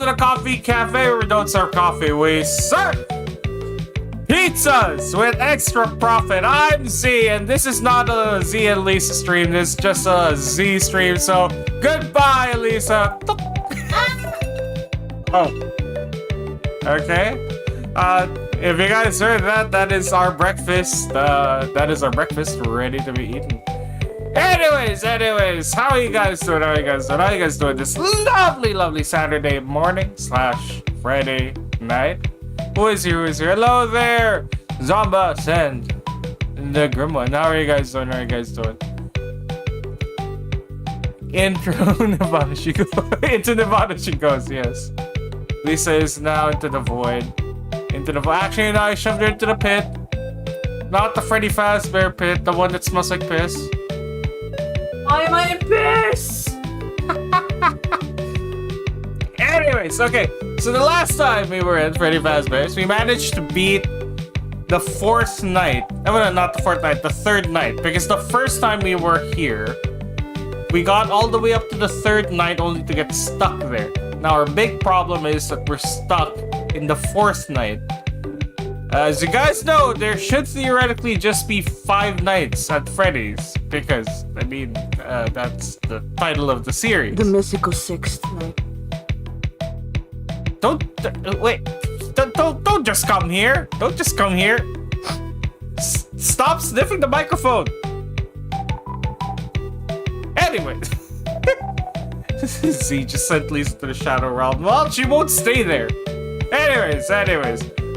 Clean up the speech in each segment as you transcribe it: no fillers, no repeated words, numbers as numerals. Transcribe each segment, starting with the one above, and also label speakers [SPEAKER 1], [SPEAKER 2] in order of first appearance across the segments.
[SPEAKER 1] to the coffee cafe where we don't serve coffee, we serve pizzas with extra profit. I'm Z, and this is not a Z and Lisa stream. This is just a Z stream. So goodbye, Lisa. Oh, okay. If you guys heard that, that is our breakfast. That is our breakfast ready to be eaten. Anyways, how are you guys doing? How are you guys doing this lovely Saturday morning / Friday night? Who is here? Hello there, Zombas and the Grim One. How are you guys doing? Intro Nevada she goes. Into Nevada she goes, yes. Lisa is now into the void. Actually, no, I shoved her into the pit. Not the Freddy Fazbear pit, the one that smells like piss.
[SPEAKER 2] Why am I in piss?
[SPEAKER 1] Anyways, okay. So the last time we were in Freddy Fazbear's, we managed to beat the 4th night. No, not the 4th night, the 3rd night. Because the first time we were here, we got all the way up to the 3rd night only to get stuck there. Now our big problem is that we're stuck in the 4th night. As you guys know, there should theoretically just be 5 nights at Freddy's. Because, I mean, that's the title of the series.
[SPEAKER 2] The mystical 6th night.
[SPEAKER 1] Don't just come here. Don't just come here. Stop sniffing the microphone. Anyway. Z just sent Lisa to the Shadow Realm. Well, she won't stay there. Anyways.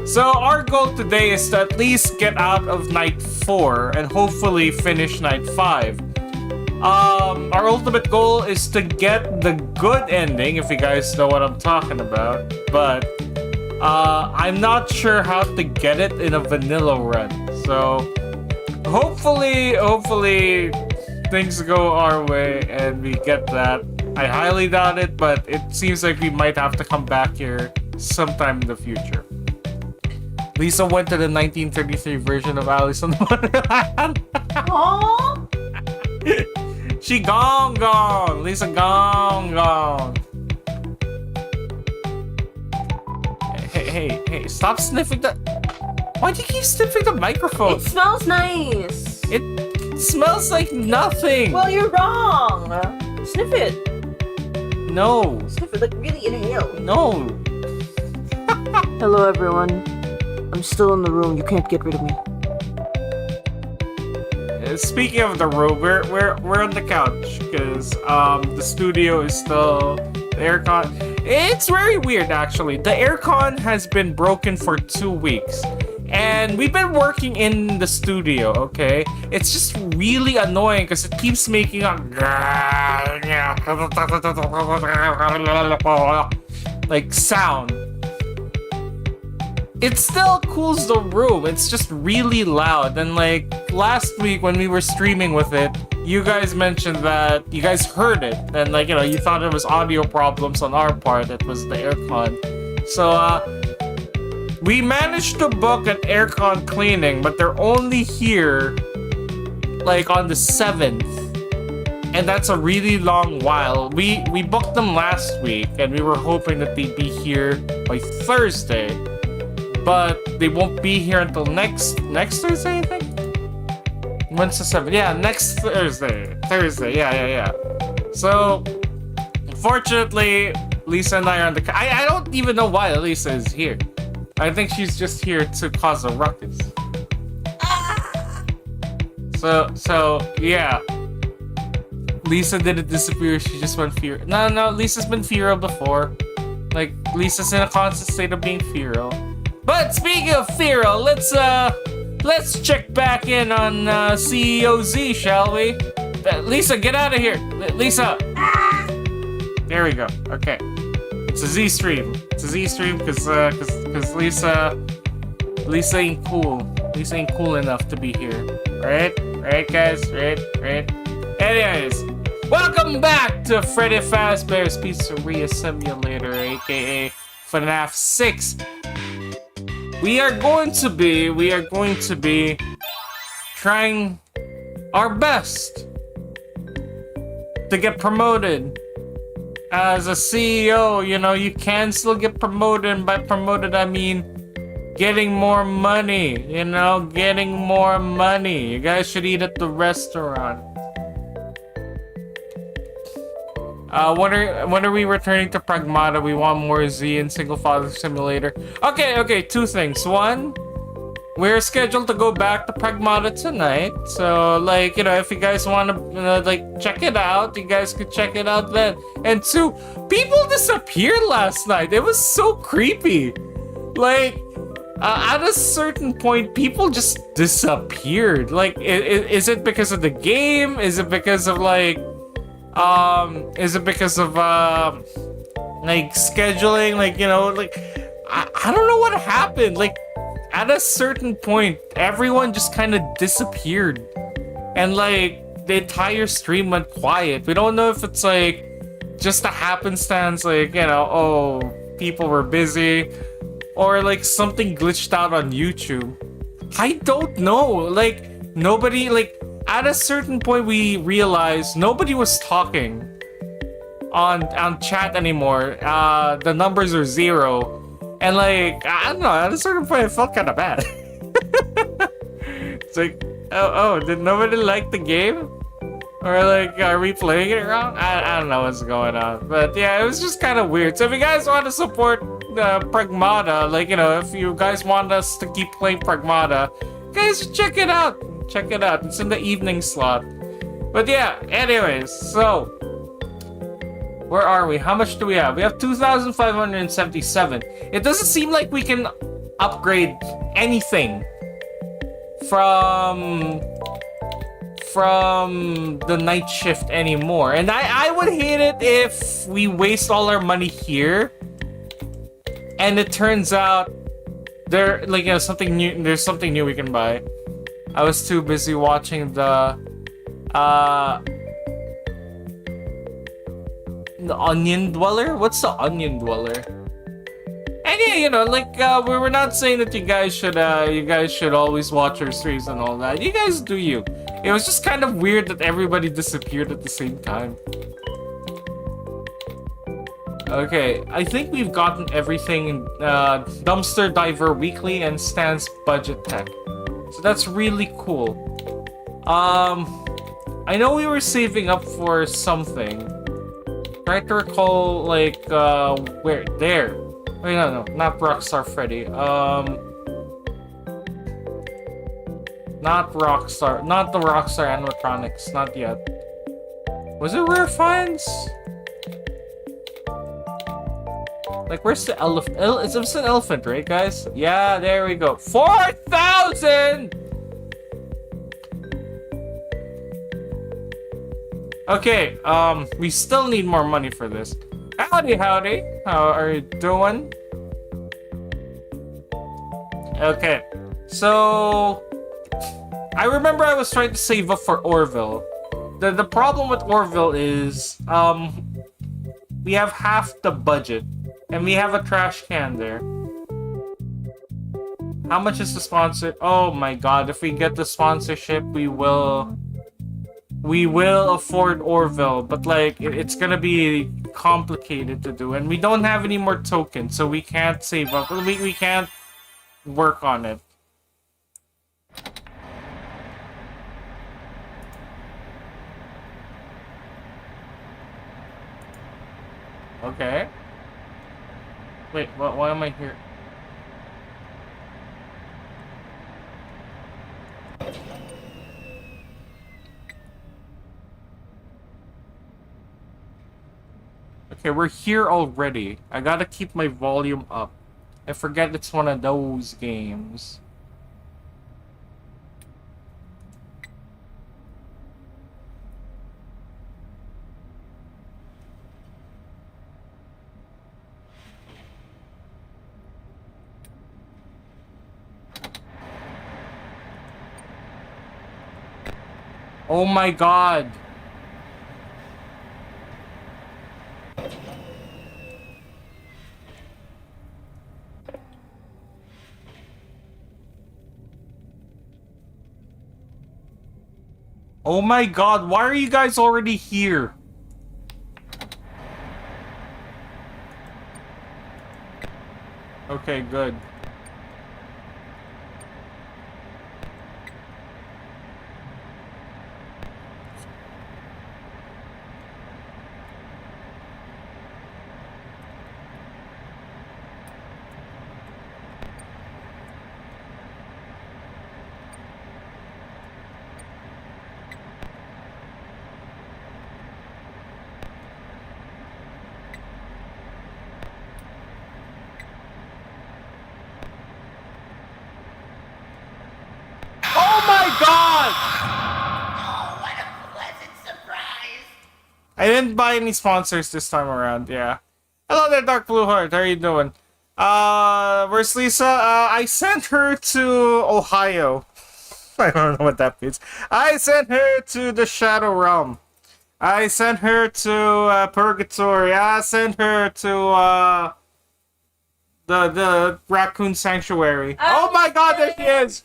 [SPEAKER 1] So our goal today is to at least get out of night 4 and hopefully finish night 5. Our ultimate goal is to get the good ending, if you guys know what I'm talking about. But I'm not sure how to get it in a vanilla run. So hopefully things go our way and we get that. I highly doubt it, but it seems like we might have to come back here sometime in the future. Lisa went to the 1933 version of Alice in Wonderland.
[SPEAKER 2] Aww.
[SPEAKER 1] She gone. Lisa gone. Hey, stop sniffing the... Why do you keep sniffing the microphone?
[SPEAKER 2] It smells nice.
[SPEAKER 1] It smells like nothing.
[SPEAKER 2] Well, you're wrong. Sniff it.
[SPEAKER 1] No.
[SPEAKER 2] Sniff it, like really inhale.
[SPEAKER 1] No.
[SPEAKER 2] Hello, everyone. I'm still in the room. You can't get rid of me.
[SPEAKER 1] Speaking of the room, we're on the couch because the studio is still the aircon. It's very weird actually. The aircon has been broken for 2 weeks, and we've been working in the studio. Okay, it's just really annoying because it keeps making a like sound. It still cools the room. It's just really loud. And like last week when we were streaming with it, you guys mentioned that you guys heard it. And like, you know, you thought it was audio problems on our part. It was the aircon. So we managed to book an aircon cleaning, but they're only here like on the 7th. And that's a really long while. We booked them last week and we were hoping that they'd be here by Thursday. But they won't be here until next Thursday, I think? When's the 7th? Yeah, next Thursday. Yeah. So, unfortunately, Lisa and I are on the... I don't even know why Lisa is here. I think she's just here to cause a ruckus. So, yeah. Lisa didn't disappear, she just went feral. No, Lisa's been feral before. Like, Lisa's in a constant state of being feral. But speaking of feral, let's check back in on CEO Z, shall we? Lisa, get out of here. Lisa. There we go. Okay. It's a Z stream. Because Lisa ain't cool. Lisa ain't cool enough to be here. Right, guys. Right. Anyways, welcome back to Freddy Fazbear's Pizzeria Simulator, aka FNAF 6. We are going to be trying our best to get promoted as a CEO, you know, you can still get promoted, and by promoted I mean getting more money, you know, getting more money. You guys should eat at the restaurant. When are we returning to Pragmata? We want more Z and Single Father Simulator. Okay, two things. One, we're scheduled to go back to Pragmata tonight. So, like, you know, if you guys want to, like, check it out, you guys could check it out then. And two, people disappeared last night. It was so creepy. Like, at a certain point, people just disappeared. Like, is it because of the game? Is it because of, like, like, scheduling? Like, you know, like, I don't know what happened. Like, at a certain point, everyone just kind of disappeared. And, like, the entire stream went quiet. We don't know if it's, like, just a happenstance, like, you know, oh, people were busy. Or, like, something glitched out on YouTube. I don't know. Like, nobody, like, at a certain point we realized nobody was talking on chat anymore. The numbers are 0. And, like, I don't know, at a certain point I felt kind of bad. It's like, oh, did nobody like the game? Or, like, are we playing it wrong? I don't know what's going on. But yeah, it was just kind of weird. So if you guys want to support Pragmata, like, you know, if you guys want us to keep playing Pragmata, guys, check it out. Check it out. It's in the evening slot. But yeah, anyways, so where are we? How much do we have? We have 2,577. It doesn't seem like we can upgrade anything from the night shift anymore. And I would hate it if we waste all our money here and it turns out there, like, you know, something new, there's something new we can buy. I was too busy watching the Onion Dweller? What's the Onion Dweller? And yeah, you know, like, we were not saying that you guys should always watch our streams and all that. You guys do you. It was just kind of weird that everybody disappeared at the same time. Okay, I think we've gotten everything in Dumpster Diver Weekly and Stan's Budget Tech. So that's really cool. I know we were saving up for something. Try to recall, like, where? There. Wait, no, not Rockstar Freddy. Not Rockstar. Not the Rockstar animatronics. Not yet. Was it Rare Finds? Like, where's the elephant? It's an elephant, right, guys? Yeah, there we go. 4,000! Okay, we still need more money for this. Howdy. How are you doing? Okay, so I remember I was trying to save up for Orville. The problem with Orville is, we have half the budget. And we have a trash can there. How much is the sponsor? Oh my god, if we get the sponsorship, we will afford Orville, but like it's gonna be complicated to do, and we don't have any more tokens, so we can't save up. We can't work on it. Okay. Wait, why am I here? Okay, we're here already. I gotta keep my volume up. I forget it's one of those games. Oh my god. Oh my god, why are you guys already here? Okay, good. Oh my god!
[SPEAKER 3] Oh, what a pleasant surprise!
[SPEAKER 1] I didn't buy any sponsors this time around, yeah. Hello there, Dark Blue Heart. How are you doing? Where's Lisa? I sent her to Ohio. I don't know what that means. I sent her to the Shadow Realm. I sent her to Purgatory. I sent her to the Raccoon Sanctuary. Oh my god, there she is!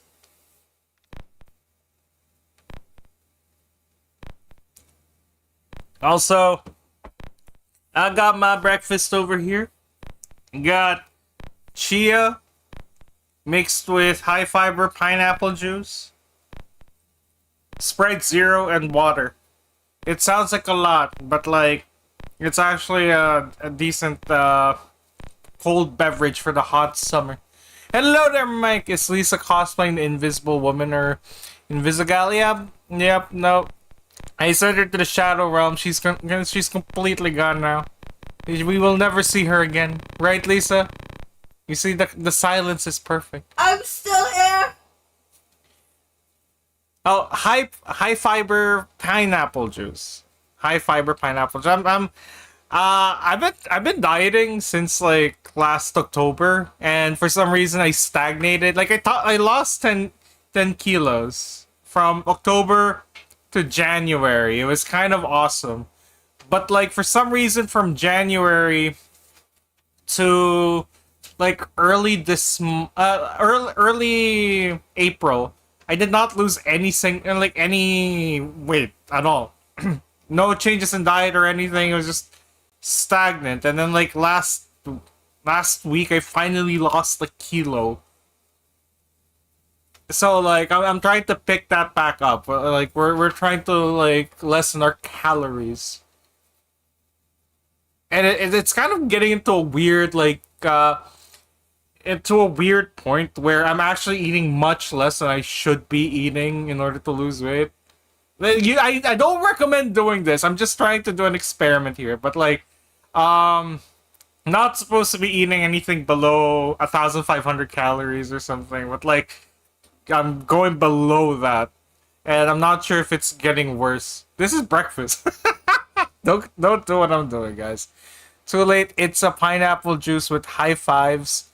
[SPEAKER 1] Also, I got my breakfast over here. Got chia mixed with high fiber pineapple juice, Sprite Zero, and water. It sounds like a lot, but like, it's actually a decent cold beverage for the hot summer. Hello there, Mike. Is Lisa cosplaying the Invisible Woman or Invisigalia? Yep, no. I sent her to the Shadow Realm. She's completely gone now. We will never see her again, right, Lisa? You see, the silence is perfect.
[SPEAKER 3] I'm still here!
[SPEAKER 1] Oh, high fiber pineapple juice. High fiber pineapple juice. I've been dieting since like last October, and for some reason I stagnated. Like I thought I lost 10 kilos from October to January. It was kind of awesome. But like for some reason from January to like early April, I did not lose any weight at all. No changes in diet or anything. It was just stagnant. And then like last week I finally lost a kilo. So like I'm trying to pick that back up. Like we're trying to like lessen our calories. And it's kind of getting into a weird point where I'm actually eating much less than I should be eating in order to lose weight. I don't recommend doing this. I'm just trying to do an experiment here, but like not supposed to be eating anything below 1,500 calories or something, but like I'm going below that, and I'm not sure if it's getting worse. This is breakfast. Don't do what I'm doing, guys. Too late. It's a pineapple juice with high fives,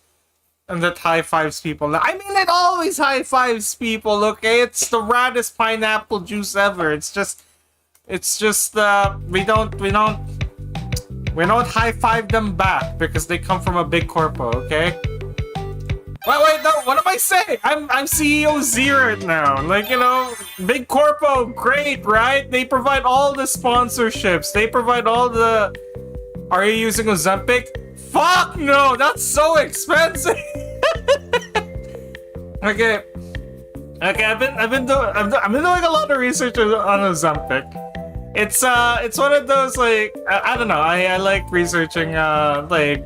[SPEAKER 1] and that high fives people. I mean, it always high fives people. Okay, it's the raddest pineapple juice ever. It's just we don't high five them back because they come from a big corpo. Okay. Wait, no, what am I saying? I'm CEO Zero now. Like, you know, big corpo, great, right? They provide all the sponsorships. They provide all the... Are you using Ozempic? Fuck no, that's so expensive. Okay, I've been doing a lot of research on Ozempic. It's one of those like I don't know. I like researching like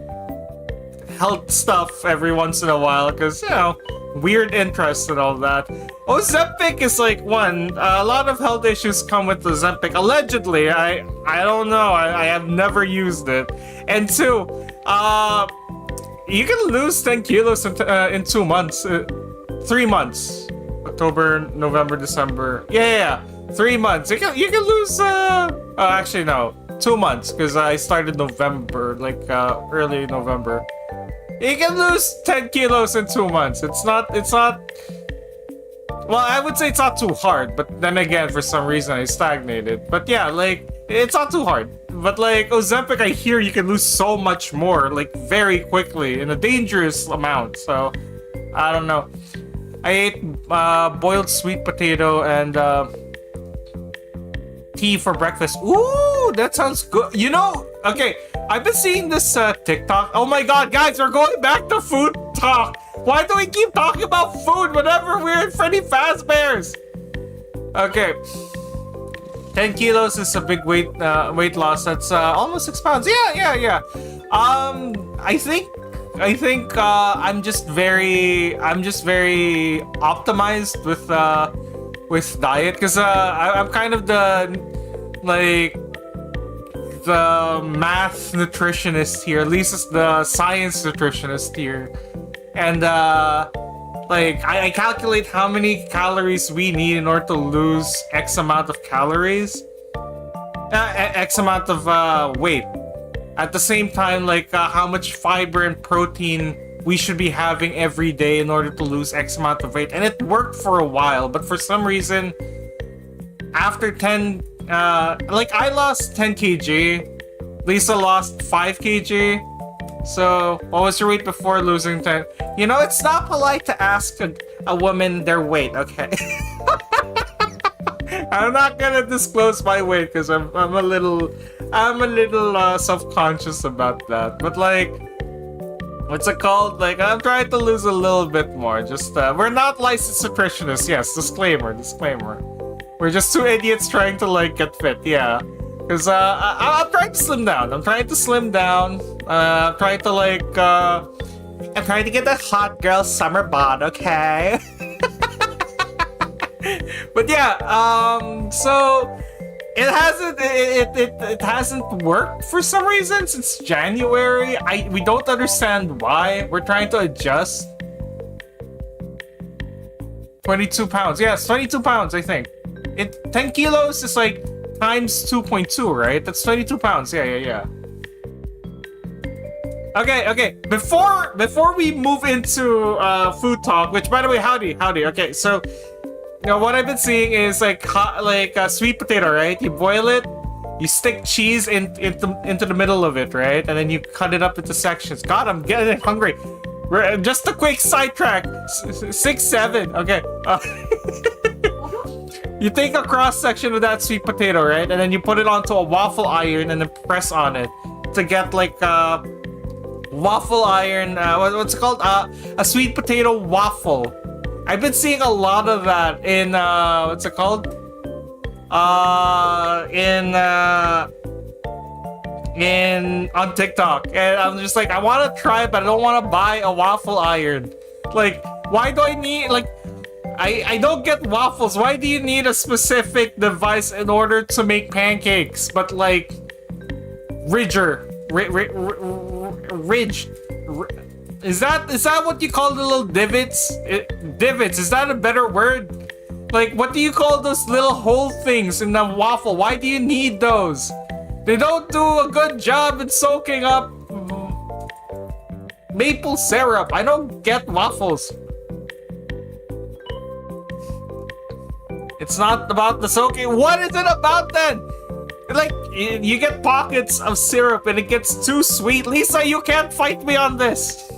[SPEAKER 1] health stuff every once in a while because, you know, weird interests and all that. Ozempic is like one. A lot of health issues come with Ozempic. Allegedly, I don't know. I have never used it. And two, you can lose 10 kilos in 2 months, 3 months. October, November, December. Yeah. 3 months. You can lose. Actually no, 2 months because I started November, like early November. You can lose 10 kilos in 2 months. It's not... Well, I would say it's not too hard, but then again, for some reason, I stagnated. But yeah, like, it's not too hard. But like, Ozempic, I hear you can lose so much more, like, very quickly, in a dangerous amount, so... I don't know. I ate boiled sweet potato and tea for breakfast. Ooh, that sounds good. You know, okay, I've been seeing this TikTok. Oh my god, guys, we're going back to food talk? Why do we keep talking about food whenever we're at Freddy Fazbear's? Okay. 10 kilos is a big weight loss. That's almost 6 pounds. Yeah. I think I'm just very optimized with diet because I'm kind of the math nutritionist here. At least it's the science nutritionist here, and I calculate how many calories we need in order to lose X amount of calories, X amount of weight. At the same time, how much fiber and protein we should be having every day in order to lose X amount of weight. And it worked for a while, but for some reason, after 10, I lost 10 kg. Lisa lost 5 kg. So, what was your weight before losing 10? You know, it's not polite to ask a woman their weight, okay? I'm not gonna disclose my weight because I'm a little self-conscious about that. But what's it called? I'm trying to lose a little bit more. Just we're not licensed nutritionists. Yes, disclaimer. We're just two idiots trying to get fit. Yeah, because I'm trying to slim down. I'm trying to get that hot girl summer bod. Okay. But yeah, so it hasn't worked for some reason since January. We don't understand why. We're trying to adjust. 22 pounds. Yes, 22 pounds, I think. 10 kilos is times 2.2, right? That's 22 pounds. Yeah. Okay. Before we move into food talk, which by the way, howdy. Okay, so what I've been seeing is a sweet potato, right? You boil it, you stick cheese into the middle of it, right? And then you cut it up into sections. God, I'm getting hungry. Just a quick sidetrack. 6-7. Okay. You take a cross section of that sweet potato, right? And then you put it onto a waffle iron and then press on it to get waffle iron. What's it called? A sweet potato waffle. I've been seeing a lot of that in what's it called? On TikTok, and I'm just I want to try it, but I don't want to buy a waffle iron. Why do I need I don't get waffles. Why do you need a specific device in order to make pancakes? But ridged. Is that what you call the little divots? Divots, is that a better word? What do you call those little hole things in the waffle? Why do you need those? They don't do a good job in soaking up maple syrup. I don't get waffles. It's not about the soaking. What is it about then? You get pockets of syrup and it gets too sweet. Lisa, you can't fight me on this.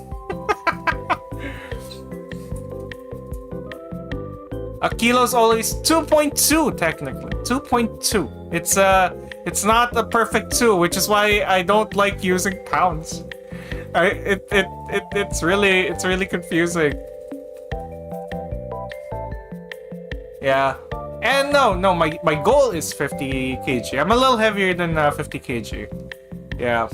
[SPEAKER 1] A kilo's always 2.2 technically. 2.2. It's not a perfect 2, which is why I don't like using pounds. It's really confusing. Yeah. And no, my goal is 50 kg. I'm a little heavier than 50 kg. Yeah.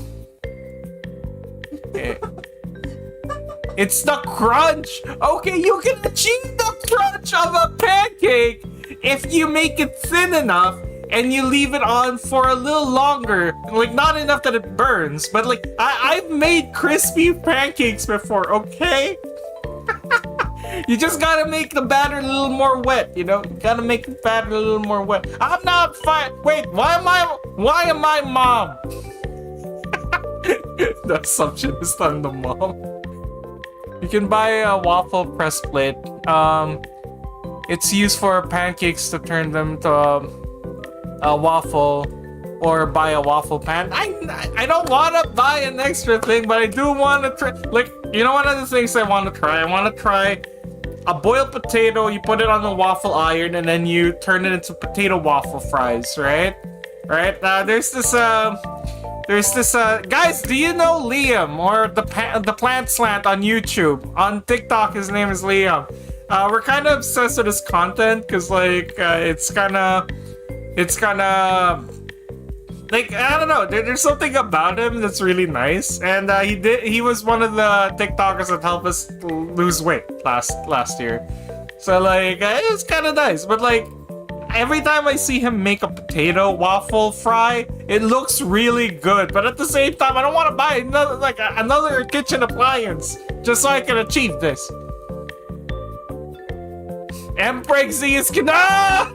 [SPEAKER 1] It's the crunch! Okay, you can achieve the crunch of a pancake if you make it thin enough and you leave it on for a little longer. Not enough that it burns, but I've made crispy pancakes before, okay? You just gotta make the batter a little more wet, You gotta make the batter a little more wet. I'm not fine. Wait, why am I mom? The assumption is on the mom. You can buy a waffle press plate. It's used for pancakes to turn them to a waffle, or buy a waffle pan. I don't want to buy an extra thing, but I do want to try. One of the things I want to try? I want to try a boiled potato. You put it on the waffle iron, and then you turn it into potato waffle fries, right? There's this There's this guys, do you know Liam or the plant slant on YouTube? On TikTok his name is Liam. We're kind of obsessed with his content because like it's kind of like I don't know, there's something about him that's really nice, and he was one of the TikTokers that helped us lose weight last year. So like it's kind of nice, but like every time I see him make a potato waffle fry, it looks really good. But at the same time, I don't want to buy another kitchen appliance just so I can achieve this. Empreg Z is gonna.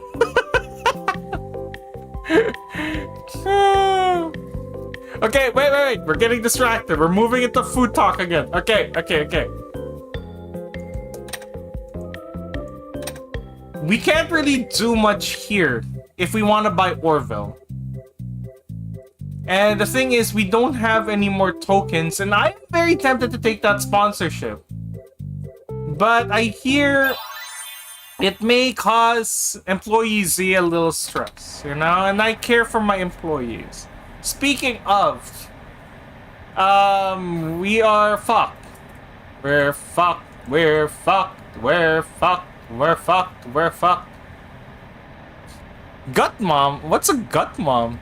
[SPEAKER 1] Okay, wait. We're getting distracted. We're moving into food talk again. Okay. We can't really do much here if we want to buy Orville. And the thing is, we don't have any more tokens, and I'm very tempted to take that sponsorship. But I hear it may cause employee Z a little stress, you know? And I care for my employees. Speaking of, we are fucked. We're fucked. Gut mom? What's a gut mom?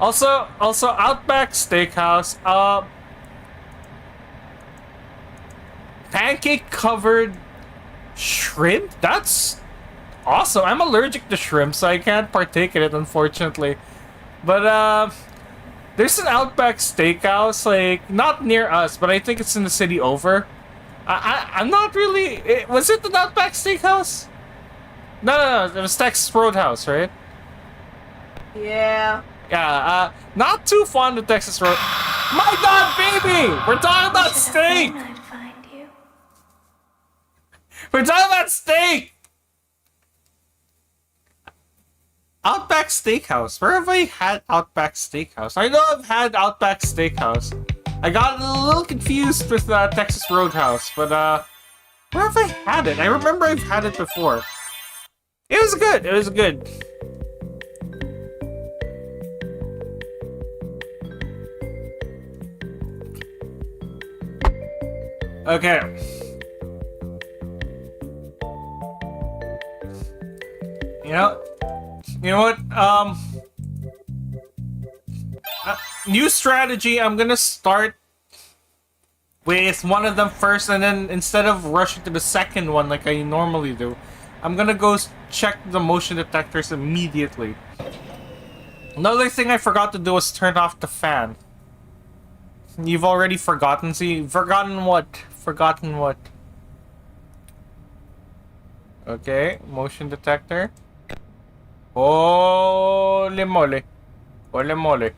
[SPEAKER 1] Also Outback Steakhouse, pancake covered shrimp? That's awesome. I'm allergic to shrimp, so I can't partake in it, unfortunately. But there's an Outback Steakhouse, like not near us, but I think it's in the city over. I'm not really. Was it the Outback Steakhouse? No. It was Texas Roadhouse, right?
[SPEAKER 2] Yeah.
[SPEAKER 1] Yeah. Not too fond of Texas Road. My God, baby! We're talking about steak.
[SPEAKER 3] I'd find you.
[SPEAKER 1] We're talking about steak. Outback Steakhouse. Where have I had Outback Steakhouse? I know I've had Outback Steakhouse. I got a little confused with Texas Roadhouse, but where have I had it? I remember I've had it before. It was good. Okay. You know what? New strategy. I'm gonna start with one of them first, and then instead of rushing to the second one like I normally do, I'm gonna go check the motion detectors immediately. Another thing I forgot to do was turn off the fan. You've already forgotten? See, forgotten what? Forgotten what? Okay, motion detector. Holy moly. Holy moly.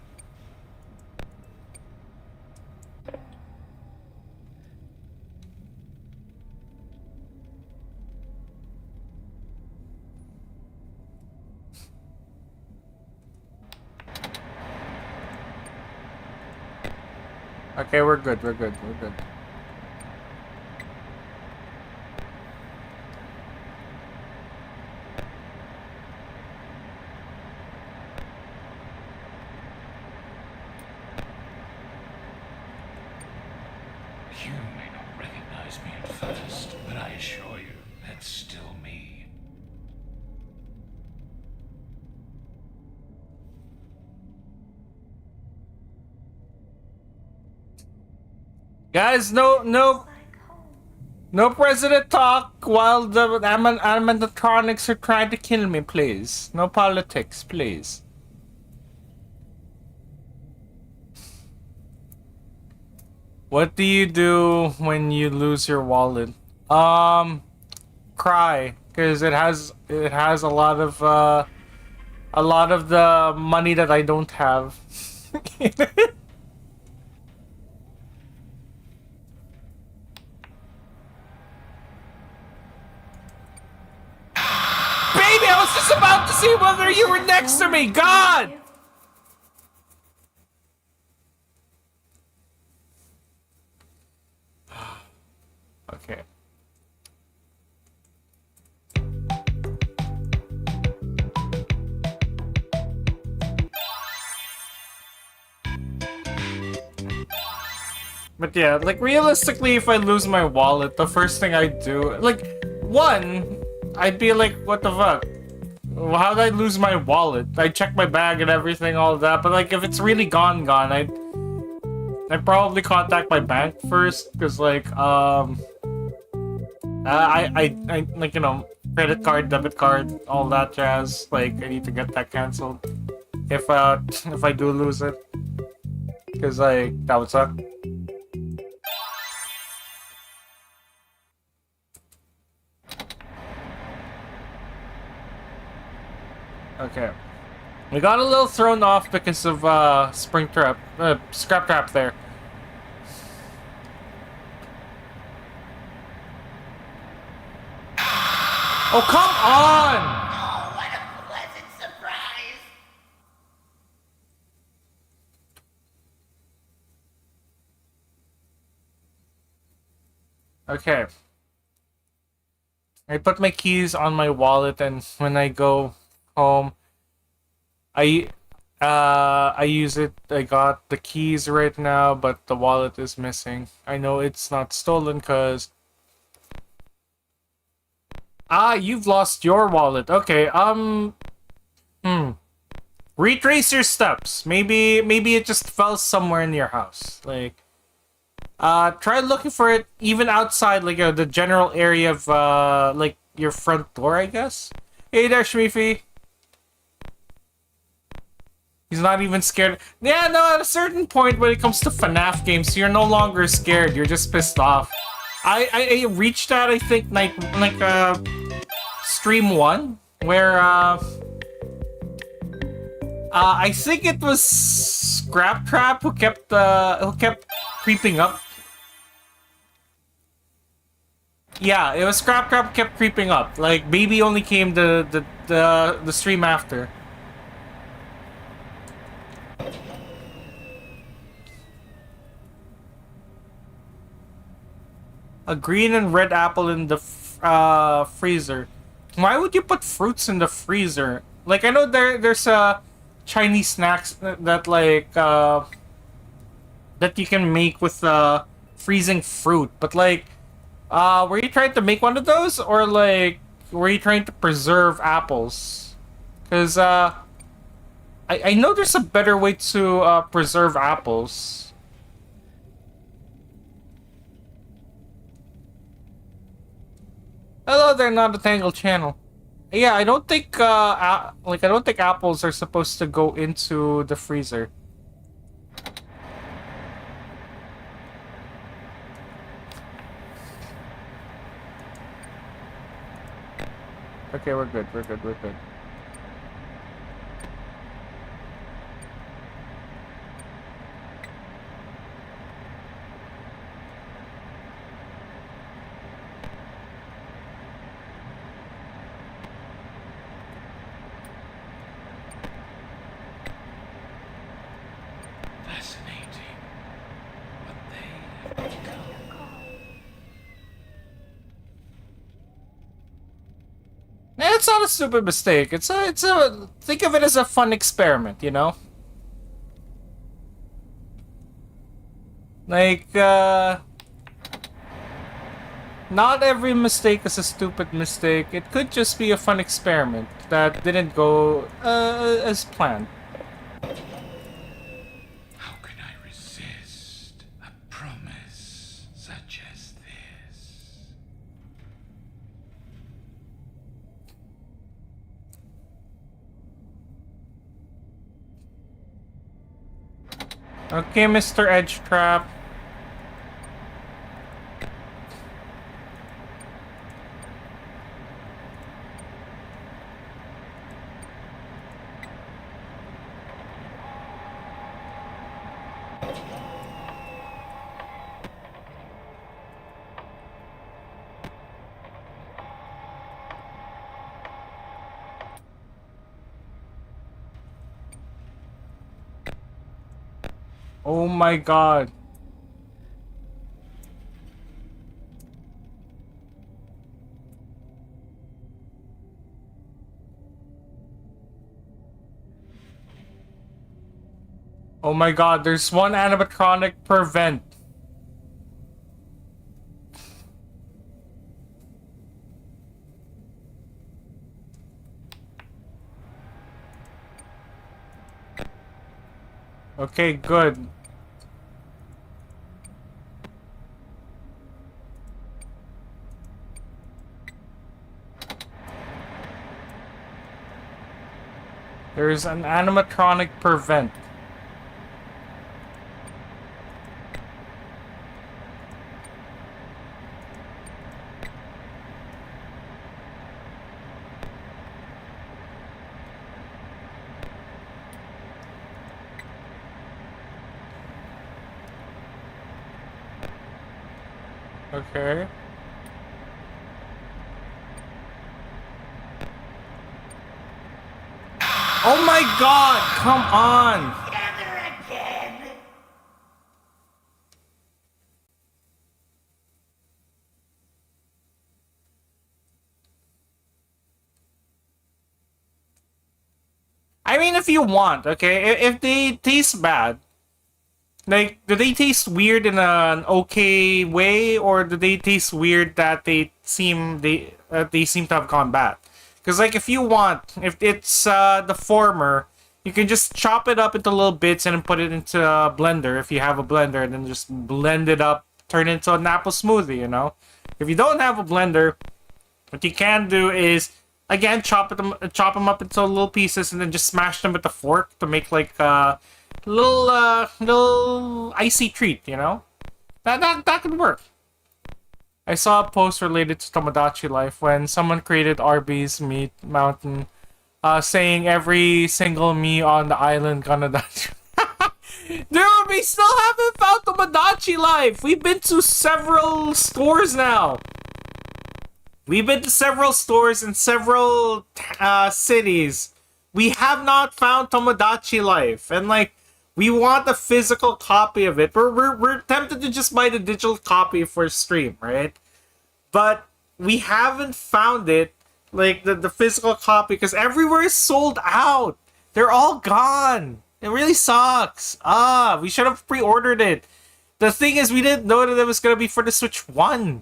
[SPEAKER 1] Okay, we're good.
[SPEAKER 4] You may not recognize me at first, but I assure you, that's still me.
[SPEAKER 1] Guys, no president talk while the animatronics are trying to kill me, please. No politics, please. What do you do when you lose your wallet? Cry, because it has a lot of the money that I don't have. Baby, I was just about to see whether you were next to me. God! Okay. But yeah, like realistically, if I lose my wallet, the first thing I do, like, one, I'd be like, what the fuck? How did I lose my wallet? I check my bag and everything, all that. But like, if it's really gone, I'd probably contact my bank first, because like, I like, you know, credit card, debit card, all that jazz. Like, I need to get that canceled if I do lose it, because like that would suck. Okay. We got a little thrown off because of scrap trap there. Oh, come on!
[SPEAKER 3] Oh, what a pleasant surprise!
[SPEAKER 1] Okay. I put my keys on my wallet, and when I go home, I use it. I got the keys right now, but the wallet is missing. I know it's not stolen because you've lost your wallet. Okay, retrace your steps. Maybe it just fell somewhere in your house. Like, try looking for it even outside, like, the general area of, like, your front door, I guess. Hey there, Shmifi. He's not even scared. Yeah, no, at a certain point when it comes to FNAF games, you're no longer scared. You're just pissed off. I reached that, I think, like stream 1, where, I think it was Scrap Trap who kept creeping up. Yeah, it was Scrap Trap who kept creeping up. Like, Baby only came the stream after. A green and red apple in the freezer. Why would you put fruits in the freezer? Like, I know there's Chinese snacks that like that you can make with freezing fruit, but like, were you trying to make one of those, or like, were you trying to preserve apples? Because I know there's a better way to preserve apples. Hello there, not a Tangled channel. Yeah, I don't think I don't think apples are supposed to go into the freezer. Okay, we're good. We're good. We're good.
[SPEAKER 4] Fascinating. What they have become.
[SPEAKER 1] It's not a stupid mistake. It's a think of it as a fun experiment, you know? Like, not every mistake is a stupid mistake. It could just be a fun experiment that didn't go as planned.
[SPEAKER 4] How can I resist a promise such as this?
[SPEAKER 1] Okay, Mr. Edge Trap. Oh my god. Oh my god, there's one animatronic per vent. Okay, good. There's an animatronic prevent. Okay. Oh my god, come on!
[SPEAKER 3] Never again.
[SPEAKER 1] I mean, if you want, okay? If they taste bad, like, do they taste weird in an okay way, or do they taste weird that they seem to have gone bad? Because, like, if you want, if it's the former, you can just chop it up into little bits and then put it into a blender if you have a blender, and then just blend it up, turn it into an apple smoothie, you know? If you don't have a blender, what you can do is, again, chop them up into little pieces and then just smash them with a fork to make like a little icy treat, you know? That could work. I saw a post related to Tomodachi Life when someone created Arby's Meat Mountain, saying every single me on the island gonna die. Dude, we still haven't found Tomodachi Life. We've been to several stores now. We've been to several stores in several cities. We have not found Tomodachi Life, and like, we want a physical copy of it. We're tempted to just buy the digital copy for stream, right? But we haven't found it, like the physical copy, because everywhere is sold out. They're all gone. It really sucks. We should have pre-ordered it. The thing is, we didn't know that it was gonna be for the Switch 1.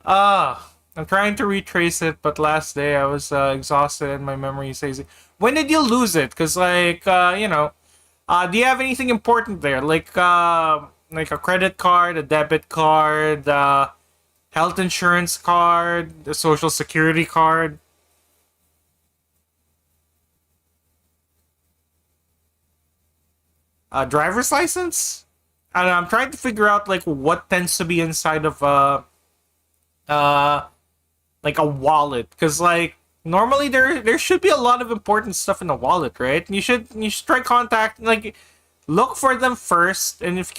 [SPEAKER 1] I'm trying to retrace it, but last day I was exhausted and my memory says, when did you lose it? Because, like, you know, do you have anything important there? Like a credit card, a debit card, health insurance card, a social security card? A driver's license? I don't know, I'm trying to figure out, like, what tends to be inside of like a wallet, because like normally there should be a lot of important stuff in the wallet, right? And you should try contact, like, look for them first, and if you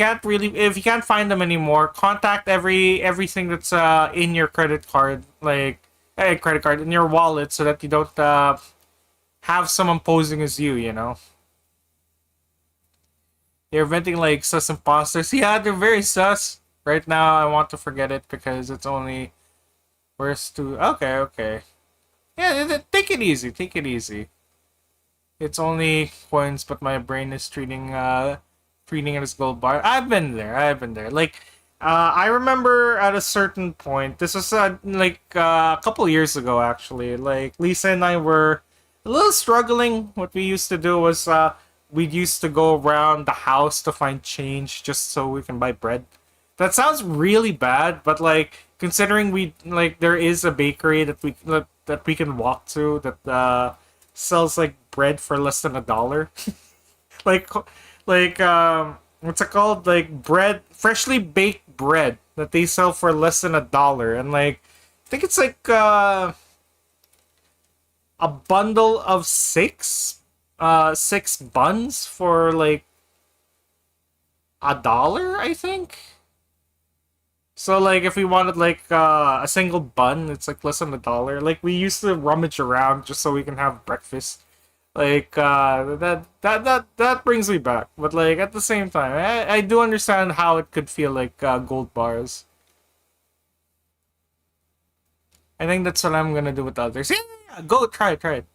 [SPEAKER 1] can't find them anymore, contact everything that's in your credit card, like credit card in your wallet, so that you don't have someone posing as you, you know. They're inventing like sus imposters. Yeah, they're very sus. Right now I want to forget it because it's only Where's to... Okay, okay. Yeah, take it easy, take it easy. It's only coins, but my brain is treating it as gold bar. I've been there. Like, I remember at a certain point, this was like a couple years ago actually. Like, Lisa and I were a little struggling. What we used to do was we used to go around the house to find change just so we can buy bread. That sounds really bad, but like, considering there is a bakery that we can walk to that sells like bread for less than $1. like what's it called? Like freshly baked bread that they sell for less than $1, and like I think it's like a bundle of six buns for like $1, I think. So, like, if we wanted, like, a single bun, it's, like, less than $1. Like, we used to rummage around just so we can have breakfast. Like, that brings me back. But, like, at the same time, I do understand how it could feel like gold bars. I think that's what I'm gonna do with others. Yeah, go, try it.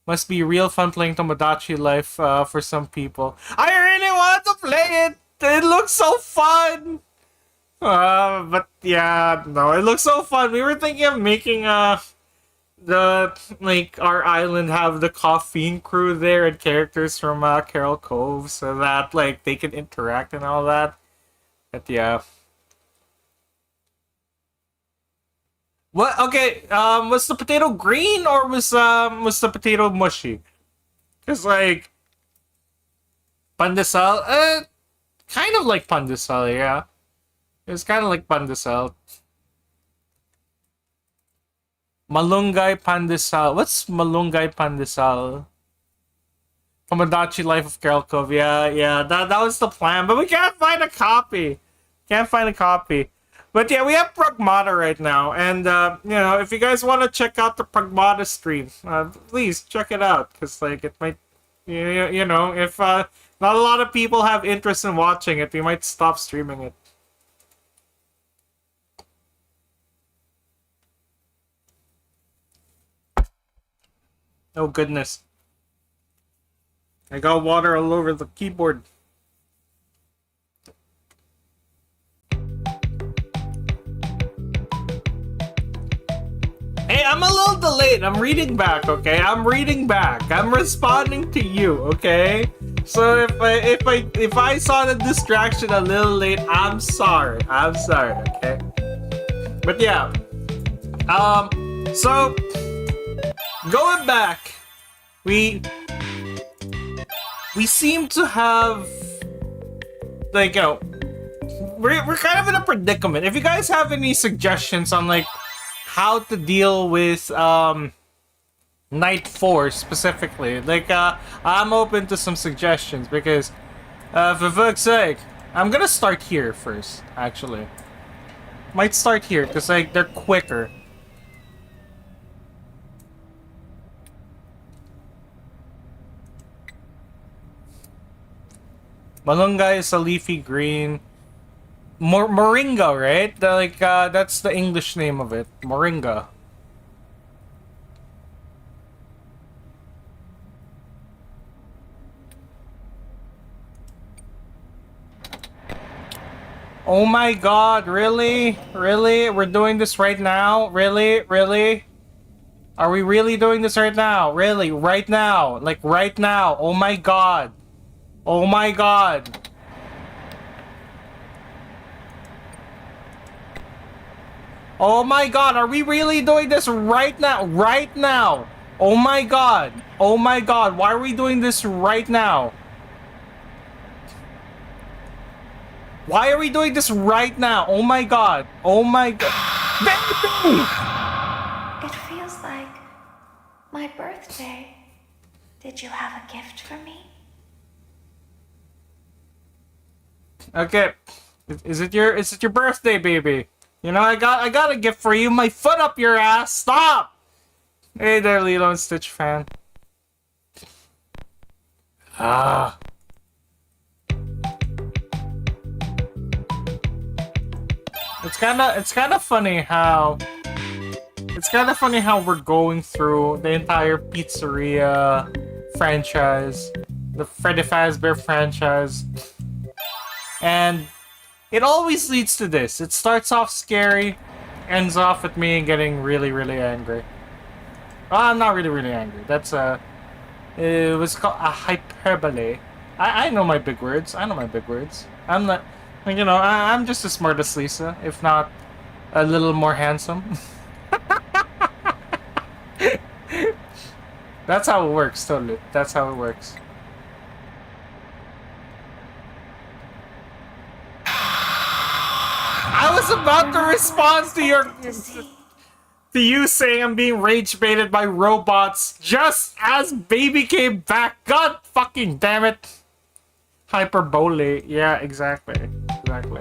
[SPEAKER 1] Must be real fun playing Tomodachi Life for some people. I really want to play it! It looks so fun! But yeah, no, it looks so fun. We were thinking of making our island have the Koffeine crew there and characters from Carol Cove, so that like they can interact and all that. But yeah. What? Okay. Was the potato green or was the potato mushy? Cause like pandesal, kind of like pandesal, yeah. It's kind of like pandesal. Malunggay pandesal. What's malunggay pandesal? Tomodachi Life of Carol Cove. Yeah. That was the plan, but we can't find a copy. Can't find a copy. But yeah, we have Pragmata right now, and you know, if you guys want to check out the Pragmata stream, please check it out, cause like it might, you know, if not a lot of people have interest in watching it, we might stop streaming it. Oh goodness, I got water all over the keyboard. Hey, I'm a little delayed. I'm reading back, okay? I'm reading back. I'm responding to you, okay? So if I saw the distraction a little late, I'm sorry. I'm sorry, okay? But yeah. So going back, we seem to have, like, you know, we're kind of in a predicament. If you guys have any suggestions on like how to deal with Night 4 specifically, like I'm open to some suggestions, because for fuck's sake, I'm gonna start here first, actually. Might start here because like they're quicker. Malunggay is a leafy green. Moringa, right? That's the English name of it. Moringa. Oh my god, really? Really? We're doing this right now? Really? Really? Are we really doing this right now? Really? Right now? Like right now? Oh my god. Oh my god. Oh my god, are we really doing this right now? Right now! Oh my god! Oh my god, why are we doing this right now? Why are we doing this right now? Oh my god! Oh my god!
[SPEAKER 3] It feels like my birthday. Did you have a gift for me?
[SPEAKER 1] Okay. Is it your birthday, baby? You know, I got a gift for you. My foot up your ass. Stop! Hey there, Lilo and Stitch fan. Ah. It's kind of funny how we're going through the entire Pizzeria franchise, the Freddy Fazbear franchise, and it always leads to this. It starts off scary, ends off with me getting really, really angry. Well, I'm not really, really angry. That's it was called a hyperbole. I know my big words. I know my big words. I'm not, you know, I'm just as smart as Lisa, if not a little more handsome. That's how it works, totally. That's how it works. I was about to respond to you saying I'm being rage baited by robots just as baby came back. God fucking damn it. Hyperbole. Yeah, exactly. Exactly.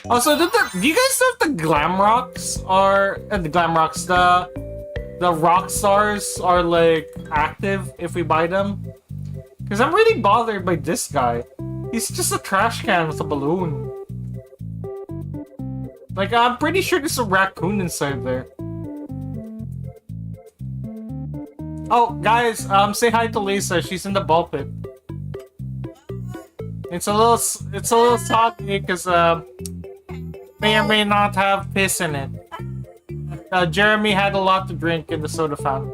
[SPEAKER 1] Also, do you guys know if the glam rocks are the rock stars are like active if we buy them? Because I'm really bothered by this guy. He's just a trash can with a balloon. Like, I'm pretty sure there's a raccoon inside there. Oh, guys, say hi to Lisa. She's in the ball pit. It's a little soggy because may or may not have piss in it. Jeremy had a lot to drink in the soda fountain.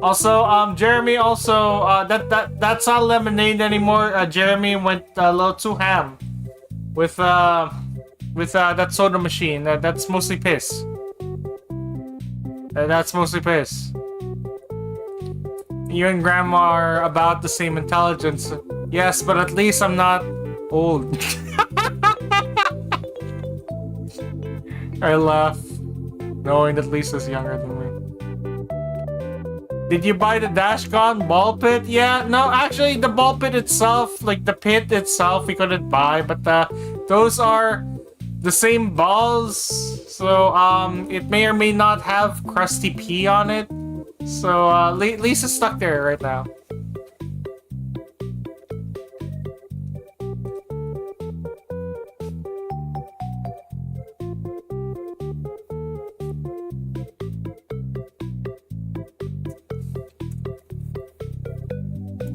[SPEAKER 1] Also, Jeremy also, that's not lemonade anymore. Jeremy went a little too ham with that soda machine. That's mostly piss. That's mostly piss. You and Grandma are about the same intelligence. Yes, but at least I'm not old. I laugh, knowing that Lisa's younger than me. Did you buy the Dashcon ball pit? Yeah, no, actually the ball pit itself, like the pit itself, we couldn't buy, but those are the same balls, so it may or may not have crusty pee on it. So Lisa's stuck there right now.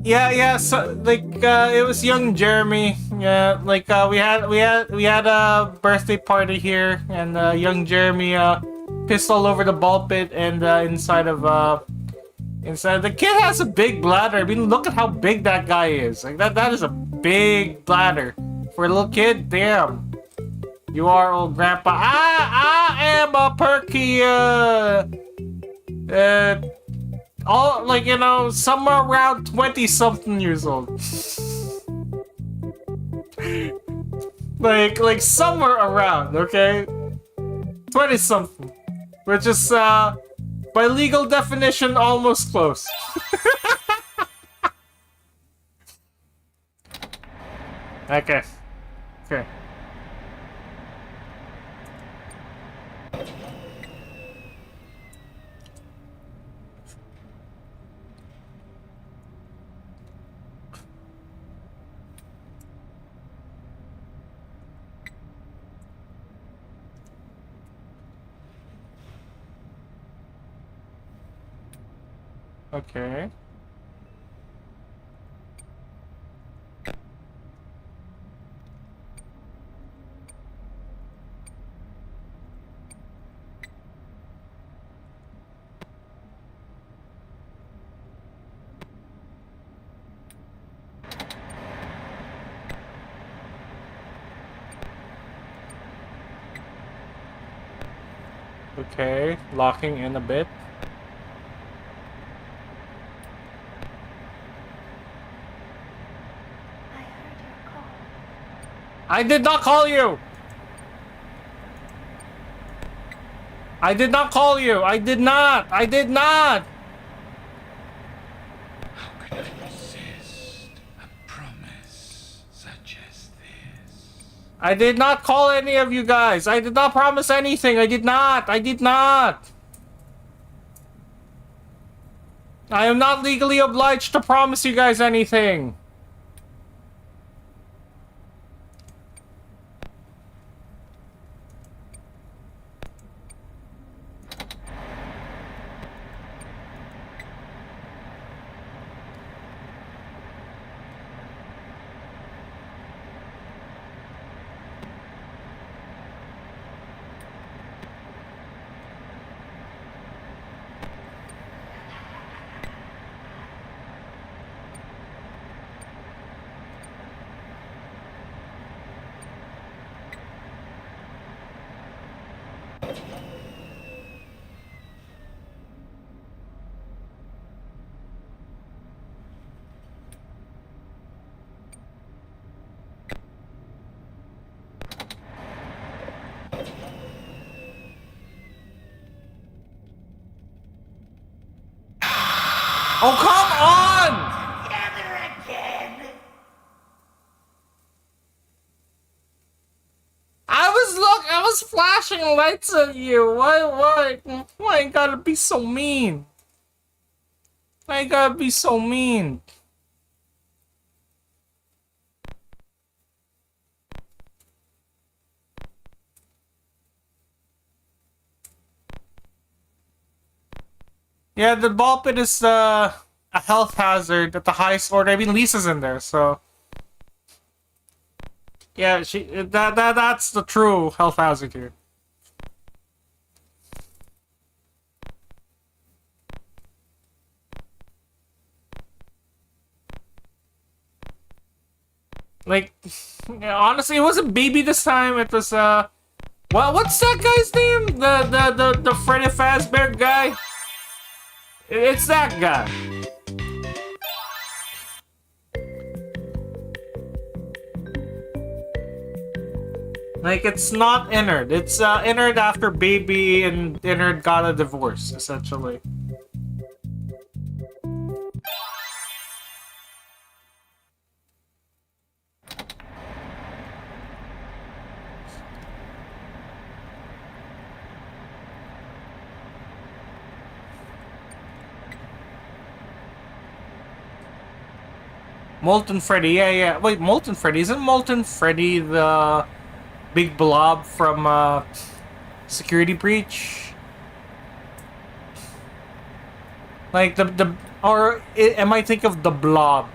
[SPEAKER 1] Yeah, so like it was young Jeremy. Yeah, like we had a birthday party here, and young Jeremy pissed all over the ball pit and inside the kid has a big bladder. I mean, look at how big that guy is. Like that is a big bladder for a little kid. Damn. You are old grandpa. I am a perky all, like, you know, somewhere around 20-something years old. like somewhere around, okay? 20-something. Which is, by legal definition, almost close. Okay. Okay. Okay. Okay, locking in a bit. I did not call you! I did not call you! I did not! I did not!
[SPEAKER 4] How could I resist a promise such as this?
[SPEAKER 1] I did not call any of you guys! I did not promise anything! I did not! I did not! I am not legally obliged to promise you guys anything! Oh, come on! I was flashing lights at you. Why you gotta be so mean? Why you gotta be so mean? Yeah, the ball pit is a health hazard at the highest order. I mean, Lisa's in there, so Yeah, that's the true health hazard here. Like, yeah, honestly, it wasn't Baby this time. It was well, what's that guy's name? The Freddy Fazbear guy. It's that guy. Like, it's not Innard. It's Innard after Baby and Innard got a divorce, essentially. Molten Freddy, yeah. Wait, Molten Freddy. Isn't Molten Freddy the big blob from Security Breach? Like am I thinking of the blob?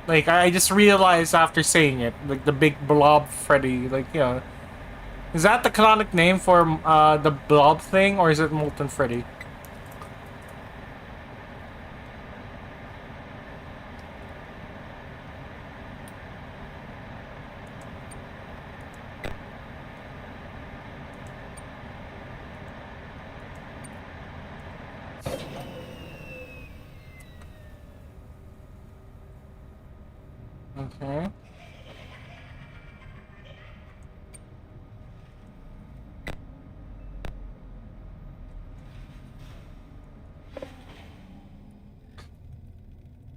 [SPEAKER 1] Like, I just realized after saying it, like the big blob Freddy, like, you know. Is that the canonic name for the blob thing, or is it Molten Freddy? Okay.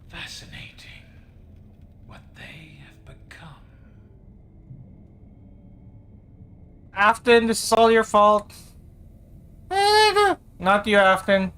[SPEAKER 4] Fascinating what they have become.
[SPEAKER 1] Afton, this is all your fault. Not you, Afton.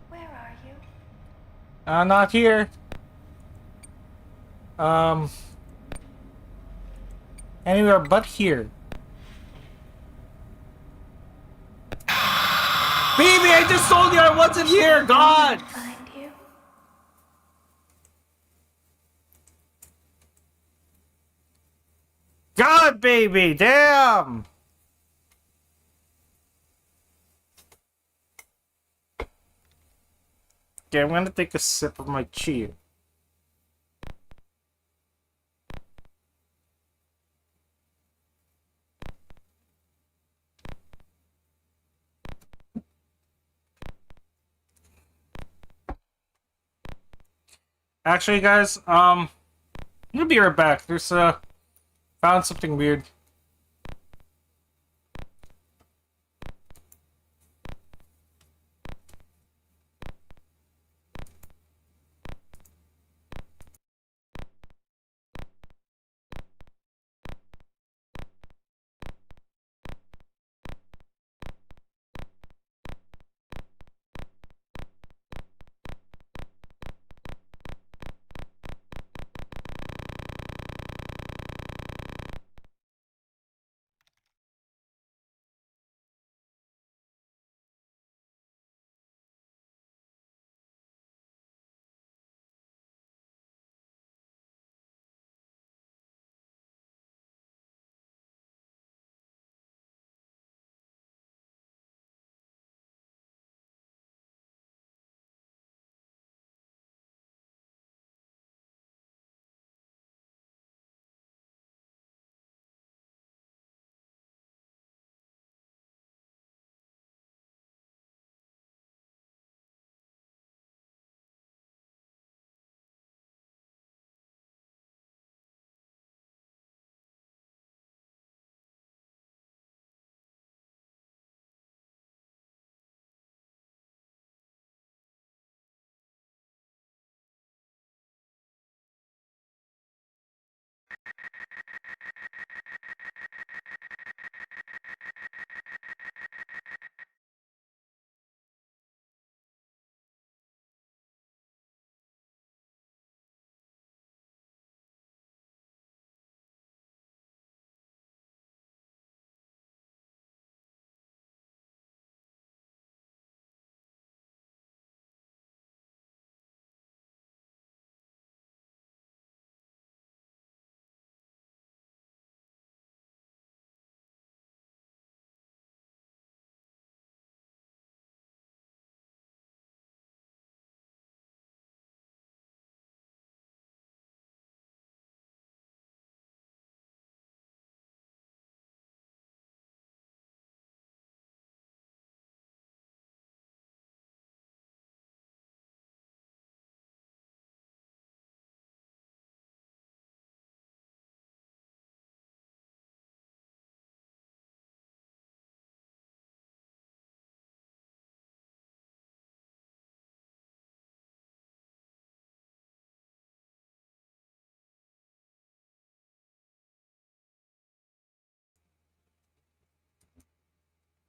[SPEAKER 3] Where are you?
[SPEAKER 1] Not here. Anywhere but here. Baby, I just told you I wasn't here! God!
[SPEAKER 3] Find you.
[SPEAKER 1] God, baby! Damn! Okay, I'm gonna take a sip of my chi. Actually, guys, I'm gonna be right back. There's, found something weird.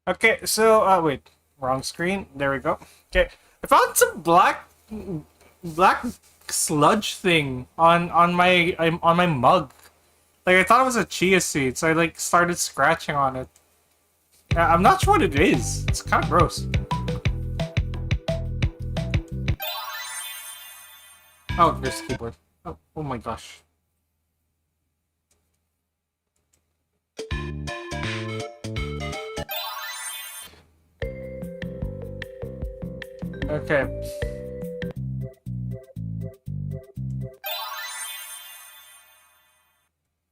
[SPEAKER 1] Okay, so wait, wrong screen. There we go. Okay, I found some black sludge thing on my mug. Like I thought it was a chia seed, so I like started scratching on it. I'm not sure what it is. It's kind of gross. Oh, there's the keyboard. Oh my gosh. Okay.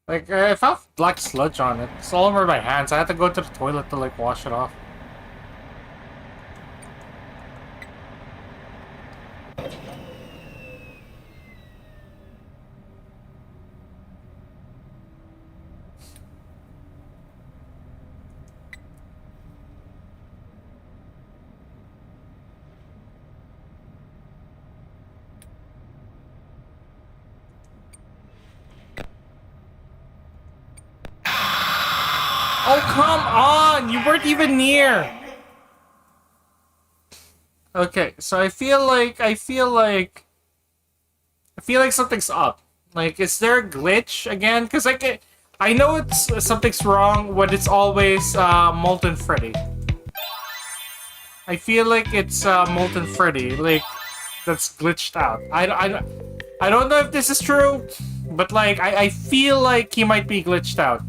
[SPEAKER 1] Like, I found black sludge on it. It's all over my hands. I had to go to the toilet to, like, wash it off. Oh, come on! You weren't even near! Okay, so I feel like something's up. Like, is there a glitch again? Because, like, I know it's something's wrong when it's always Molten Freddy. I feel like it's Molten Freddy, like, that's glitched out. I don't know if this is true, but, like, I feel like he might be glitched out.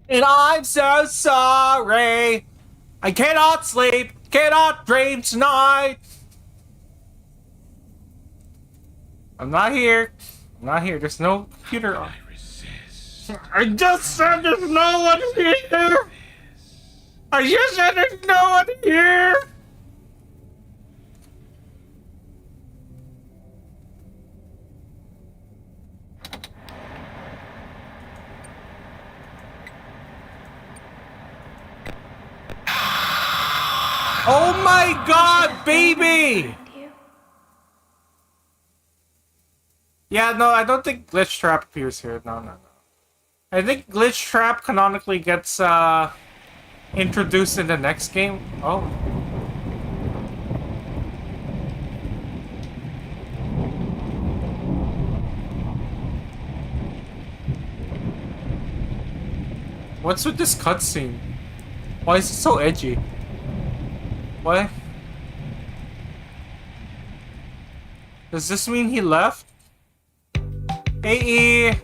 [SPEAKER 1] And I'm so sorry. I cannot sleep, cannot dream tonight. I'm not here. I'm not here. There's no computer on. I just said there's no one here. I just said there's no one here. Oh my god, baby! Yeah, no, I don't think Glitch Trap appears here. No. I think Glitch Trap canonically gets introduced in the next game. Oh. What's with this cutscene? Why is it so edgy? What? Does this mean he left? AE!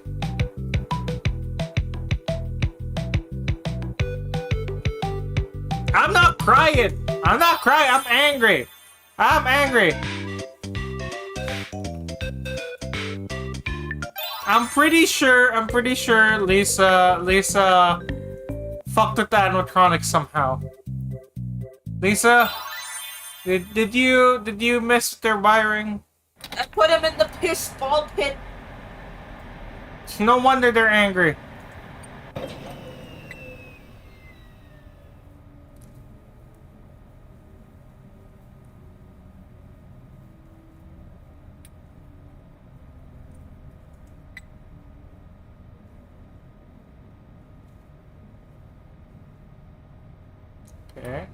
[SPEAKER 1] crying. I'm not crying. I'm angry. I'm angry. I'm pretty sure Lisa fucked with the animatronic somehow. Lisa, did you miss their wiring?
[SPEAKER 2] I put him in the piss ball pit.
[SPEAKER 1] No wonder they're angry. Okay.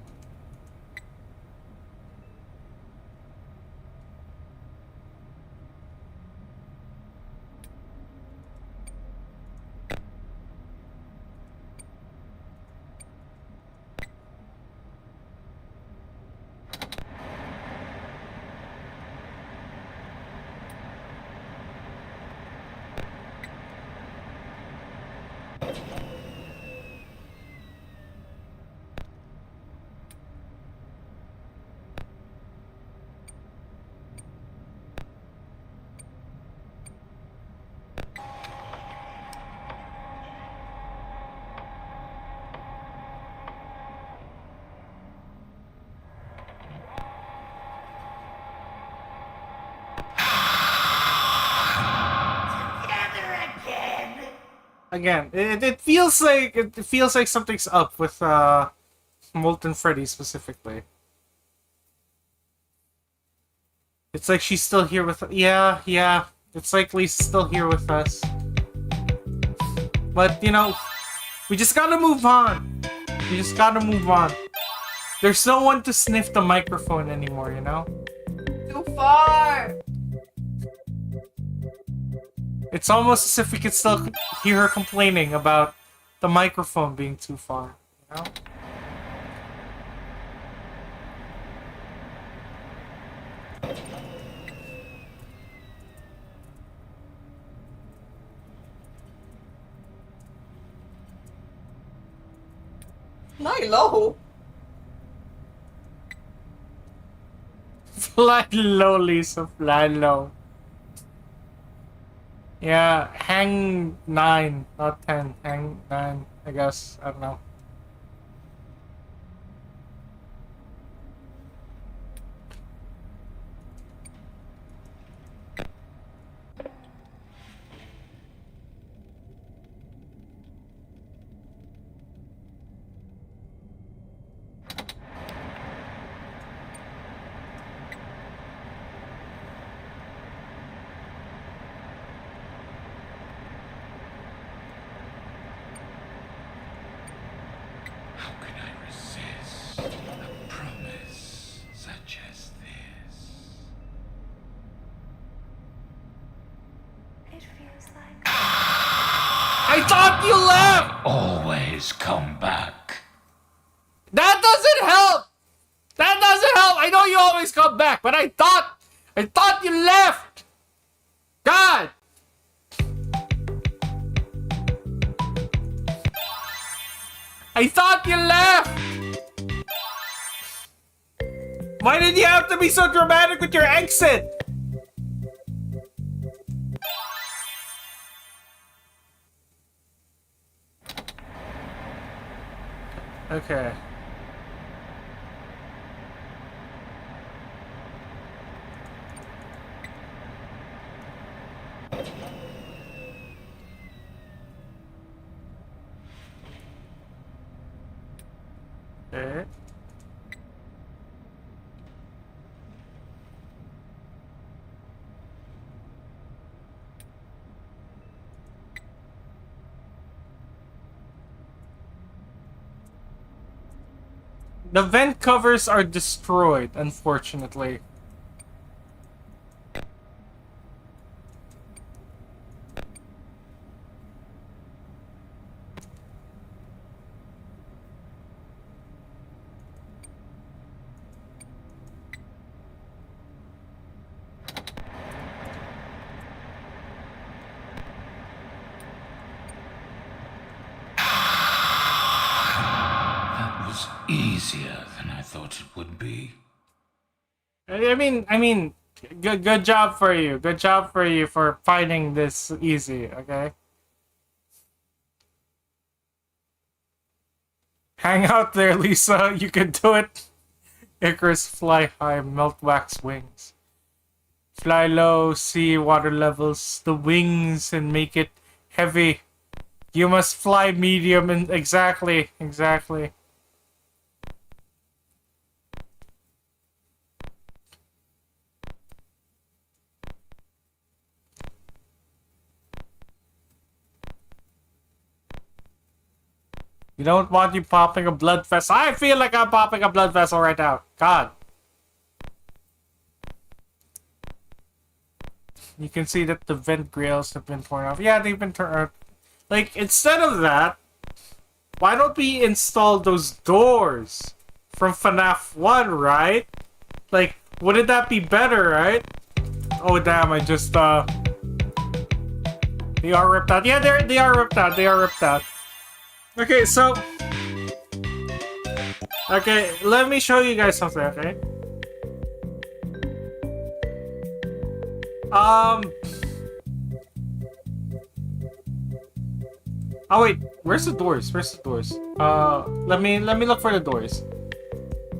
[SPEAKER 1] Again, it feels like something's up with Molten Freddy specifically. It's like she's still here with yeah. It's like Lisa's still here with us. But you know, we just gotta move on. We just gotta move on. There's no one to sniff the microphone anymore, you know?
[SPEAKER 2] Too far.
[SPEAKER 1] It's almost as if we could still hear her complaining about the microphone being too far, you know?
[SPEAKER 2] Fly low.
[SPEAKER 1] Fly low, Lisa. Fly low. Yeah, hang 9, not 10. Hang 9, I guess. I don't know.
[SPEAKER 4] How can I resist a promise such as this?
[SPEAKER 3] It feels like
[SPEAKER 1] I thought you left!
[SPEAKER 4] Always come back.
[SPEAKER 1] That doesn't help! That doesn't help! I know you always come back, but I thought you left! God! I thought you left! Why did you have to be so dramatic with your exit? Okay. Okay. The vent covers are destroyed, unfortunately.
[SPEAKER 4] That was easier than thought it would be.
[SPEAKER 1] I mean, good job for you. Good job for you for finding this easy, okay? Hang out there, Lisa. You can do it. Icarus, fly high, melt wax wings. Fly low, see water levels, the wings, and make it heavy. You must fly medium and exactly. You don't want you popping a blood vessel. I feel like I'm popping a blood vessel right now. God. You can see that the vent grills have been torn off. Yeah, they've been torn. Like, instead of that, why don't we install those doors from FNAF 1, right? Like, wouldn't that be better, right? Oh, damn, I just, They are ripped out. Yeah, they are ripped out. They are ripped out. Okay, so... Okay, let me show you guys something, okay? Oh wait, where's the doors? Where's the doors? Let me look for the doors.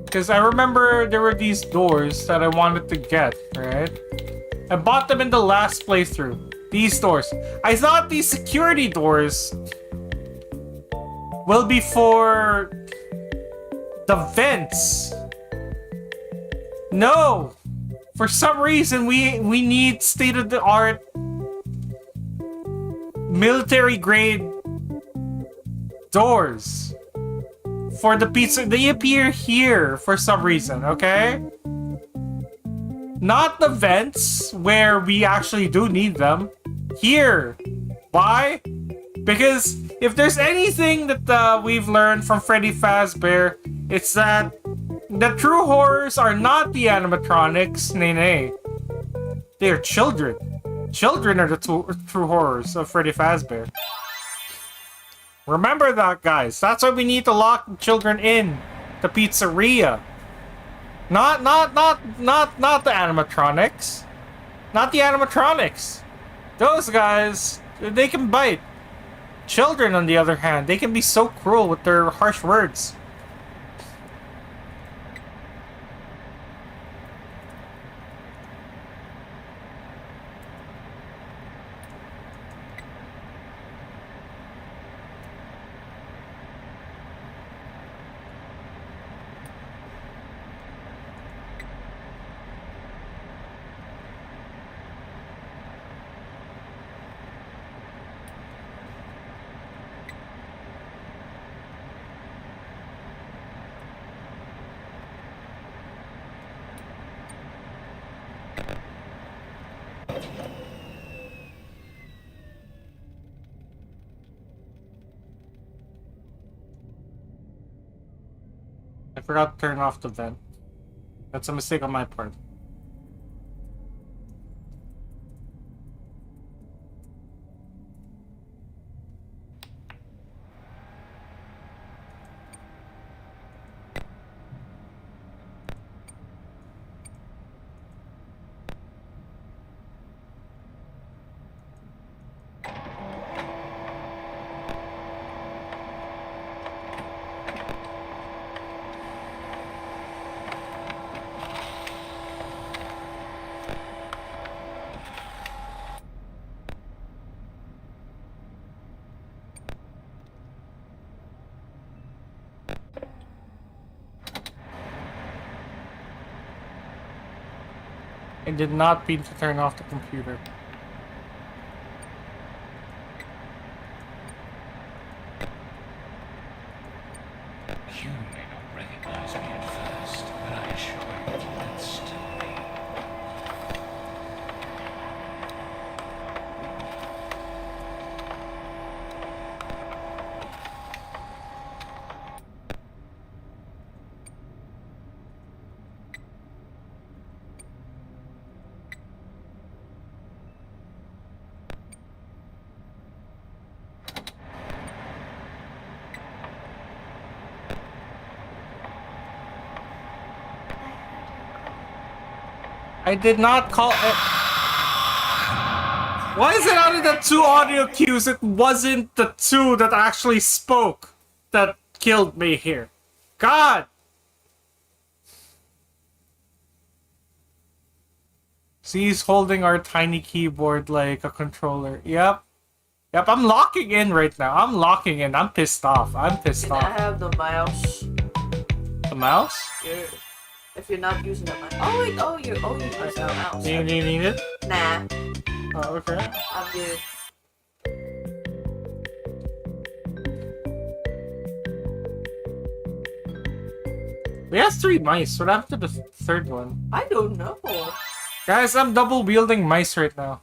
[SPEAKER 1] Because I remember there were these doors that I wanted to get, right? I bought them in the last playthrough. These doors. I thought these security doors will be for the vents. No! For some reason, we need state-of-the-art military-grade doors for the pizza. They appear here for some reason, okay? Not the vents where we actually do need them. Here. Why? Because if there's anything that we've learned from Freddy Fazbear, it's that the true horrors are not the animatronics, nay. They are children. Children are the true horrors of Freddy Fazbear. Remember that, guys. That's why we need to lock children in the pizzeria. Not the animatronics. Not the animatronics. Those guys, they can bite. Children, on the other hand, they can be so cruel with their harsh words. I forgot to turn off the vent. That's a mistake on my part. I did not mean to turn off the computer.
[SPEAKER 4] You may not recognize me at first, but I assure you that's still me.
[SPEAKER 1] I did not call it. Why is it out of the 2 audio cues? It wasn't the 2 that actually spoke that killed me here. God! See, he's holding our tiny keyboard like a controller. Yep. Yep, I'm locking in right now. I'm locking in. I'm pissed off. I'm pissed
[SPEAKER 2] Can
[SPEAKER 1] off.
[SPEAKER 2] I have the mouse?
[SPEAKER 1] The mouse?
[SPEAKER 2] Yeah. If you're not using the mouse. Oh wait, you use the mouse.
[SPEAKER 1] Do you need it?
[SPEAKER 2] Nah,
[SPEAKER 1] Oh, okay.
[SPEAKER 2] I'm good.
[SPEAKER 1] We have 3 mice. What happened to the 3rd one?
[SPEAKER 2] I don't know.
[SPEAKER 1] Guys, I'm double wielding mice right now.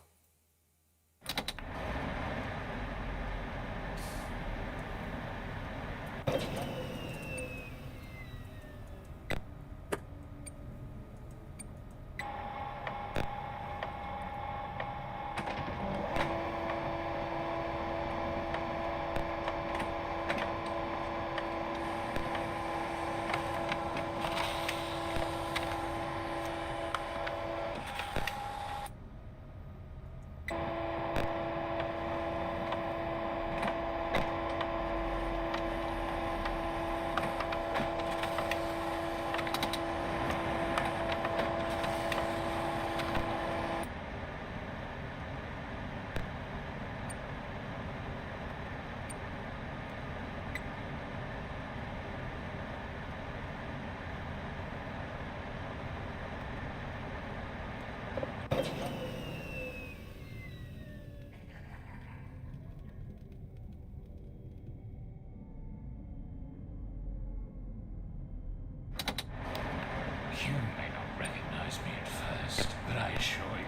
[SPEAKER 4] You may not recognize me at first, but I assure you,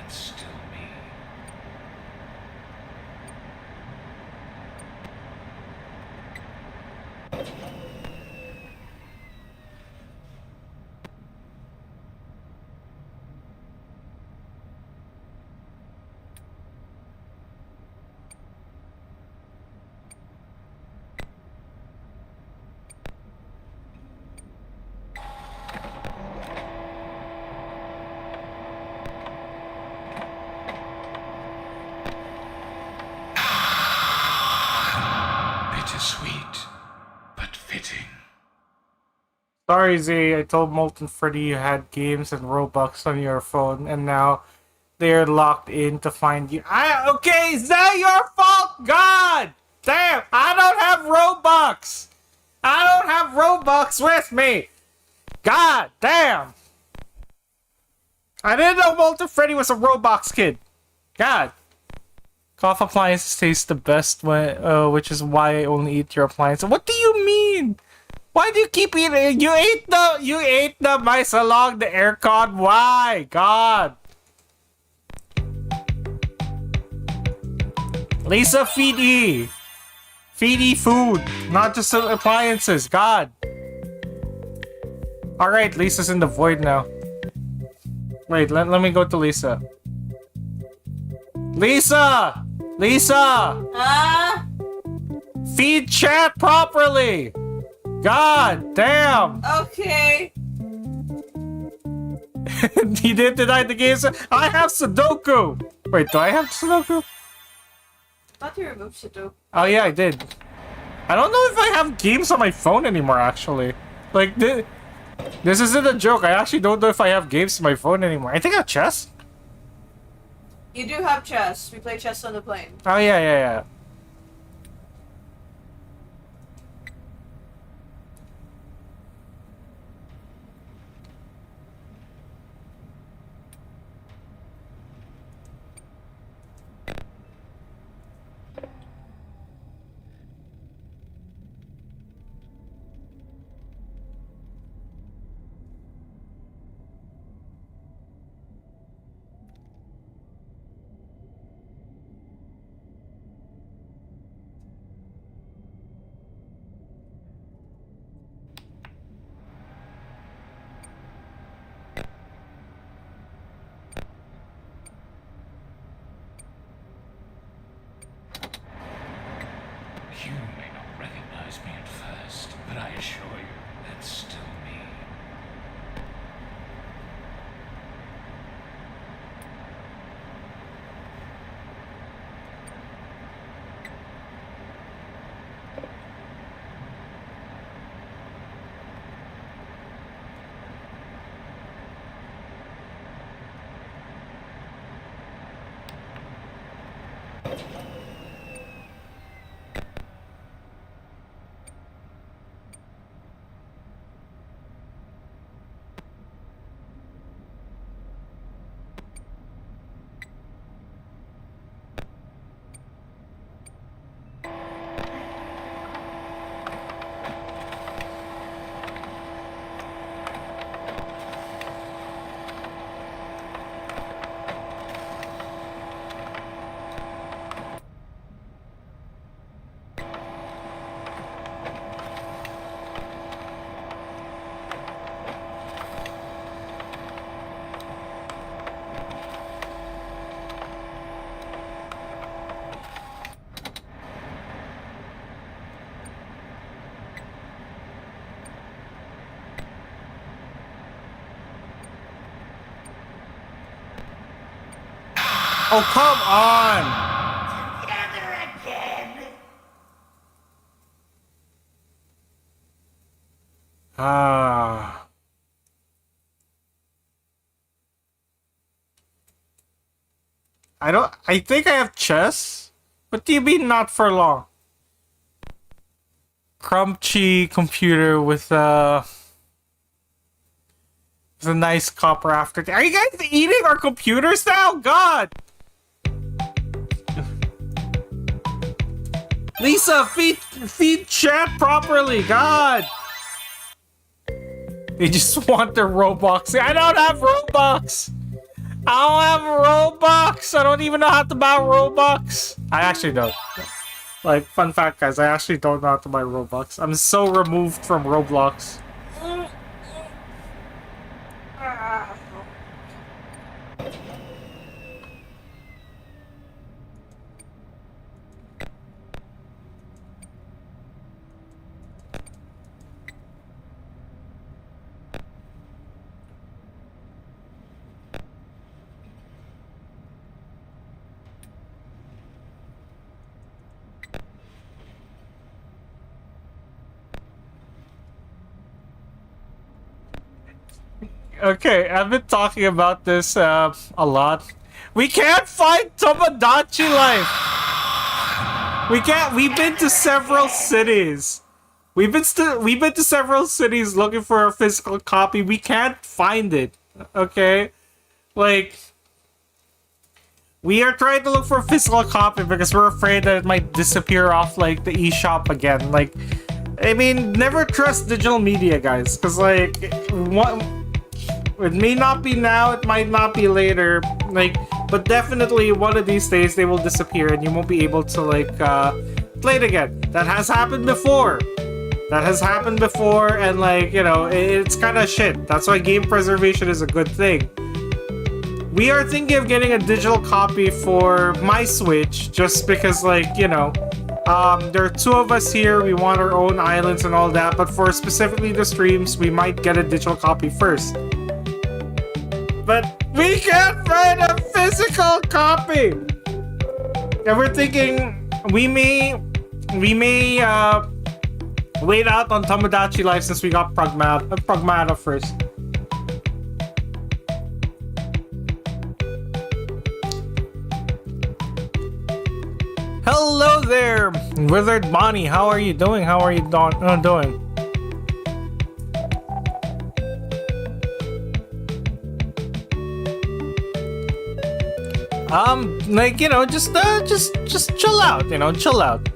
[SPEAKER 4] it's still me. Bittersweet, but fitting.
[SPEAKER 1] Sorry, Z. I told Molten Freddy you had games and Robux on your phone, and now they're locked in to find you. Okay, is that your fault? God damn! I don't have Robux! I don't have Robux with me! God damn! I didn't know Molten Freddy was a Roblox kid. God. Cough appliances taste the best when, which is why I only eat your appliances. What do you mean? Why do you keep eating? You ate the mice along the aircon. Why? God. Lisa, feed E. Feed E food, not just appliances. God. All right, Lisa's in the void now. Wait, let me go to Lisa. Lisa! Lisa!
[SPEAKER 2] Ah!
[SPEAKER 1] Feed chat properly! God damn!
[SPEAKER 2] Okay.
[SPEAKER 1] He did deny the game. I have Sudoku! Wait, do I have Sudoku?
[SPEAKER 2] Thought you removed Sudoku.
[SPEAKER 1] Oh yeah, I did. I don't know if I have games on my phone anymore, actually. Like, this isn't a joke. I actually don't know if I have games on my phone anymore. I think I have chess.
[SPEAKER 2] You do have chess. We play chess on the plane.
[SPEAKER 1] Oh yeah. Oh, come on!
[SPEAKER 3] Together again.
[SPEAKER 1] Ah. I think I have chess? What do you mean not for long? Crunchy computer with a nice copper after. Are you guys eating our computers now? God! Lisa, feed chat properly, God! They just want their Robux. I don't have Robux! I don't have Robux! I don't even know how to buy Robux! I actually don't. Like, fun fact, guys, I actually don't know how to buy Robux. I'm so removed from Roblox. Okay, I've been talking about this a lot. We can't find Tomodachi Life. We can't. We've been to several cities. We've been to several cities looking for a physical copy. We can't find it. Okay, like we are trying to look for a physical copy because we're afraid that it might disappear off like the eShop again. Like, I mean, never trust digital media, guys, because like what. It may not be now, it might not be later, like, but definitely one of these days they will disappear and you won't be able to, like, play it again. That has happened before. That has happened before, and, like, you know, it's kind of shit. That's why game preservation is a good thing. We are thinking of getting a digital copy for my Switch, just because, like, you know, there are two of us here, we want our own islands and all that, but for specifically the streams, we might get a digital copy first. But we can't find a physical copy! And we're thinking we may wait out on Tomodachi Life since we got Pragmata first. Hello there, Wizard Bonnie. How are you doing? How are you doing? Like, you know, just chill out, you know, chill out.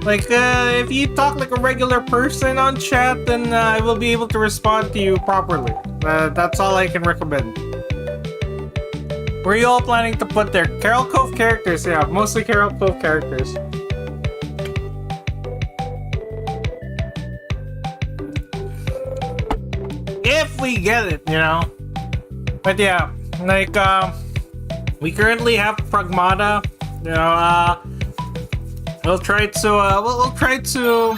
[SPEAKER 1] Like, if you talk like a regular person on chat, then I will be able to respond to you properly. That's all I can recommend. Where are you all planning to put their Carol Cove characters? Yeah, mostly Carol Cove characters. If we get it, you know. But yeah, like, we currently have Pragmata. You know, we'll try to.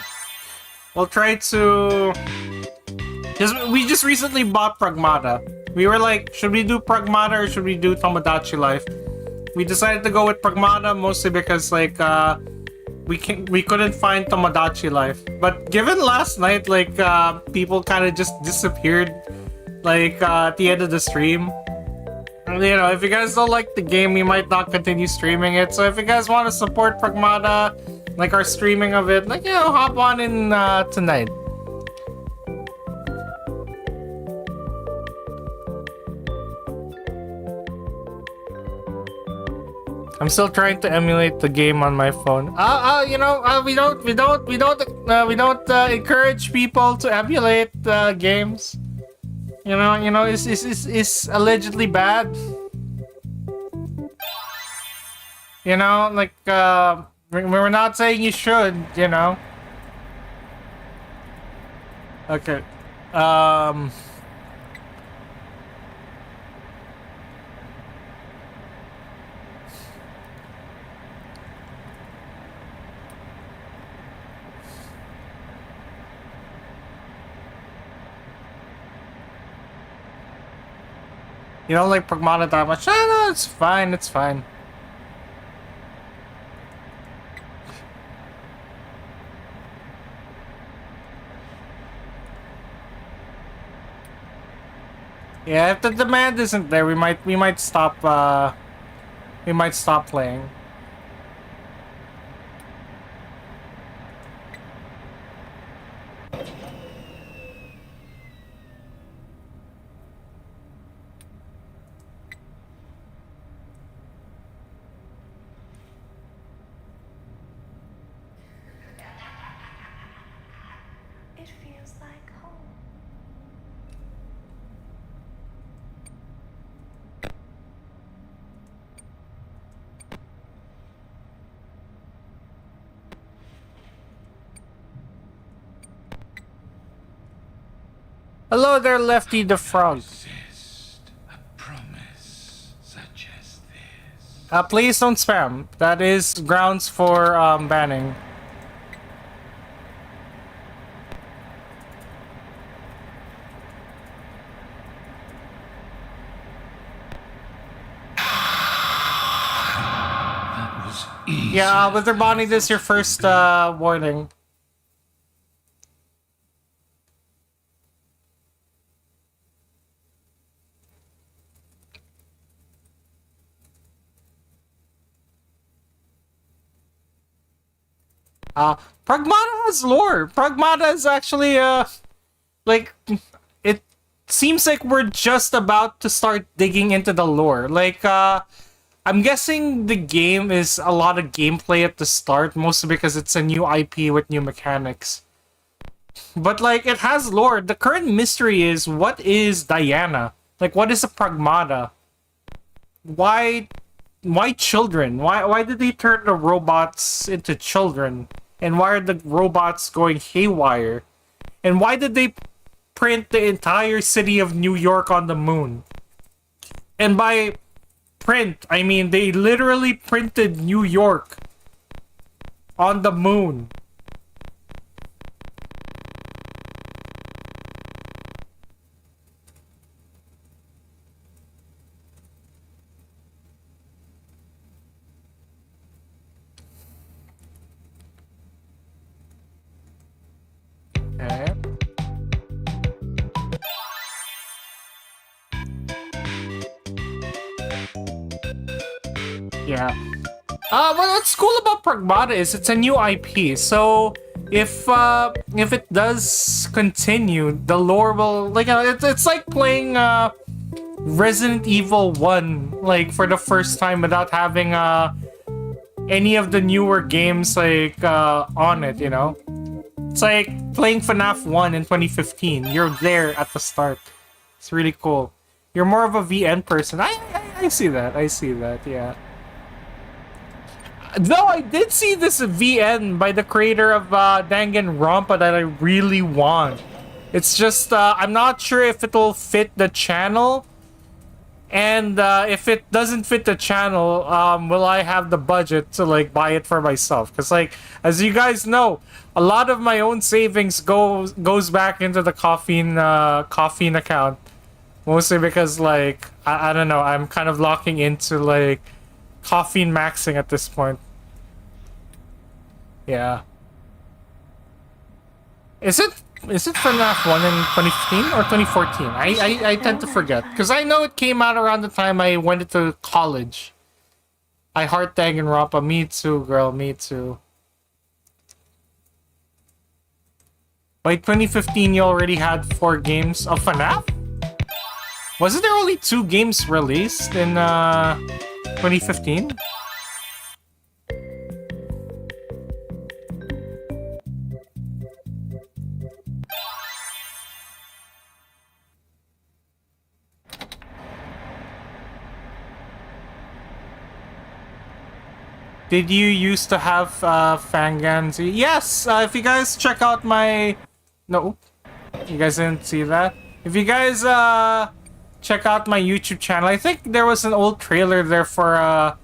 [SPEAKER 1] We just recently bought Pragmata. We were like, should we do Pragmata or should we do Tomodachi Life? We decided to go with Pragmata mostly because like we couldn't find Tomodachi Life. But given last night, like people kind of just disappeared, like at the end of the stream. You know, if you guys don't like the game, we might not continue streaming it. So if you guys want to support Pragmata, like our streaming of it, like, you know, hop on in tonight. I'm still trying to emulate the game on my phone. You know, we don't encourage people to emulate games. You know, it's allegedly bad. You know, like we're not saying you should. You know. Okay. You don't like Pragmata that much? No, it's fine, it's fine. Yeah, if the demand isn't there, we might stop playing.
[SPEAKER 3] It feels like home.
[SPEAKER 1] Hello there, Lefty the Frog.
[SPEAKER 4] Resist a promise such as this.
[SPEAKER 1] Please don't spam. That is grounds for banning.
[SPEAKER 4] That was easy.
[SPEAKER 1] Yeah, Wither Bonnie, this is your first warning. Pragmata has lore. Pragmata is actually, like, it seems like we're just about to start digging into the lore. Like, I'm guessing the game is a lot of gameplay at the start, mostly because it's a new IP with new mechanics. But, like, it has lore. The current mystery is, what is Diana? Like, what is a Pragmata? Why children? Why did they turn the robots into children? And why are the robots going haywire? And why did they print the entire city of New York on the moon? And by print, I mean they literally printed New York on the moon. Okay. Yeah. What's cool about Pragmata is it's a new IP, so if it does continue, the lore will, like, it's like playing Resident Evil 1 like for the first time without having any of the newer games like on it, you know? It's like playing FNAF 1 in 2015. You're there at the start. It's really cool. You're more of a VN person. I see that. I see that, yeah. Though I did see this VN by the creator of Danganronpa that I really want. It's just, I'm not sure if it'll fit the channel. And if it doesn't fit the channel, will I have the budget to like buy it for myself? Because like, as you guys know, a lot of my own savings goes back into the Koffeine account. Mostly because like, I don't know, I'm kind of locking into like Koffeine maxing at this point. Yeah. Is it Is it FNAF 1 in 2015 or 2014? I tend to forget. Because I know it came out around the time I went into college. I heart Danganronpa. Me too, girl. Me too. By 2015, you already had 4 games of FNAF? Wasn't there only 2 games released in 2015? Did you used to have Fangans? Yes, if you guys check out my... No, you guys didn't see that? If you guys check out my YouTube channel, I think there was an old trailer there for a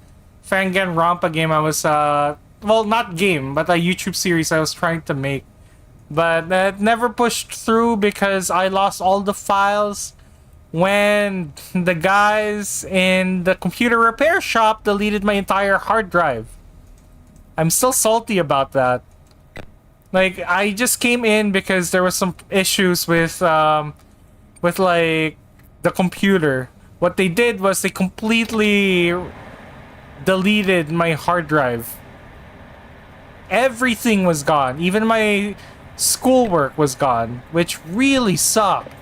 [SPEAKER 1] Danganronpa game I was... well, not game, but a YouTube series I was trying to make. But that never pushed through because I lost all the files when the guys in the computer repair shop deleted my entire hard drive. I'm still salty about that. Like, I just came in because there was some issues with like the computer. What they did was they completely deleted my hard drive. Everything was gone. Even my schoolwork was gone, which really sucked.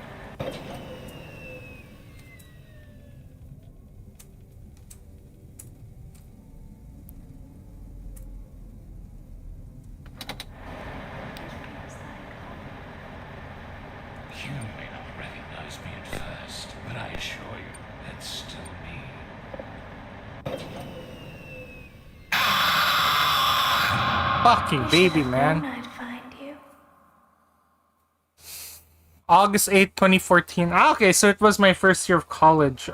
[SPEAKER 4] You may not recognize me at first, but I assure you, it's still me.
[SPEAKER 1] Fucking baby, man.
[SPEAKER 3] Known I'd find you.
[SPEAKER 1] August 8th, 2014. Ah, okay, so it was my first year of college.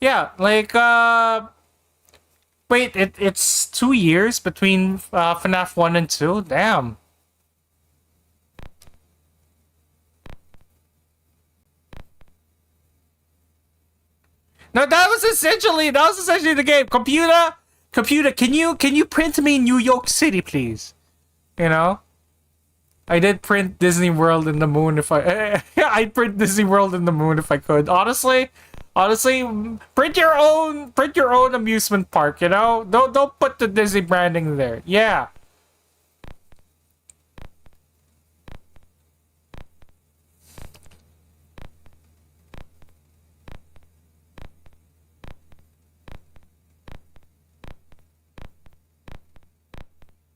[SPEAKER 1] Yeah, like, wait, it's 2 years between FNAF 1 and 2? Damn. No, that was essentially the game. Computer, can you print me New York City, please? You know? I did print Disney World in the moon if I... I'd print Disney World in the moon if I could. Honestly, print your own amusement park, you know? Don't put the Disney branding there. Yeah.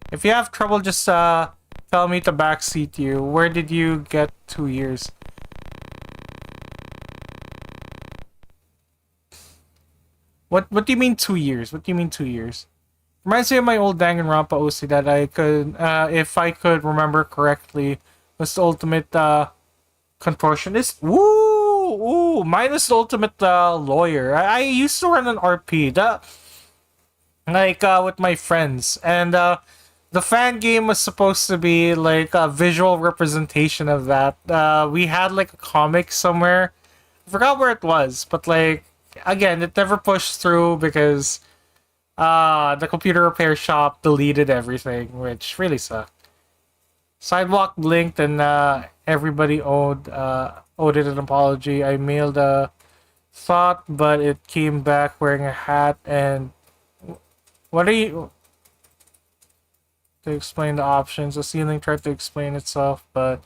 [SPEAKER 1] If you have trouble, just tell me to backseat you. Where did you get 2 years? What do you mean 2 years? What do you mean 2 years? Reminds me of my old Danganronpa OC that I could, if I could remember correctly, was the ultimate contortionist. Ooh, mine was the ultimate lawyer. I used to run an RP, with my friends, and the fan game was supposed to be like a visual representation of that. We had like a comic somewhere. I forgot where it was, but like, again, it never pushed through because the computer repair shop deleted everything, which really sucked. Sidewalk blinked and everybody owed it an apology. I mailed a thought, but it came back wearing a hat. And what are you... To explain the options, the ceiling tried to explain itself, but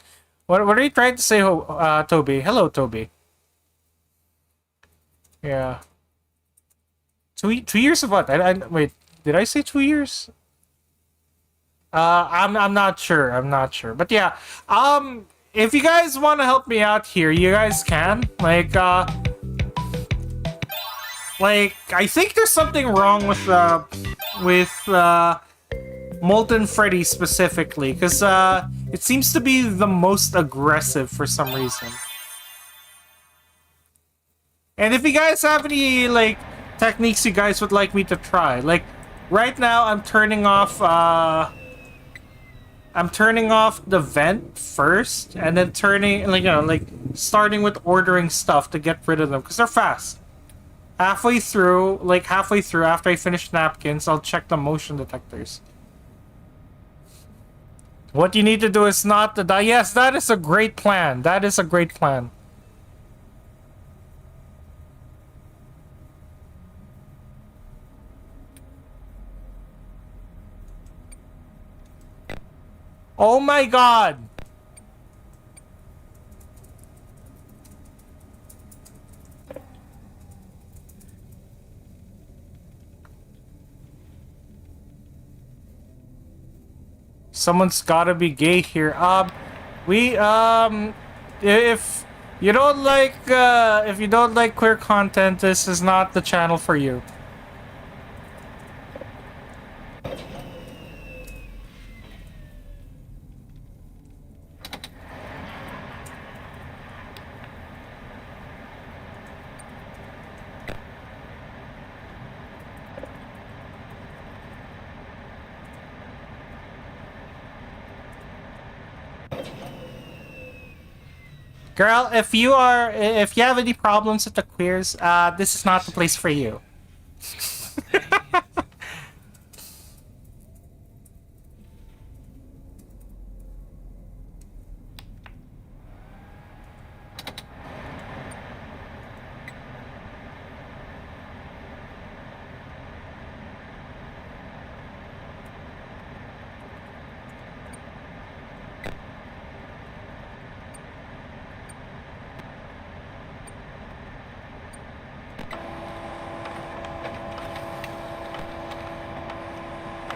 [SPEAKER 1] what are you trying to say, Toby? Hello, Toby. Yeah. 2 years of what? Wait, did I say 2 years? I'm not sure. But yeah, if you guys want to help me out here, you guys can. Like, I think there's something wrong with Molten Freddy specifically, because it seems to be the most aggressive for some reason. And if you guys have any like techniques you guys would like me to try, like right now I'm turning off the vent first, and then starting with ordering stuff to get rid of them because they're fast. Halfway through after I finish napkins, I'll check the motion detectors. What you need to do is not to die. Yes, that is a great plan. That is a great plan. Oh my god! Someone's gotta be gay here. If you don't like queer content, this is not the channel for you. Girl, if you have any problems with the queers, this is not the place for you.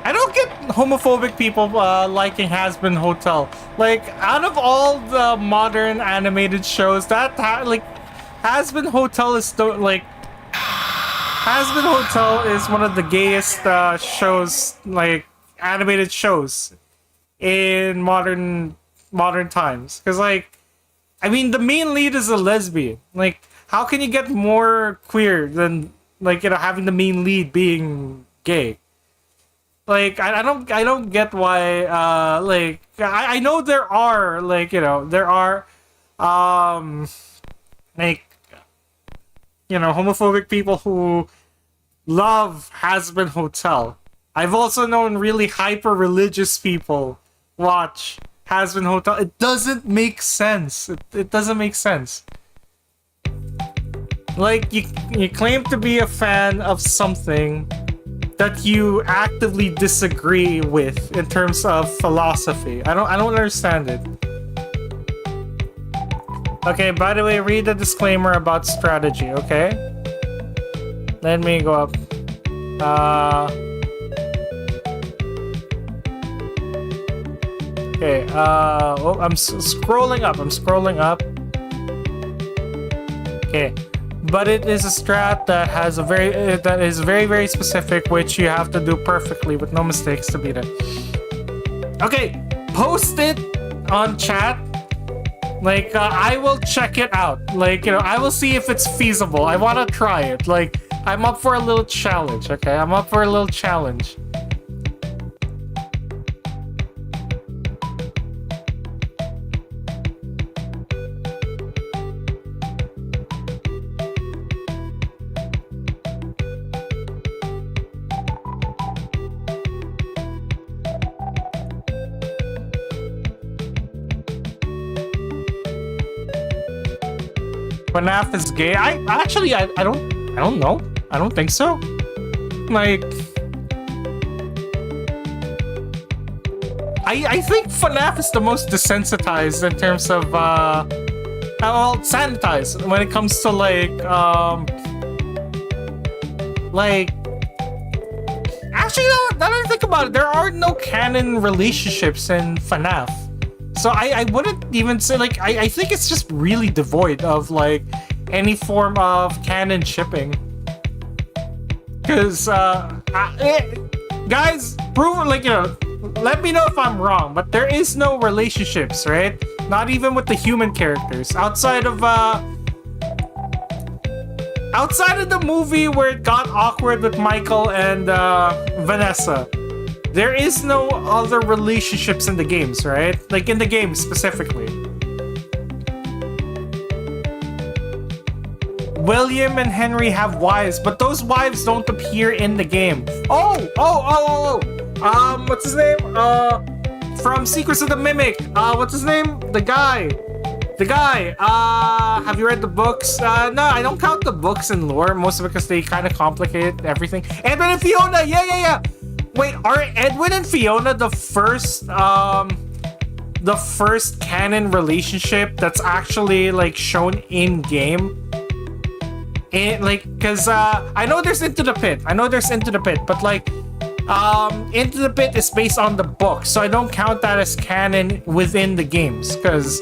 [SPEAKER 1] I don't get homophobic people liking Has-Been Hotel. Like, out of all the modern animated shows, Has-Been Hotel is Has-Been Hotel is one of the gayest shows, like animated shows in modern times. Because, like, I mean, the main lead is a lesbian. Like, how can you get more queer than, like, you know, having the main lead being gay? Like, I don't get why, like, I know there are, like, you know, there are, like, you know, homophobic people who love Has-Been Hotel. I've also known really hyper-religious people watch Has-Been Hotel. It doesn't make sense. It doesn't make sense. Like, you claim to be a fan of something that you actively disagree with in terms of philosophy. I don't understand it. Okay, by the way, read the disclaimer about strategy, okay? Let me go up. Okay, oh, I'm scrolling up. Okay. But it is a strat that has that is very, very specific, which you have to do perfectly with no mistakes to beat it. Okay, post it on chat. Like, I will check it out. Like, you know, I will see if it's feasible. I want to try it. Like, I'm up for a little challenge, okay? I'm up for a little challenge. FNAF is gay. I don't know. I don't think so. Like, I think FNAF is the most desensitized in terms of well, sanitized when it comes to actually, no, now that I think about it, there are no canon relationships in FNAF. So I wouldn't even say, like, I think it's just really devoid of, like, any form of canon shipping. Because, guys, prove, like, you know, let me know if I'm wrong, but there is no relationships, right? Not even with the human characters. Outside of the movie where it got awkward with Michael and Vanessa, there is no other relationships in the games, right? Like, in the games specifically. William and Henry have wives, but those wives don't appear in the game. What's his name? from Secrets of the Mimic. What's his name? The guy. Have you read the books? No, I don't count the books in lore, mostly because they kind of complicate everything. Edwin and Fiona, yeah. Wait, are Edwin and Fiona the first canon relationship that's actually like shown in game? Cause I know there's Into the Pit, but like Into the Pit is based on the book, so I don't count that as canon within the games, because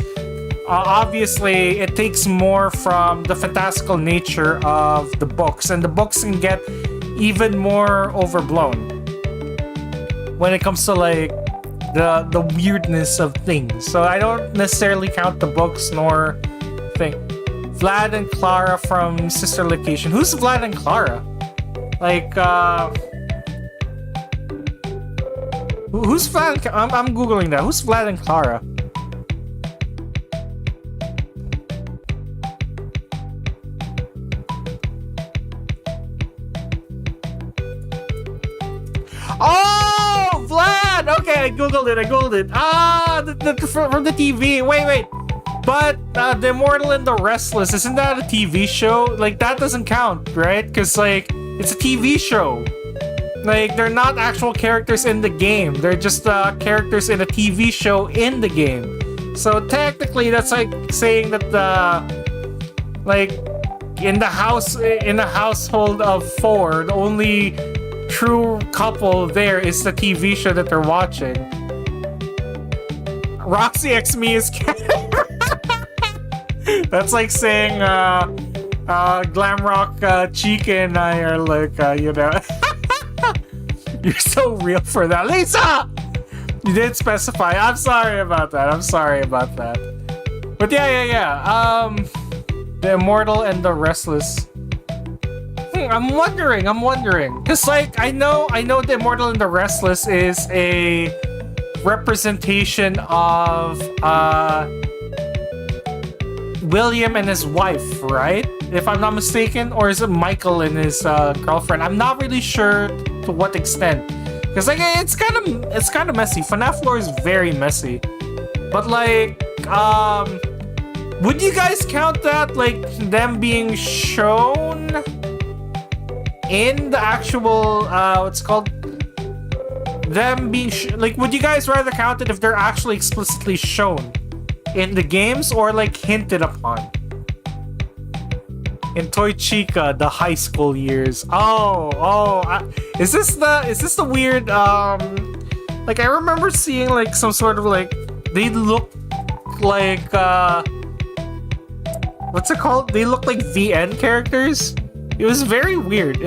[SPEAKER 1] obviously it takes more from the fantastical nature of the books, and the books can get even more overblown when it comes to like the weirdness of things. So I don't necessarily count the books nor thing. Vlad and Clara from Sister Location. Who's Vlad and Clara? Like who's Vlad? I'm googling that. Who's Vlad and Clara? Oh, Vlad! Okay, I googled it. From the TV. Wait. But The Immortal and the Restless, isn't that a TV show? Like, that doesn't count, right? Because, like, it's a TV show. Like, they're not actual characters in the game. They're just characters in a TV show in the game. So, technically, that's like saying that like, in the household of four, the only true couple there is the TV show that they're watching. Roxy X Me is that's like saying Glamrock Chica and I are like you're so real for that, Lisa. You did specify. I'm sorry about that. But yeah. The Immortal and the Restless. I'm wondering, cause like I know The Immortal and the Restless is a representation of William and his wife, right? If I'm not mistaken, or is it Michael and his girlfriend? I'm not really sure to what extent, cause like it's kind of messy. FNAF lore is very messy, but like would you guys count that like them being shown in the actual what's it called? Them being like, would you guys rather count it if they're actually explicitly shown in the games or like hinted upon? In Toy Chica, the high school years. Is this the weird like I remember seeing like some sort of like they look like what's it called? They look like VN characters. It was very weird.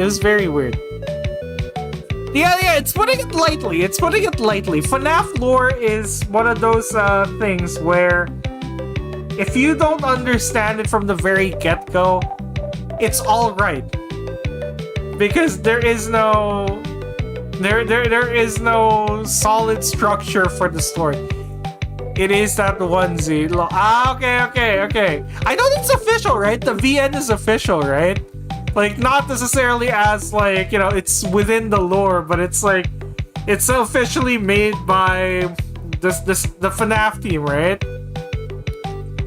[SPEAKER 1] Yeah, it's putting it lightly. FNAF lore is one of those things where if you don't understand it from the very get-go, it's all right. Because there is no solid structure for the story. It is that onesie. Okay. I know it's official, right? The VN is official, right? Like, not necessarily as, like, you know, it's within the lore, but it's, like, it's officially made by the FNAF team, right?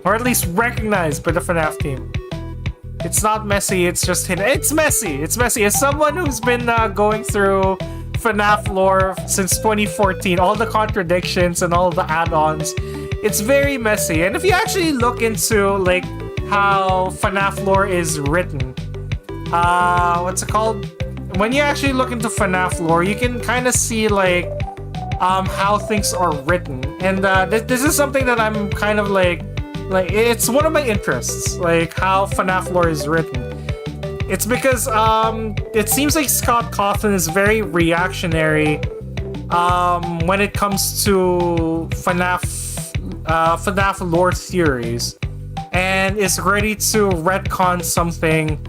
[SPEAKER 1] Or at least recognized by the FNAF team. It's not messy, it's just hidden. It's messy. As someone who's been going through FNAF lore since 2014, all the contradictions and all the add-ons, it's very messy. And if you actually look into, like, how FNAF lore is written, what's it called? When you actually look into FNAF lore, you can kind of see like how things are written, and this is something that I'm kind of like it's one of my interests, like how FNAF lore is written. It's because it seems like Scott Cawthon is very reactionary when it comes to FNAF lore theories, and is ready to retcon something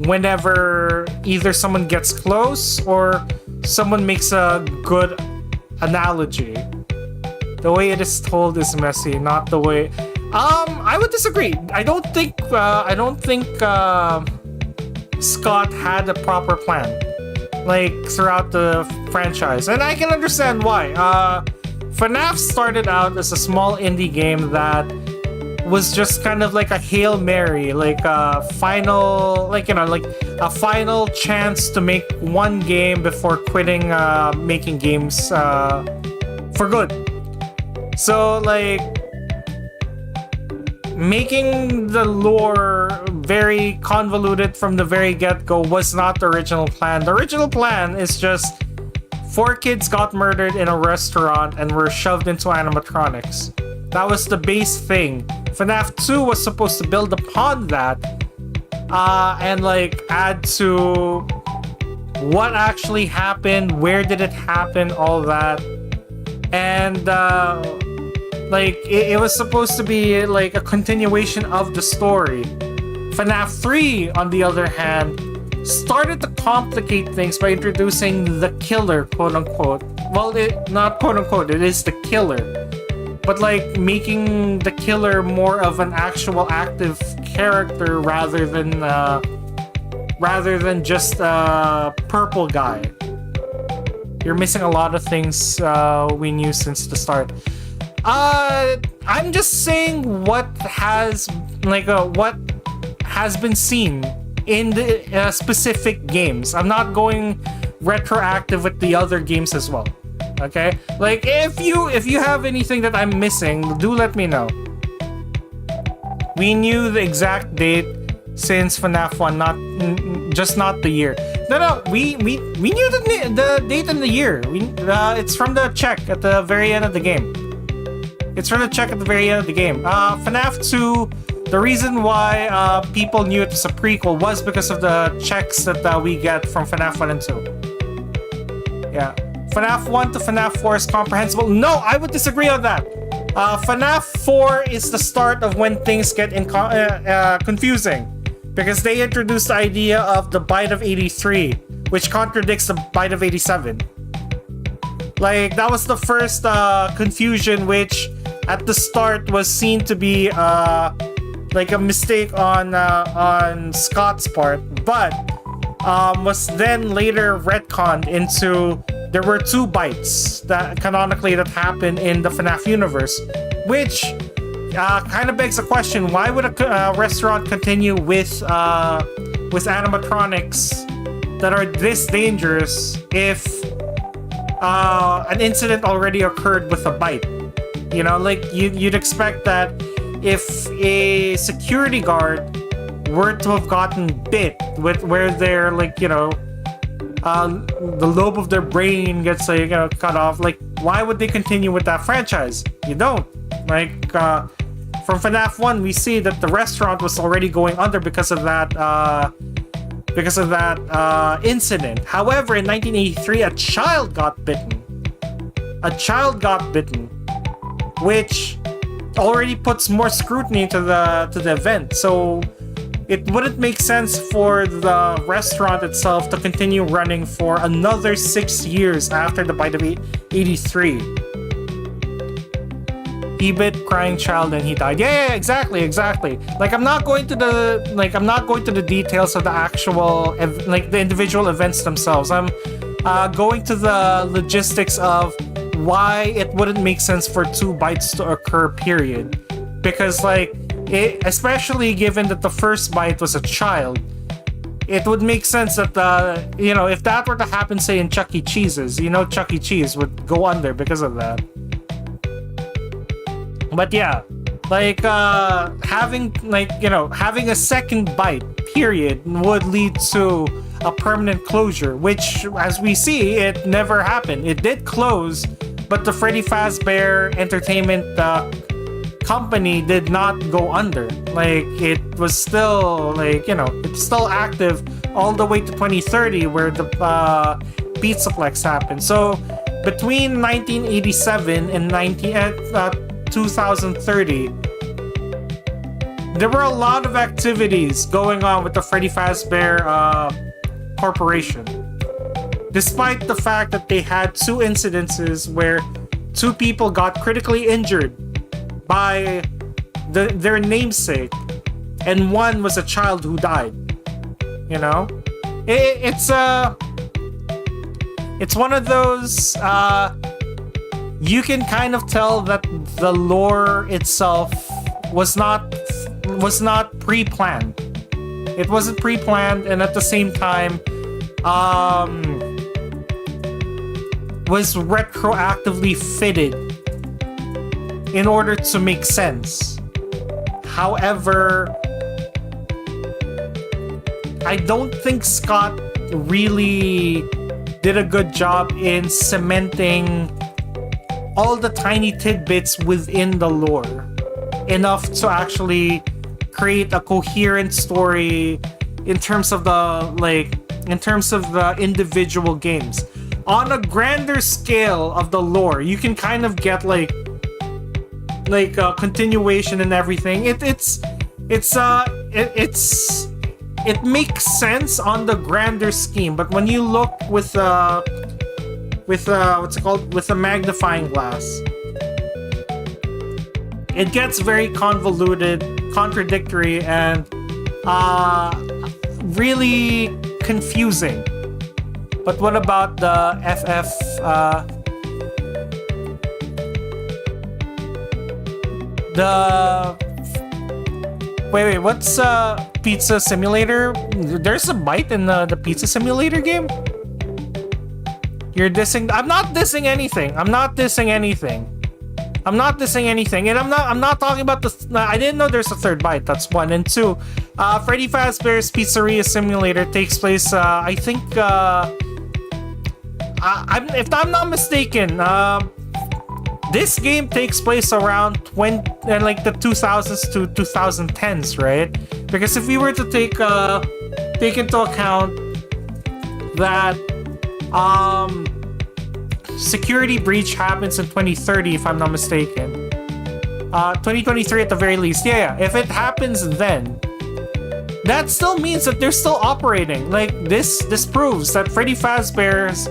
[SPEAKER 1] whenever either someone gets close or someone makes a good analogy. The way it is told is messy, not the way. I would disagree. I don't think Scott had a proper plan, like throughout the franchise, and I can understand why. FNAF started out as a small indie game that was just kind of like a Hail Mary, like a final, like a final chance to make one game before quitting making games for good. So like making the lore very convoluted from the very get-go was not the original plan. The original plan is just 4 kids got murdered in a restaurant and were shoved into animatronics. That was the base thing. FNAF 2 was supposed to build upon that and like add to what actually happened, where did it happen, all that. And like it was supposed to be like a continuation of the story. FNAF 3, on the other hand, started to complicate things by introducing the killer, quote unquote. Well, not quote unquote, it is the killer. But like making the killer more of an actual active character rather than just a purple guy. You're missing a lot of things we knew since the start. I'm just saying what has been seen in the specific games. I'm not going retroactive with the other games as well. Okay? Like if you have anything that I'm missing, do let me know. We knew the exact date since FNAF 1, not the year. No, we knew the date and the year. It's from the check at the very end of the game. FNAF 2, the reason why people knew it was a prequel was because of the checks that we get from FNAF 1 and 2. Yeah. FNAF 1 to FNAF 4 is comprehensible. No, I would disagree on that. FNAF 4 is the start of when things get confusing. Because they introduced the idea of the Bite of 83, which contradicts the Bite of 87. Like, that was the first confusion, which at the start was seen to be like a mistake on Scott's part, but was then later retconned into there were 2 bites that canonically that happened in the FNAF universe, which kind of begs the question: why would a restaurant continue with animatronics that are this dangerous if an incident already occurred with a bite? You know, like you'd expect that if a security guard were to have gotten bit with where they're like, the lobe of their brain gets cut off, like why would they continue with that franchise? You don't. Like from FNAF 1, we see that the restaurant was already going under because of that incident. However, in 1983, a child got bitten, which already puts more scrutiny to the event. So it wouldn't make sense for the restaurant itself to continue running for another 6 years after the Bite of 83. He bit crying child and he died. Yeah, exactly. Like I'm not going to the details of the actual the individual events themselves. I'm going to the logistics of why it wouldn't make sense for 2 bites to occur, period. Because especially given that the first bite was a child, it would make sense that if that were to happen, say in Chuck E. Cheese's, Chuck E. Cheese would go under because of that. But yeah, having a second bite, period, would lead to a permanent closure, which, as we see, it never happened. It did close, but the Freddy Fazbear Entertainment company did not go under. Like, it was still, it's still active all the way to 2030, where the Pizzaplex happened. So, between 1987 and 2030, there were a lot of activities going on with the Freddy Fazbear Corporation. Despite the fact that they had 2 incidences where 2 people got critically injured by their namesake, and one was a child who died. It's one of those you can kind of tell that the lore itself was not pre-planned. It wasn't pre-planned, and at the same time, was retroactively fitted in order to make sense. However, I don't think Scott really did a good job in cementing all the tiny tidbits within the lore enough to actually create a coherent story in terms of the individual games. On a grander scale of the lore, you can kind of get like a continuation and everything. It makes sense on the grander scheme, but when you look with what's it called, with a magnifying glass, it gets very convoluted, contradictory, and really confusing. But what about the wait, what's Pizza Simulator? There's a bite in the Pizza Simulator game? You're dissing. I'm not dissing anything. And I'm not talking about the. I didn't know there's a third bite. That's one. And two, Freddy Fazbear's Pizzeria Simulator takes place. I think. If I'm not mistaken, this game takes place around like the 2000s to 2010s, right? Because if we were to take into account that security breach happens in 2030, if I'm not mistaken, 2023 at the very least. Yeah. If it happens then, that still means that they're still operating. Like this proves that Freddy Fazbear's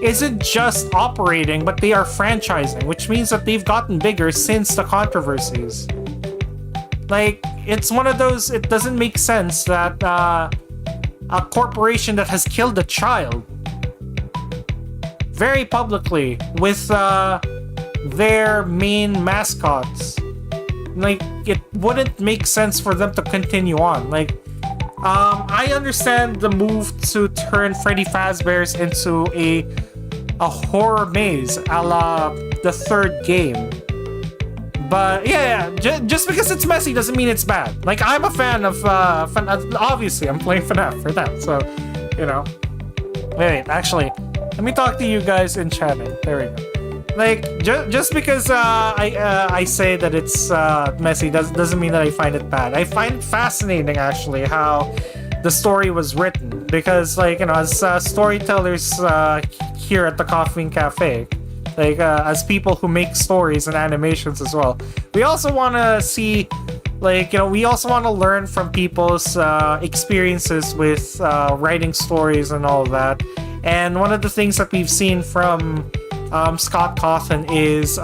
[SPEAKER 1] isn't just operating, but they are franchising, which means that they've gotten bigger since the controversies. Like, it's one of those, it doesn't make sense that a corporation that has killed a child very publicly with their main mascots, like, it wouldn't make sense for them to continue on. Like, I understand the move to turn Freddy Fazbear's into a horror maze a la the third game. But yeah, just because it's messy doesn't mean it's bad. Like, I'm a fan of obviously I'm playing FNAF for that, so you know. Wait, actually, let me talk to you guys in chatting. There we go. Like, just because I say that it's messy doesn't mean that I find it bad. I find it fascinating, actually, how the story was written. Because, like, you know, as storytellers here at the Koffeine Cafe, like, as people who make stories and animations as well, we also want to see, like, you know, we also want to learn from people's experiences with writing stories and all that. And one of the things that we've seen from Scott Cawthon is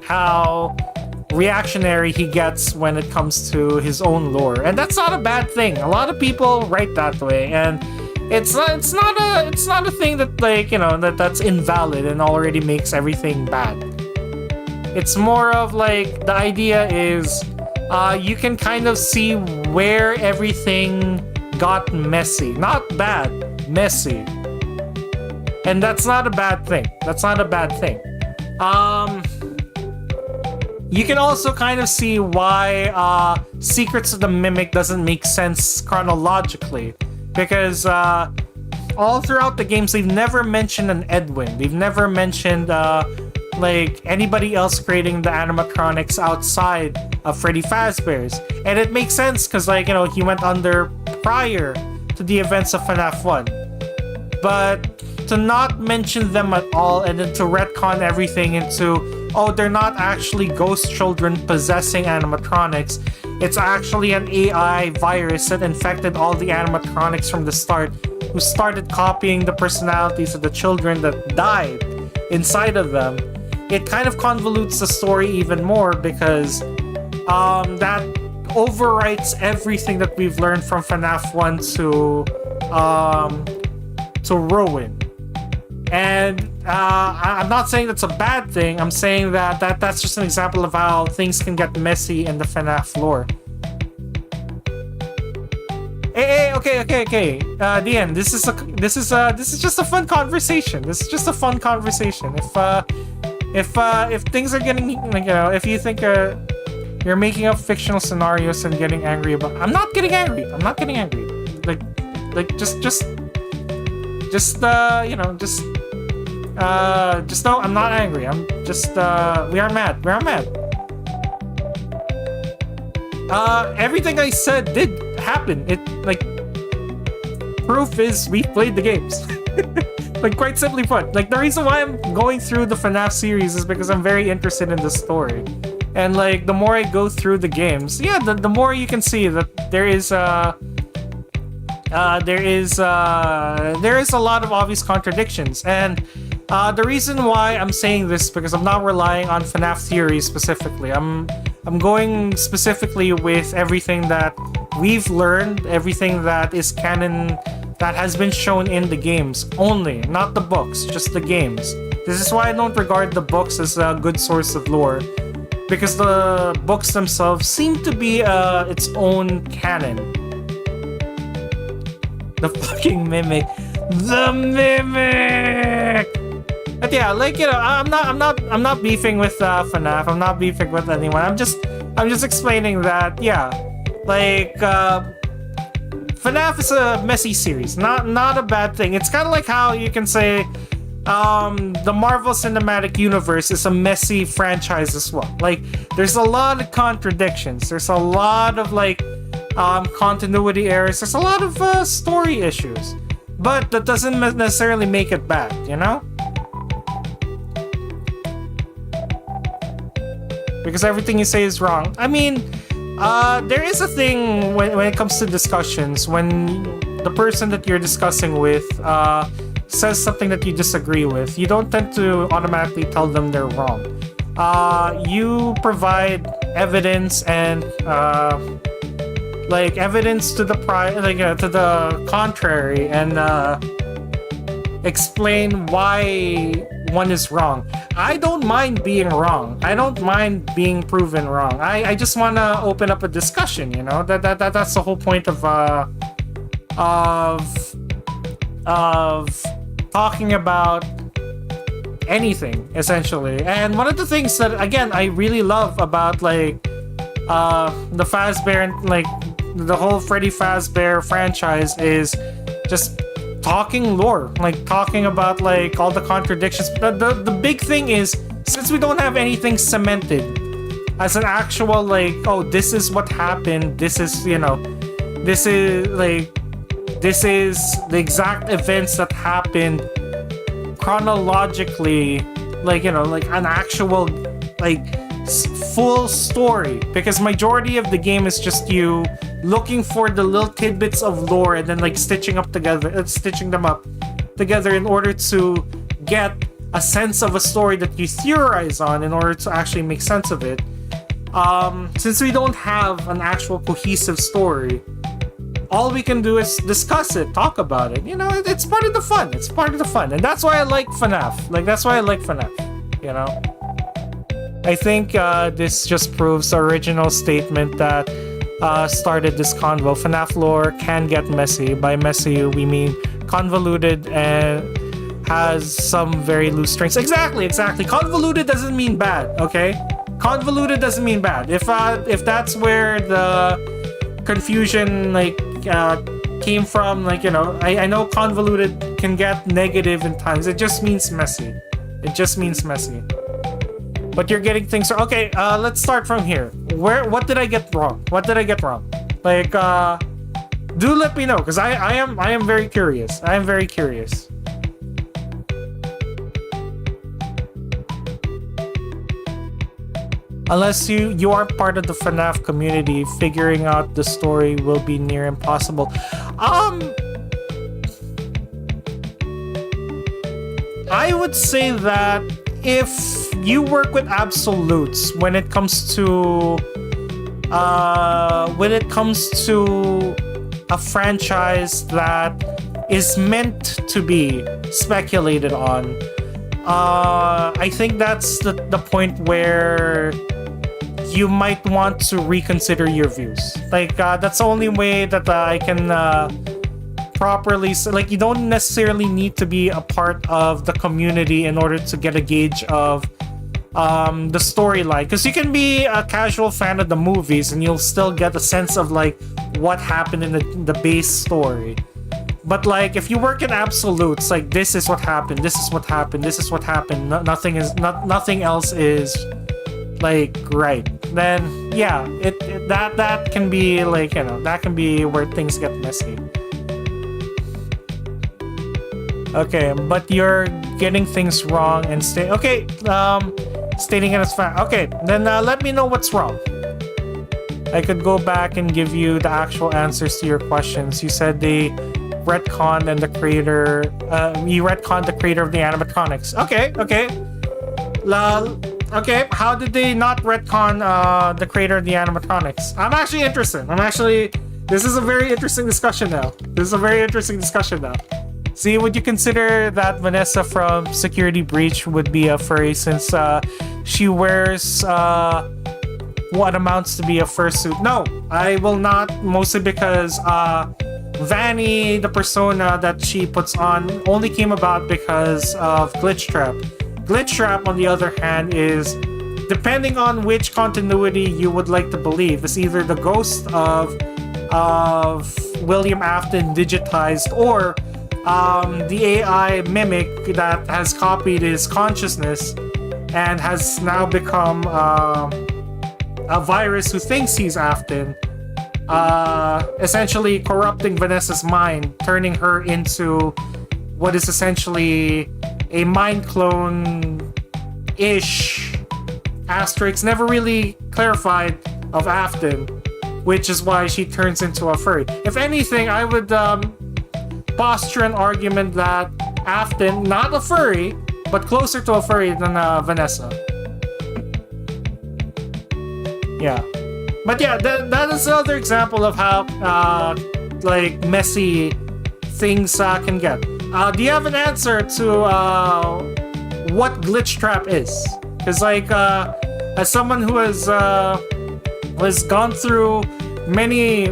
[SPEAKER 1] how reactionary he gets when it comes to his own lore, and that's not a bad thing. A lot of people write that way, and it's not a thing that, like, you know, that's invalid and already makes everything bad. It's more of like, the idea is you can kind of see where everything got messy. Not bad, messy. And that's not a bad thing. You can also kind of see why Secrets of the Mimic doesn't make sense chronologically. Because all throughout the games, they've never mentioned an Edwin. They've never mentioned like anybody else creating the animatronics outside of Freddy Fazbear's. And it makes sense because, like, you know, he went under prior to the events of FNAF 1. But to not mention them at all and then to retcon everything into, oh, they're not actually ghost children possessing animatronics. It's actually an AI virus that infected all the animatronics from the start, who started copying the personalities of the children that died inside of them. It kind of convolutes the story even more because that overwrites everything that we've learned from FNAF 1 to Ruin. And I'm not saying that's a bad thing. I'm saying that's just an example of how things can get messy in the FNAF lore. Hey, okay. Dian, this is just a fun conversation. This is just a fun conversation. If things are getting, like, if you think you're making up fictional scenarios and getting angry about, I'm not getting angry. Like just know I'm not angry. I'm just we are mad. Everything I said did happen. It, like, proof is we played the games. Like, quite simply put, like, the reason why I'm going through the FNAF series is because I'm very interested in the story. And like, the more I go through the games, yeah, the more you can see that there is a lot of obvious contradictions. And the reason why I'm saying this, because I'm not relying on FNAF theories specifically. I'm going specifically with everything that we've learned, everything that is canon, that has been shown in the games only, not the books, just the games. This is why I don't regard the books as a good source of lore, because the books themselves seem to be its own canon. The fucking mimic. The mimic! But yeah, like, I'm not beefing with FNAF. I'm not beefing with anyone. I'm just explaining that, yeah, like, FNAF is a messy series. Not a bad thing. It's kind of like how you can say the Marvel Cinematic Universe is a messy franchise as well. Like, there's a lot of contradictions. There's a lot of, like, continuity errors. There's a lot of story issues. But that doesn't necessarily make it bad, you know? Because everything you say is wrong. I mean, there is a thing when it comes to discussions, when the person that you're discussing with says something that you disagree with, you don't tend to automatically tell them they're wrong. You provide evidence and like evidence to the to the contrary, and explain why one is wrong. I don't mind being wrong. I don't mind being proven wrong. I just want to open up a discussion, you know? That's the whole point of talking about anything, essentially. And one of the things that, again, I really love about, like, the Fazbear, like, the whole Freddy Fazbear franchise is just talking lore, like talking about, like, all the contradictions. The big thing is, since we don't have anything cemented as an actual, like, oh, this is what happened, this is, this is the exact events that happened chronologically, like, like an actual, like, full story, because majority of the game is just you looking for the little tidbits of lore and then, like, stitching them up together in order to get a sense of a story that you theorize on in order to actually make sense of it. Since we don't have an actual cohesive story, all we can do is discuss it, talk about it. It's part of the fun. It's part of the fun, and that's why I like FNAF. Like, that's why I like FNAF. I think this just proves the original statement that started this convo. FNAF lore can get messy. By messy, we mean convoluted and has some very loose strings. Exactly. Convoluted doesn't mean bad, okay? Convoluted doesn't mean bad. If that's where the confusion, like, came from, like, I know convoluted can get negative in times. It just means messy. But you're getting things okay. Let's start from here. What did I get wrong? Like, do let me know, because I am very curious. Unless you are part of the FNAF community, figuring out the story will be near impossible. I would say that if you work with absolutes when it comes to a franchise that is meant to be speculated on, I think that's the point where you might want to reconsider your views. Like, that's the only way that I can properly... Like, you don't necessarily need to be a part of the community in order to get a gauge of the storyline. Because you can be a casual fan of the movies and you'll still get a sense of, like, what happened in the base story. But, like, if you work in absolutes, like, this is what happened, this is what happened, this is what happened, nothing else is, like, right, then yeah, that can be, like, you know, that can be where things get messy. Okay, but you're getting things wrong and stating it as fact. Okay, then let me know what's wrong. I could go back and give you the actual answers to your questions. You said they retconned and the creator, you retconned the creator of the animatronics. Okay. Okay, how did they not retcon the creator of the animatronics? I'm actually interested. This is a very interesting discussion now. See, would you consider that Vanessa from Security Breach would be a furry since she wears what amounts to be a fursuit? No, I will not, mostly because Vanny, the persona that she puts on, only came about because of Glitch Trap. Glitch Trap, on the other hand, is, depending on which continuity you would like to believe, is either the ghost of William Afton digitized, or the AI mimic that has copied his consciousness and has now become a virus who thinks he's Afton, essentially corrupting Vanessa's mind, turning her into what is essentially a mind clone-ish, asterisk, never really clarified, of Afton, which is why she turns into a furry. If anything, I would posture an argument that Afton, not a furry, but closer to a furry than Vanessa. Yeah. But yeah, that is another example of how, like, messy things can get. Do you have an answer to what Glitch Trap is? Because, like, as someone who has gone through many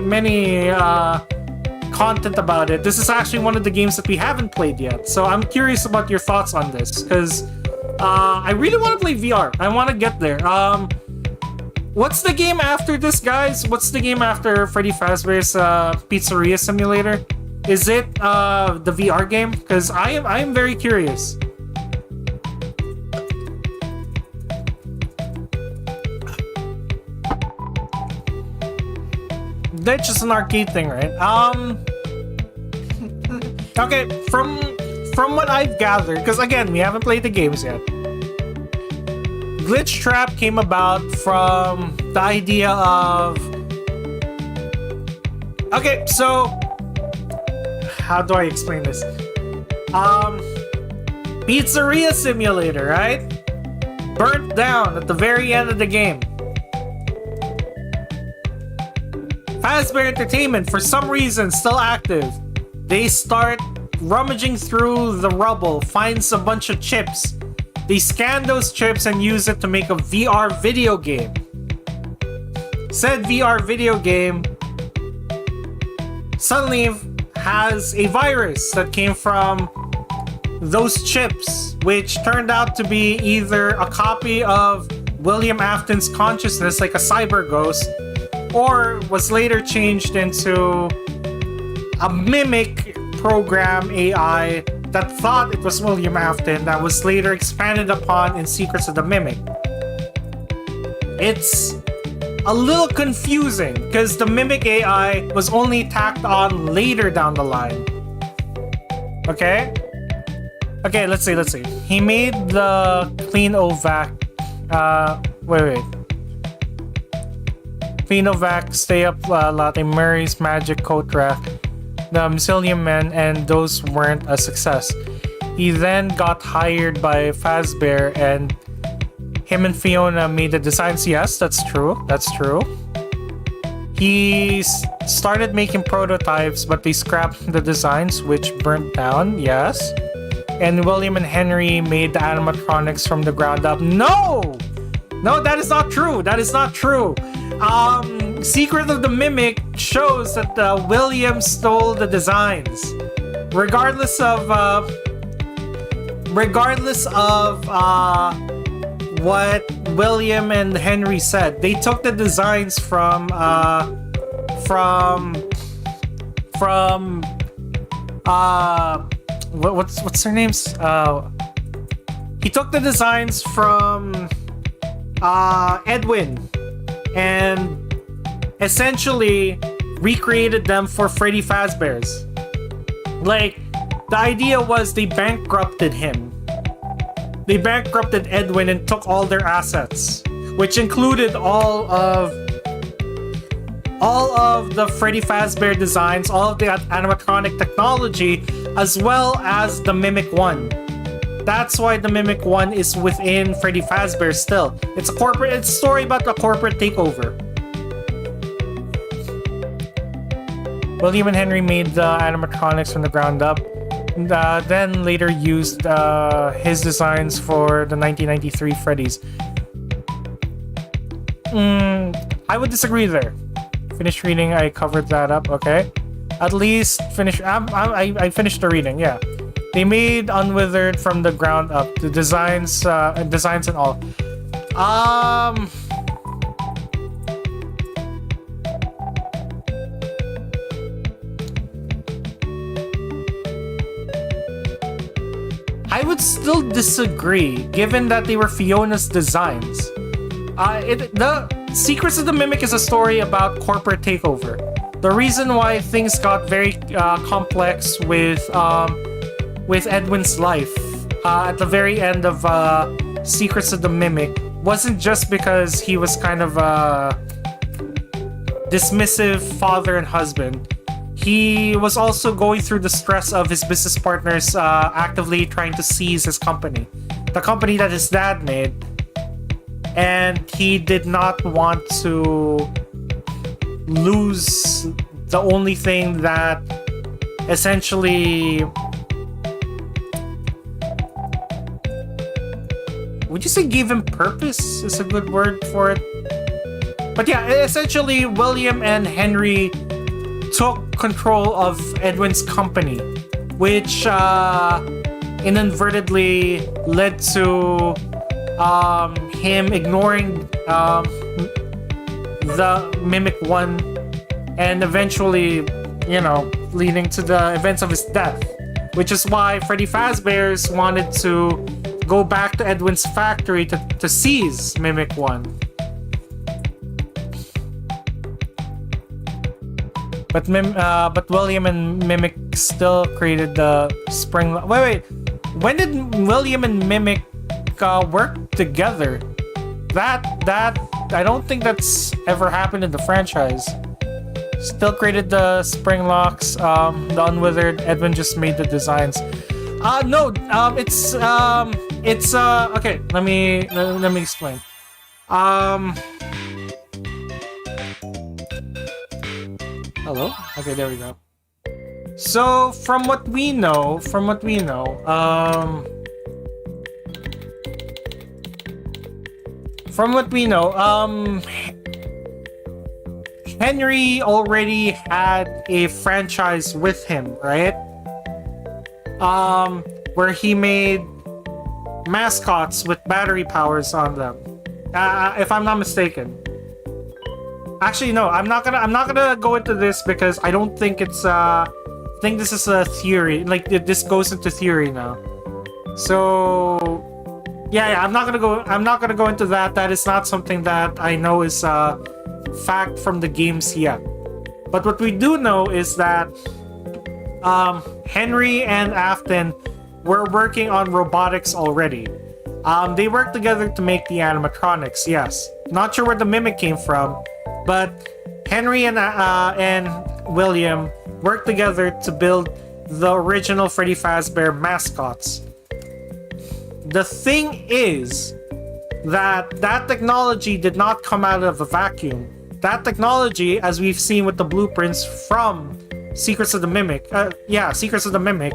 [SPEAKER 1] content about it, this is actually one of the games that we haven't played yet. So I'm curious about your thoughts on this, because I really want to play VR. I want to get there. What's the game after this, guys? What's the game after Freddy Fazbear's Pizzeria Simulator? Is it the VR game? Because I am very curious. That's just an arcade thing, right? Okay, from what I've gathered, because again, we haven't played the games yet. Glitch Trap came about from the idea of... Okay, so... How do I explain this? Pizzeria Simulator, right? Burnt down at the very end of the game. Fazbear Entertainment, for some reason, still active. They start rummaging through the rubble, finds a bunch of chips. They scan those chips and use it to make a VR video game. Said VR video game suddenly has a virus that came from those chips, which turned out to be either a copy of William Afton's consciousness, like a cyber ghost, or was later changed into a mimic program AI that thought it was William Afton, that was later expanded upon in Secrets of the Mimic. It's a little confusing because the Mimic AI was only tacked on later down the line. Okay? Okay, let's see. He made the Clean Ovac. Wait. Clean Ovac, Stay Up Latte, Murray's Magic Coat Rack, the Mycelium Men, and those weren't a success. He then got hired by Fazbear, and him and Fiona made the designs. Yes, that's true. He started making prototypes, but they scrapped the designs, which burnt down. Yes. And William and Henry made the animatronics from the ground up. No! No, that is not true. That is not true. Secret of the Mimic shows that William stole the designs. Regardless of what William and Henry said, they took the designs from what's their names? He took the designs from Edwin and essentially recreated them for Freddy Fazbear's. Like, the idea was they bankrupted him. They bankrupted Edwin and took all their assets, which included all of the Freddy Fazbear designs, all of the animatronic technology, as well as the Mimic 1. That's why the Mimic 1 is within Freddy Fazbear still. It's a story about a corporate takeover. William and Henry made the animatronics from the ground up, then later used his designs for the 1993 Freddy's. I would disagree there. Finished reading, I covered that up, okay? At least finish. I finished the reading, yeah. They made Unwithered from the ground up, the designs and all. I would still disagree, given that they were Fiona's designs. The Secrets of the Mimic is a story about corporate takeover. The reason why things got very complex with Edwin's life at the very end of Secrets of the Mimic wasn't just because he was kind of a dismissive father and husband. He was also going through the stress of his business partners actively trying to seize his company, the company that his dad made, and he did not want to lose the only thing that essentially... Would you say gave him purpose is a good word for it? But yeah, essentially William and Henry took control of Edwin's company, which inadvertently led to him ignoring the Mimic 1 and eventually, leading to the events of his death, which is why Freddy Fazbear's wanted to go back to Edwin's factory to seize Mimic 1. But William and Mimic still created the spring... Wait. When did William and Mimic work together? That I don't think that's ever happened in the franchise. Still created the spring locks, the Unwithered. Edwin just made the designs. It's okay. Let me explain. Hello? Okay, there we go. So, from what we know, Henry already had a franchise with him, right? Where he made mascots with battery powers on them. If I'm not mistaken. Actually, no, I'm not gonna go into this because I don't think it's I think this is a theory. Like this goes into theory now. So yeah, I'm not gonna go into that. That is not something that I know is fact from the games yet. But what we do know is that Henry and Afton were working on robotics already. They worked together to make the animatronics, yes. Not sure where the Mimic came from, but Henry and William worked together to build the original Freddy Fazbear mascots. The thing is that technology did not come out of a vacuum. that technology, as we've seen with the blueprints from Secrets of the Mimic, Secrets of the Mimic,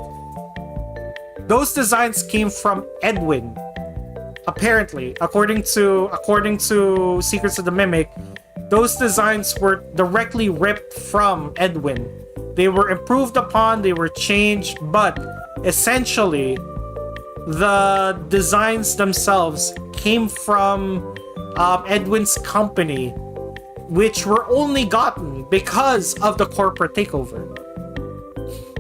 [SPEAKER 1] those designs came from Edwin. Apparently, according to Secrets of the Mimic, those designs were directly ripped from Edwin. They were improved upon, they were changed, but essentially, the designs themselves came from Edwin's company, which were only gotten because of the corporate takeover.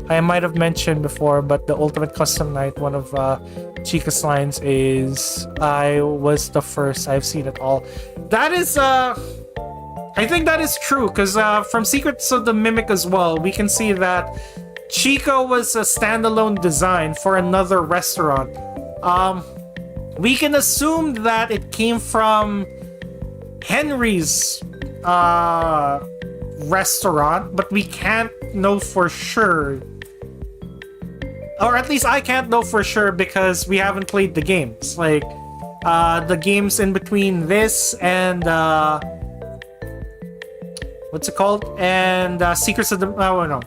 [SPEAKER 1] I might have mentioned before, but the Ultimate Custom Night, one of Chica's lines is, I was the first, I've seen it all. That is, I think that is true, because from Secrets of the Mimic as well, we can see that Chica was a standalone design for another restaurant. We can assume that it came from Henry's restaurant, but we can't know for sure. Or at least I can't know for sure because we haven't played the games. Like, the games in between this and, what's it called? And, Secrets of the... Oh, no.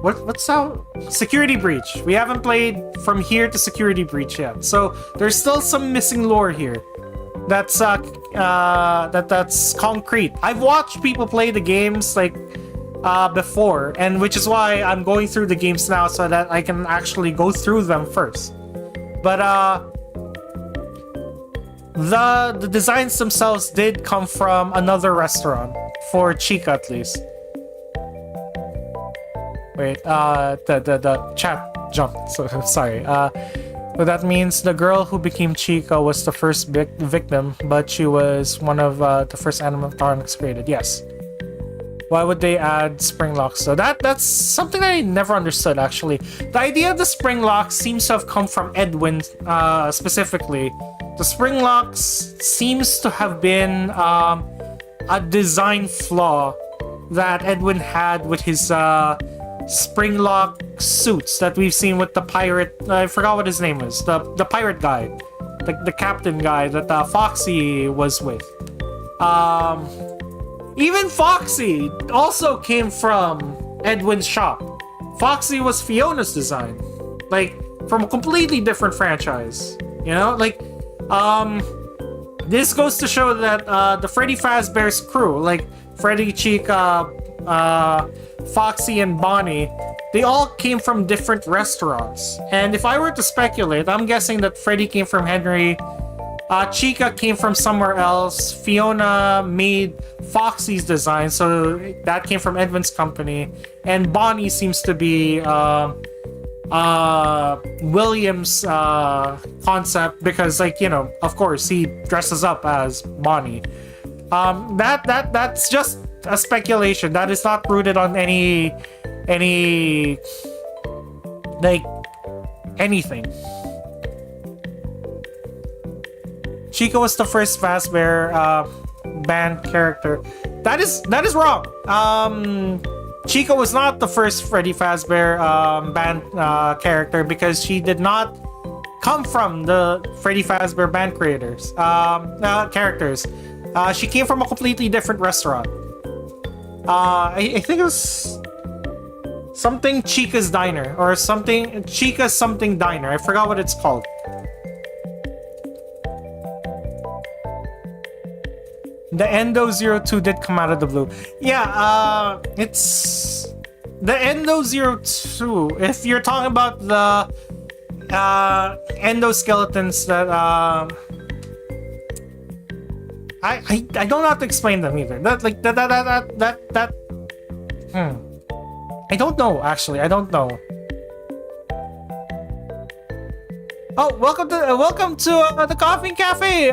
[SPEAKER 1] What's how? Security Breach. We haven't played from here to Security Breach yet. So, there's still some missing lore here. That's, that's concrete. I've watched people play the games, like, before, and which is why I'm going through the games now so that I can actually go through them first. But the designs themselves did come from another restaurant for Chica, at least. Wait, the chat jumped, so sorry. But that means the girl who became Chica was the first victim, but she was one of the first animatronics created. Yes. Why would they add spring locks? So that's something I never understood, actually. The idea of the spring locks seems to have come from Edwin, specifically. The spring locks seems to have been a design flaw that Edwin had with his spring lock suits that we've seen with the pirate. I forgot what his name was. The pirate guy, the captain guy that Foxy was with. Even Foxy also came from Edwin's shop. Foxy was Fiona's design, like from a completely different franchise. You know, like this goes to show that the Freddy Fazbear's crew, like Freddy, Chica, Foxy, and Bonnie, they all came from different restaurants. And if I were to speculate, I'm guessing that Freddy came from Henry, Chica came from somewhere else, Fiona made Foxy's design, so that came from Edwin's company, and Bonnie seems to be William's concept because, like, you know, of course he dresses up as Bonnie. That's just a speculation. That is not rooted on any like anything. Chica was the first Fazbear banned character. That is wrong. Chica was not the first Freddy Fazbear banned character because she did not come from the Freddy Fazbear band creators characters. She came from a completely different restaurant. I think it was something Chica's Diner or something Chica's something Diner. I forgot what it's called. The Endo 02 did come out of the blue. Yeah, it's the Endo 02. If you're talking about the endoskeletons that I don't know how to explain them either. That I don't know, actually. I don't know. Oh, welcome to the Coffee Cafe,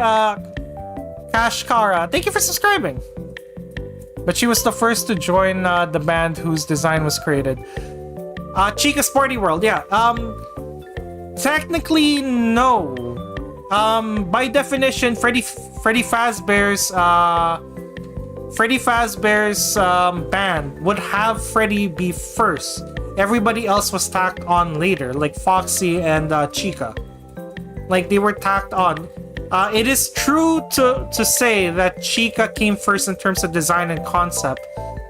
[SPEAKER 1] Kashkara. Thank you for subscribing. But she was the first to join the band whose design was created. Chica Sporty World, yeah. Technically, no. By definition, Freddy Fazbear's band would have Freddy be first. Everybody else was tacked on later, like Foxy and Chica. Like, they were tacked on. It is true to say that Chica came first in terms of design and concept,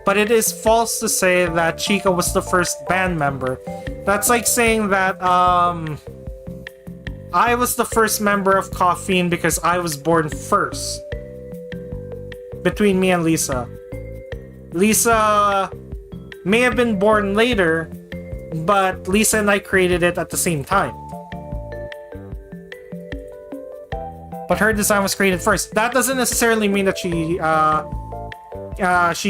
[SPEAKER 1] but it is false to say that Chica was the first band member. That's like saying that I was the first member of Koffeine because I was born first. Between me and Lisa. Lisa may have been born later, but Lisa and I created it at the same time. But her design was created first. That doesn't necessarily mean that she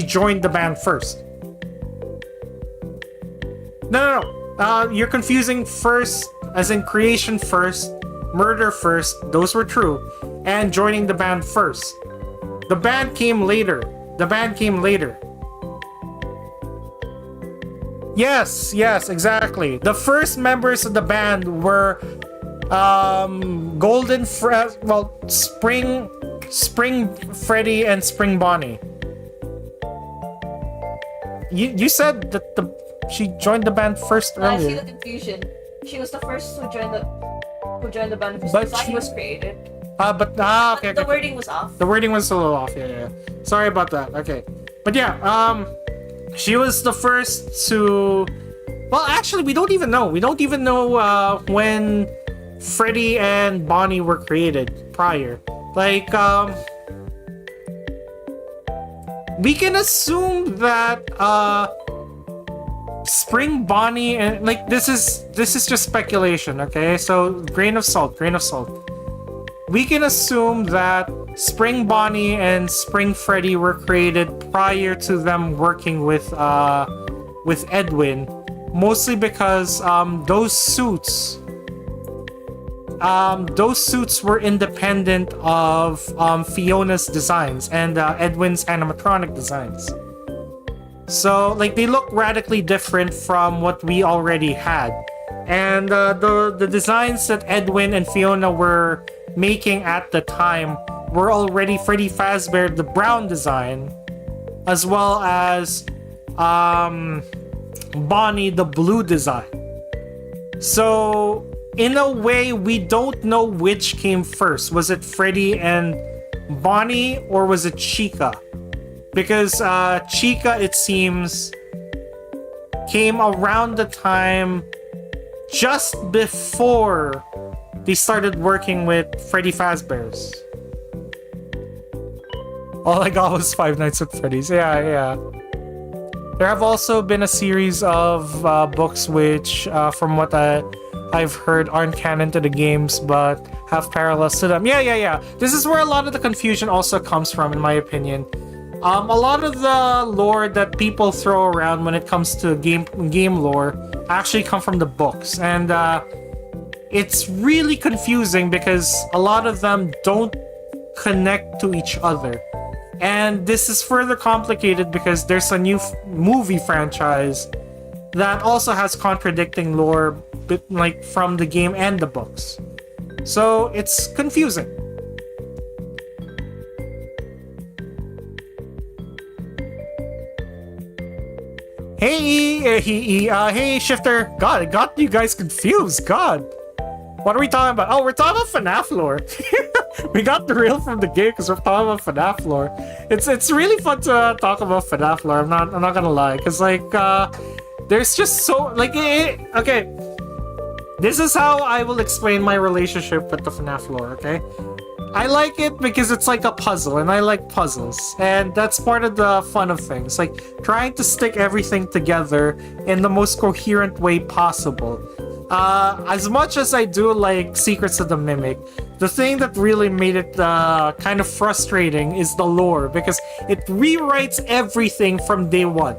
[SPEAKER 1] joined the band first. No. You're confusing first, as in creation first, murder first, those were true, and joining the band first. The band came later. Yes, exactly. The first members of the band were Spring Freddy and Spring Bonnie. You said that she joined the band first earlier.
[SPEAKER 2] I see the confusion. She was the first who joined the band because the design was created.
[SPEAKER 1] Okay.
[SPEAKER 2] The wording was off.
[SPEAKER 1] The wording was a little off. Yeah. Sorry about that. Okay, but yeah, she was the first to. Well, actually, we don't even know. We don't even know when Freddy and Bonnie were created prior. Like, we can assume that Spring Bonnie and like this is just speculation. Okay, so grain of salt. We can assume that Spring Bonnie and Spring Freddy were created prior to them working with Edwin, mostly because those suits were independent of Fiona's designs and Edwin's animatronic designs. So like they look radically different from what we already had, and the designs that Edwin and Fiona were making at the time were already Freddy Fazbear, the brown design, as well as Bonnie, the blue design. So in a way, we don't know which came first. Was it Freddy and Bonnie, or was it Chica? Because Chica, it seems, came around the time just before they started working with Freddy Fazbear's. All I got was Five Nights at Freddy's. Yeah. There have also been a series of books which, from what I've heard, aren't canon to the games, but have parallels to them. Yeah. This is where a lot of the confusion also comes from, in my opinion. A lot of the lore that people throw around when it comes to game lore actually come from the books, and it's really confusing because a lot of them don't connect to each other. And this is further complicated because there's a new movie franchise that also has contradicting lore, like from the game and the books. So it's confusing. Hey, Shifter. God, it got you guys confused. God. What are we talking about? Oh, we're talking about FNAF lore. We got derailed from the game because we're talking about FNAF lore. It's really fun to talk about FNAF lore. I'm not gonna lie, because like there's just so like okay. This is how I will explain my relationship with the FNAF lore. Okay, I like it because it's like a puzzle, and I like puzzles, and that's part of the fun of things. Like trying to stick everything together in the most coherent way possible. As much as I do like Secrets of the Mimic, the thing that really made it kind of frustrating is the lore, because it rewrites everything from day one.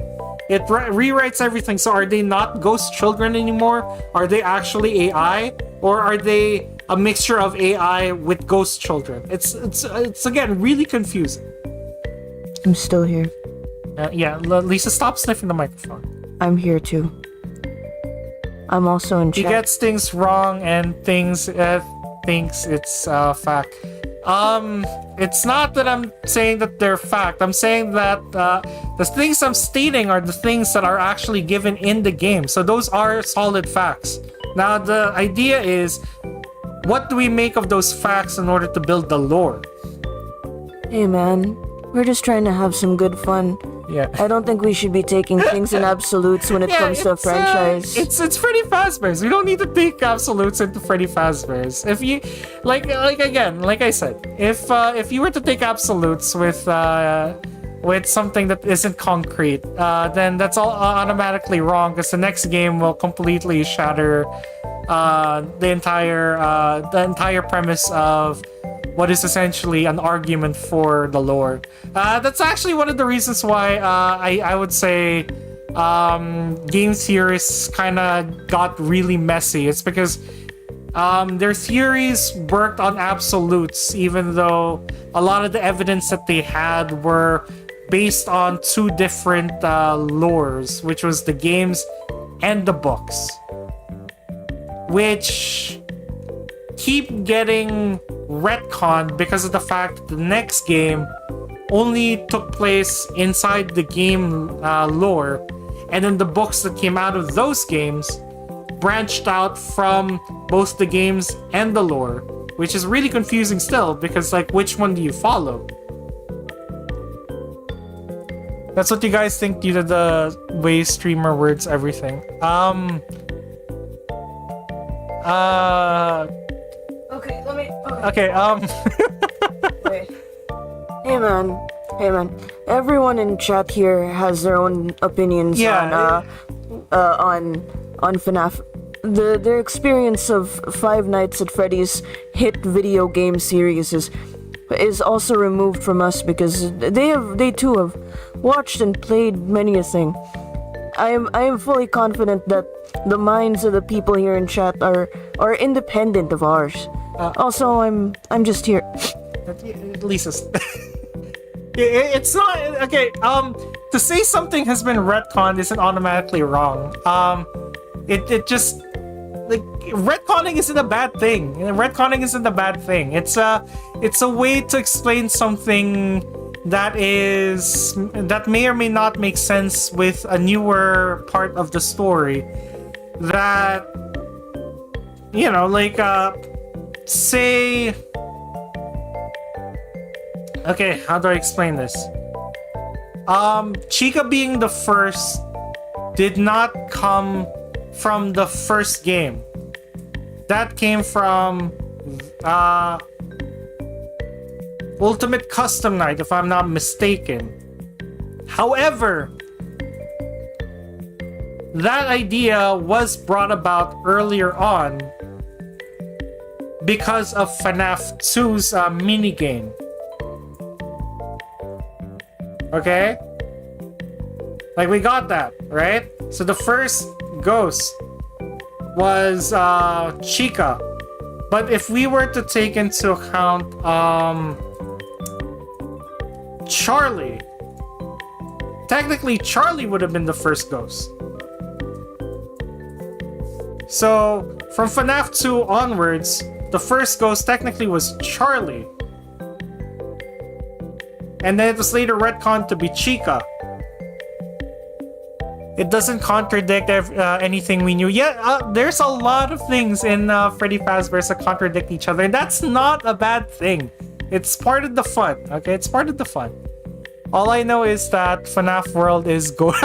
[SPEAKER 1] It rewrites everything. So are they not ghost children anymore? Are they actually AI? Or are they a mixture of AI with ghost children? It's again really confusing.
[SPEAKER 2] I'm still here.
[SPEAKER 1] Yeah, Lisa, stop sniffing the microphone.
[SPEAKER 2] I'm here too. I'm also in chat.
[SPEAKER 1] He gets things wrong and thinks it's fact. It's not that I'm saying that they're fact. I'm saying that the things I'm stating are the things that are actually given in the game. So those are solid facts. Now the idea is, what do we make of those facts in order to build the lore?
[SPEAKER 5] Hey man, we're just trying to have some good fun.
[SPEAKER 1] Yeah.
[SPEAKER 5] I don't think we should be taking things in absolutes when it comes to a franchise.
[SPEAKER 1] It's Freddy Fazbear's. We don't need to take absolutes into Freddy Fazbear's. If you like I said, if you were to take absolutes with something that isn't concrete, then that's all automatically wrong because the next game will completely shatter the entire premise of what is essentially an argument for the lore. That's actually one of the reasons why I would say game theorists kind of got really messy. It's because their theories worked on absolutes, even though a lot of the evidence that they had were based on two different lores, which was the games and the books, which keep getting retconned because of the fact that the next game only took place inside the game lore, and then the books that came out of those games branched out from both the games and the lore, which is really confusing still because, like, which one do you follow? That's what you guys think due to the way streamer words everything.
[SPEAKER 2] Okay, let me.
[SPEAKER 1] Okay,
[SPEAKER 2] Wait.
[SPEAKER 5] Hey man, everyone in chat here has their own opinions on FNAF. Their experience of Five Nights at Freddy's hit video game series is also removed from us because they too have watched and played many a thing. I am fully confident that the minds of the people here in chat are independent of ours. Also, I'm just here.
[SPEAKER 1] Lisa's. It's not okay. To say something has been retconned isn't automatically wrong. It just, like, retconning isn't a bad thing. Retconning isn't a bad thing. It's a way to explain something that may or may not make sense with a newer part of the story. That, you know, like say. Okay, how do I explain this? Chica being the first did not come from the first game. That came from Ultimate Custom Night, if I'm not mistaken. However, that idea was brought about earlier on because of FNAF 2's minigame. Okay? Like, we got that, right? So the first ghost was Chica. But if we were to take into account Charlie, technically Charlie would have been the first ghost. So from FNAF 2 onwards, the first ghost technically was Charlie. And then it was later retconned to be Chica. It doesn't contradict anything we knew. Yeah, there's a lot of things in Freddy Fazbear that contradict each other. And that's not a bad thing. It's part of the fun, okay? It's part of the fun. All I know is that FNAF World is good.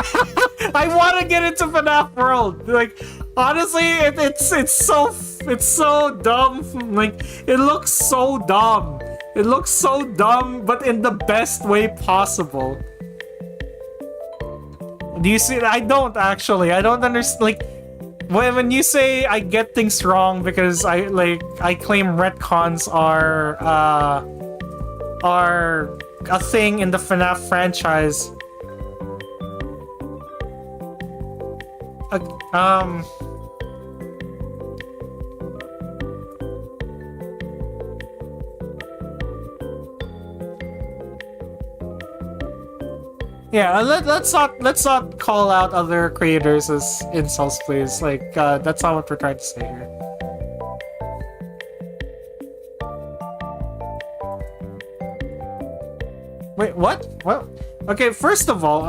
[SPEAKER 1] I want to get into FNAF World. Like, honestly, it's so dumb. Like, it looks so dumb. It looks so dumb, but in the best way possible. Do you see? I don't actually. I don't understand. Like, when you say I get things wrong because I claim retcons are a thing in the FNAF franchise. Yeah, let's not call out other creators as insults, please. Like, that's not what we're trying to say here. Wait, what? What? Okay, first of all,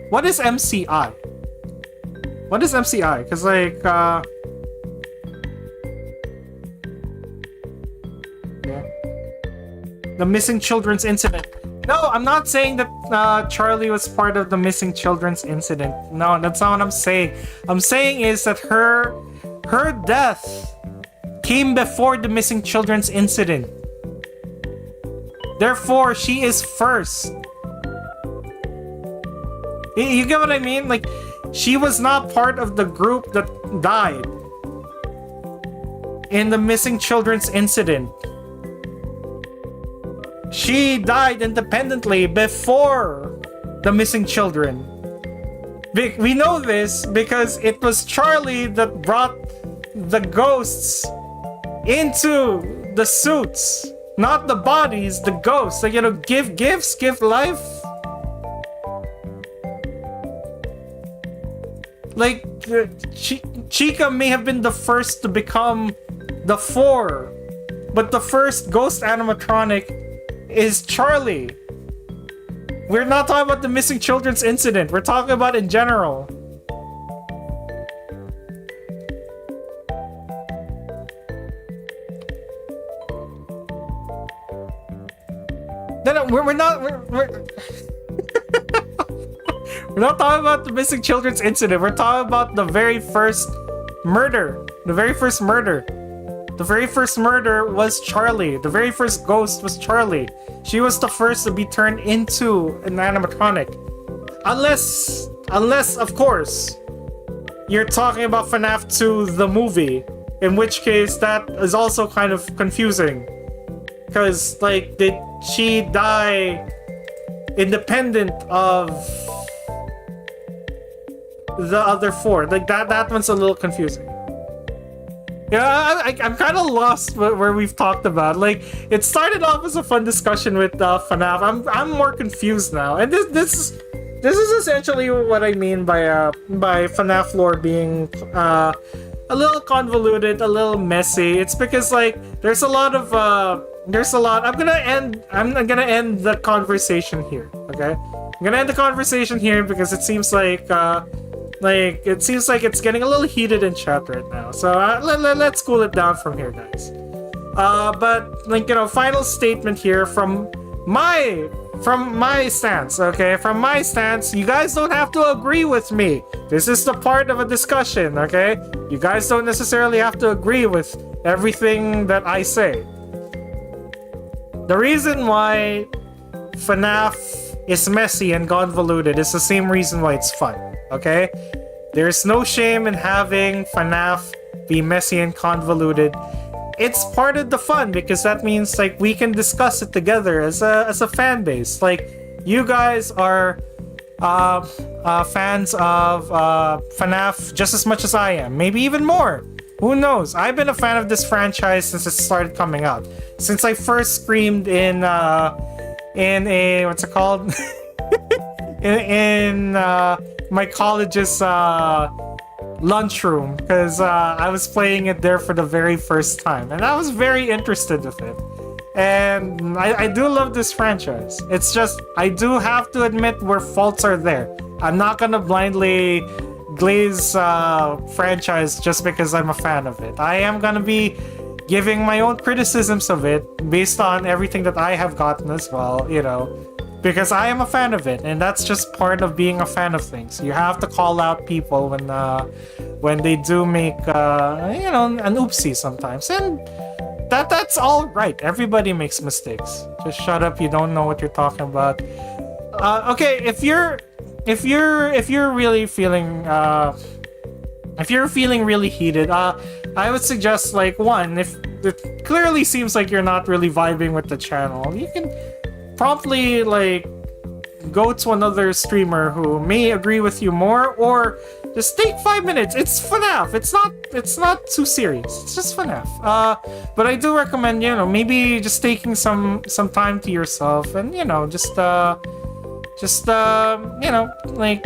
[SPEAKER 1] what is MCI? What is MCI? Because, like, the missing children's incident. No, I'm not saying that Charlie was part of the missing children's incident. No, that's not what I'm saying. I'm saying is that her death came before the missing children's incident. Therefore, she is first. You get what I mean? Like, she was not part of the group that died in the missing children's incident. She died independently before the missing children. We know this because it was Charlie that brought the ghosts into the suits. Not the bodies, the ghosts. Like, you know, give gifts, give life. Like, Chica may have been the first to become the 4, but the first ghost animatronic is Charlie. We're not talking about the missing children's incident. We're talking about in general. No, we're not. We're not talking about the missing children's incident. We're talking about the very first murder. The very first murder. The very first murder was Charlie. The very first ghost was Charlie. She was the first to be turned into an animatronic. Unless, of course, you're talking about FNAF 2, the movie. In which case, that is also kind of confusing. Because, like, did she die independent of the other 4? Like, that one's a little confusing. Yeah, I'm kind of lost where we've talked about. Like, it started off as a fun discussion with FNAF. I'm more confused now, and this is essentially what I mean by FNAF lore being a little convoluted, a little messy. It's because, like, there's a lot. I'm gonna end the conversation here. Okay, I'm gonna end the conversation here because it seems like it's getting a little heated in chat right now. So let's cool it down from here, guys. But, like, you know, final statement here from my stance, okay? From my stance, you guys don't have to agree with me. This is the part of a discussion, okay? You guys don't necessarily have to agree with everything that I say. The reason why FNAF is messy and convoluted is the same reason why it's fun. Okay? There's no shame in having FNAF be messy and convoluted. It's part of the fun because that means, like, we can discuss it together as a fan base. Like, you guys are fans of FNAF just as much as I am, maybe even more. Who knows? I've been a fan of this franchise since it started coming out. Since I first screamed in a what's it called? in my college's lunchroom, because I was playing it there for the very first time, and I was very interested with it. And I do love this franchise. It's just, I do have to admit where faults are there. I'm not gonna blindly glaze franchise just because I'm a fan of it. I am gonna be giving my own criticisms of it based on everything that I have gotten as well, you know, because I am a fan of it, and that's just part of being a fan of things. You have to call out people when they do make you know, an oopsie sometimes, and that's all right. Everybody makes mistakes. Just shut up. You don't know what you're talking about. Okay, if you're really feeling really heated, I would suggest, like, one, if it clearly seems like you're not really vibing with the channel, you can promptly, like, go to another streamer who may agree with you more, or just take 5 minutes. It's FNAF. It's not too serious. It's just FNAF. But I do recommend, you know, maybe just taking some time to yourself, and, you know, just you know, like,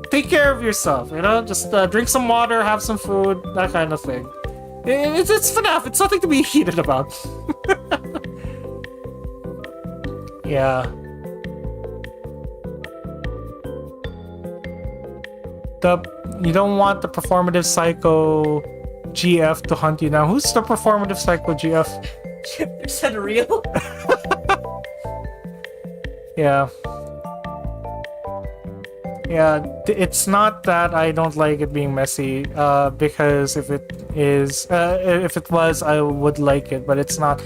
[SPEAKER 1] take care of yourself, you know, just drink some water, have some food, that kind of thing. It's FNAF. It's nothing to be heated about. Yeah. You don't want the performative psycho GF to hunt you down. Who's the performative psycho GF?
[SPEAKER 2] 100% real.
[SPEAKER 1] Yeah. Yeah, it's not that I don't like it being messy, because if it was, I would like it, but it's not.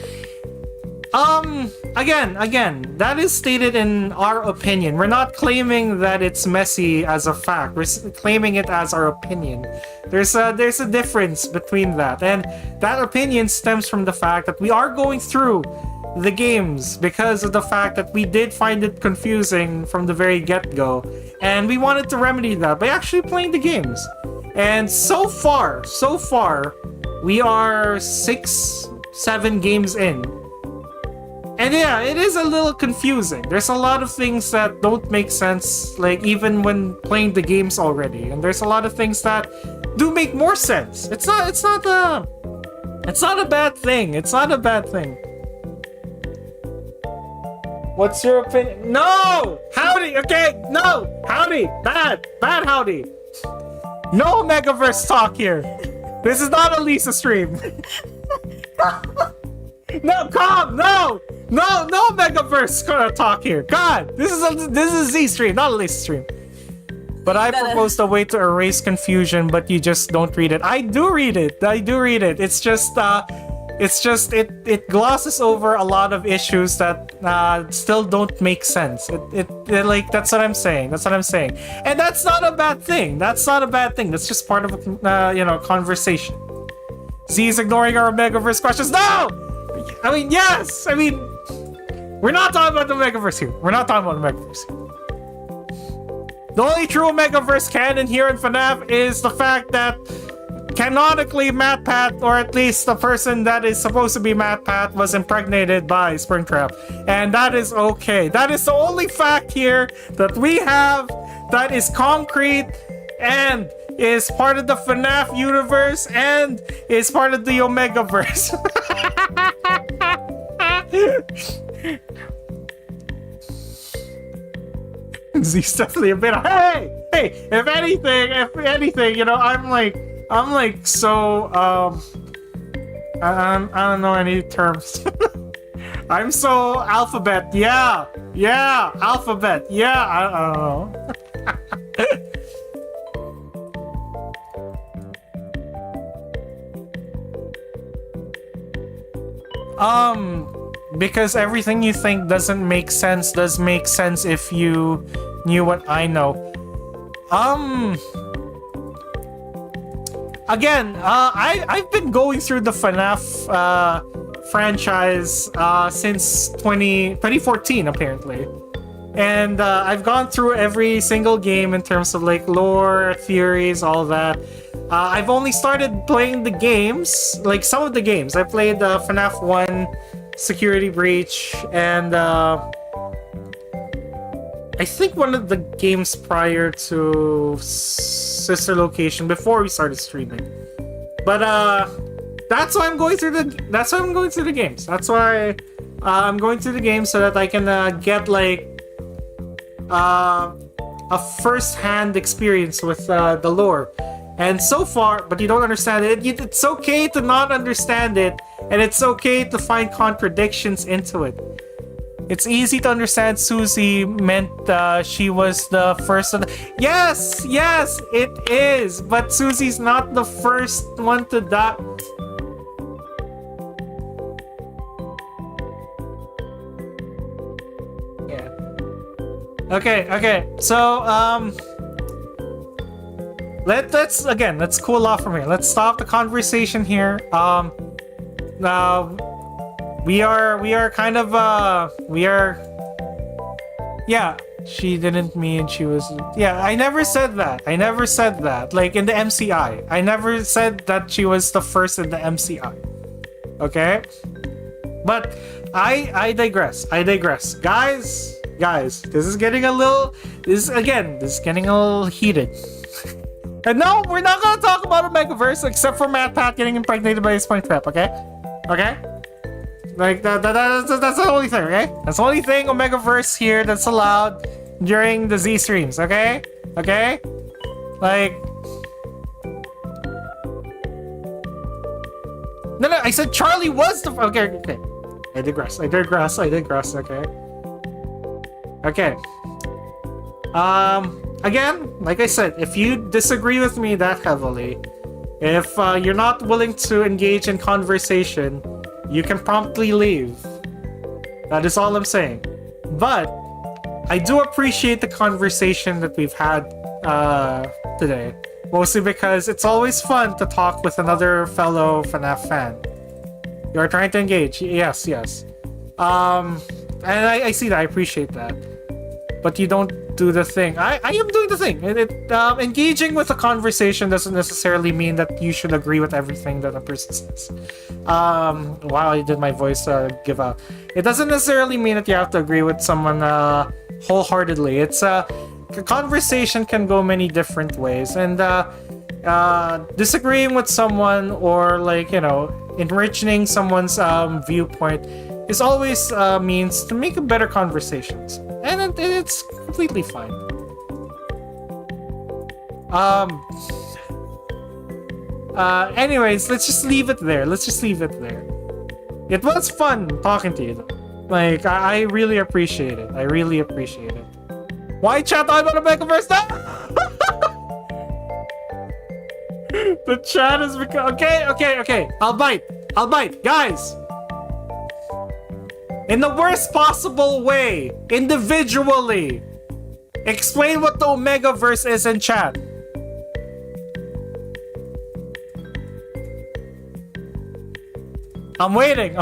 [SPEAKER 1] Again, that is stated in our opinion. We're not claiming that it's messy as a fact. We're claiming it as our opinion. There's a difference between that, and that opinion stems from the fact that we are going through the games because of the fact that we did find it confusing from the very get-go, and we wanted to remedy that by actually playing the games. And so far, we are 6-7 games in. And yeah, it is a little confusing. There's a lot of things that don't make sense, like even when playing the games already. And there's a lot of things that do make more sense. It's not a bad thing. It's not a bad thing. What's your opinion? No! Howdy! Okay, no! Howdy! Bad howdy! No Megaverse talk here! This is not a Lisa stream! No, calm! No Megaverse talk here! God! This is a Z stream, not a Lisa stream. But I proposed a way to erase confusion, but you just don't read it. I do read it! It's just, it glosses over a lot of issues that still don't make sense. It like, that's what I'm saying. And that's not a bad thing. That's just part of a conversation. Z is ignoring our Megaverse questions. No! I mean, yes! I mean, we're not talking about the Megaverse here. The only true Megaverse canon here in FNAF is the fact that canonically MatPat, or at least the person that is supposed to be MatPat, was impregnated by Springtrap. And that is okay. That is the only fact here that we have that is concrete and is part of the FNAF universe and is part of the Omegaverse. Z's definitely a bit of, hey, if anything, I'm like so I don't know any terms. I'm so alphabet, yeah, alphabet, yeah, I don't know. Because everything you think doesn't make sense does make sense if you knew what I know. Again, I've been going through the FNAF franchise since 2014 apparently. And I've gone through every single game in terms of like lore, theories, all that. I've only started playing the games, like some of the games. I played FNAF 1, Security Breach, and I think one of the games prior to Sister Location before we started streaming. But that's why I'm going through the games. That's why I'm going through the games so that I can get like a first-hand experience with the lore. And so far, but you don't understand it. It's okay to not understand it, and it's okay to find contradictions into it. It's easy to understand Susie meant she was the first of the... Yes, it is. But Susie's not the first one to die. Yeah. Okay. So, let's cool off from here. Let's stop the conversation here. Yeah, she didn't mean she was... Yeah, I never said that. Like, in the MCI. I never said that she was the first in the MCI. Okay? But, I digress. Guys, this is getting a little heated. And no, we're not gonna talk about a Megaverse except for MatPat getting impregnated by a Springtrap, okay? Like, that's the only thing, okay? That's the only thing Omegaverse here that's allowed during the Z streams, okay? Like... No, I said Charlie was the... Okay. I digress. Okay. Okay. Again, like I said, if you disagree with me that heavily, if you're not willing to engage in conversation, you can promptly leave. That is all I'm saying. But I do appreciate the conversation that we've had today. Mostly because it's always fun to talk with another fellow FNAF fan. You're trying to engage. Yes. And I see that. I appreciate that. But you don't do the thing. I am doing the thing. Engaging with a conversation doesn't necessarily mean that you should agree with everything that a person says. Wow, I did my voice give out. It doesn't necessarily mean that you have to agree with someone wholeheartedly. It's a conversation can go many different ways, and disagreeing with someone or enriching someone's viewpoint is always means to make a better conversations, and it's completely fine. Anyways, let's just leave it there. It was fun talking to you. I really appreciate it. Why chat I'm on a Megaverse now? The chat has become... Okay. I'll bite. Guys! In the worst possible way, individually, explain what the Omegaverse is in chat. I'm waiting.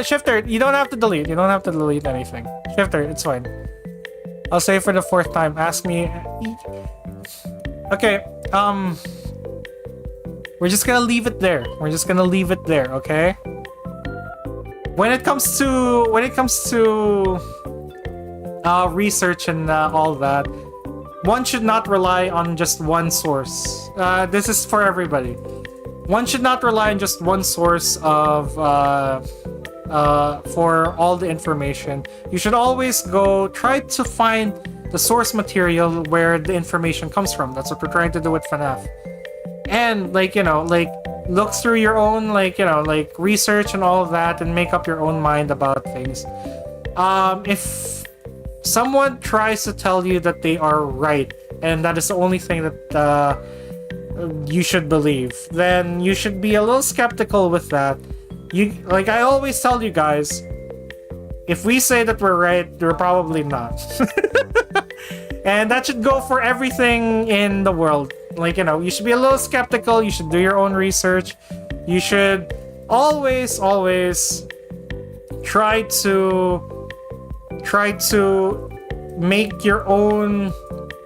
[SPEAKER 1] Shifter, you don't have to delete anything. Shifter, it's fine. I'll say for the 4th time, ask me... Okay, we're just gonna leave it there. Okay? When it comes to research and all that, one should not rely on just one source. This is for everybody. One should not rely on just one source of for all the information. You should always try to find the source material where the information comes from. That's what we're trying to do with FNAF. And look through your own research and all of that, and make up your own mind about things. If someone tries to tell you that they are right, and that is the only thing that you should believe, then you should be a little skeptical with that. I always tell you guys, if we say that we're right, we're probably not. And that should go for everything in the world. You should be a little skeptical. You should do your own research. You should always try to make your own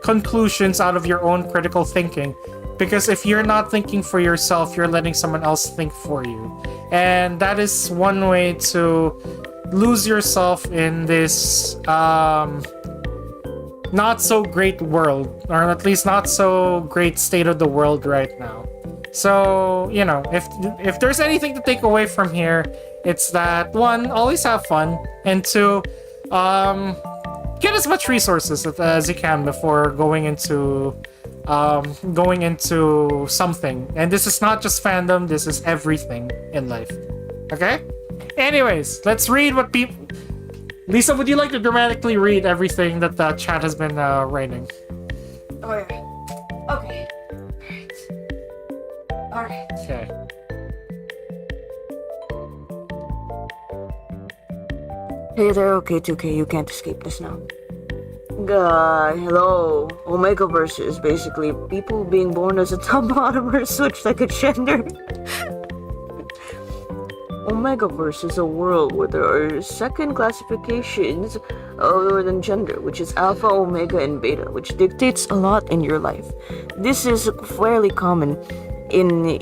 [SPEAKER 1] conclusions out of your own critical thinking. Because if you're not thinking for yourself, you're letting someone else think for you. And that is one way to lose yourself in this not so great world, or at least not so great state of the world right now. So, if there's anything to take away from here, it's that 1, always have fun, and 2, get as much resources as you can before going into something. And this is not just fandom, this is everything in life. Okay? Anyways, let's read what people... Lisa, would you like to dramatically read everything that the chat has been writing?
[SPEAKER 2] Oh, yeah. Okay. Alright.
[SPEAKER 1] Okay.
[SPEAKER 5] Hey there, OK2K, you can't escape this now. Hello. Omegaverse is basically people being born as a tombotom or switched like a gender. Omegaverse is a world where there are second classifications other than gender, which is alpha, omega, and beta, which dictates a lot in your life. This is fairly common in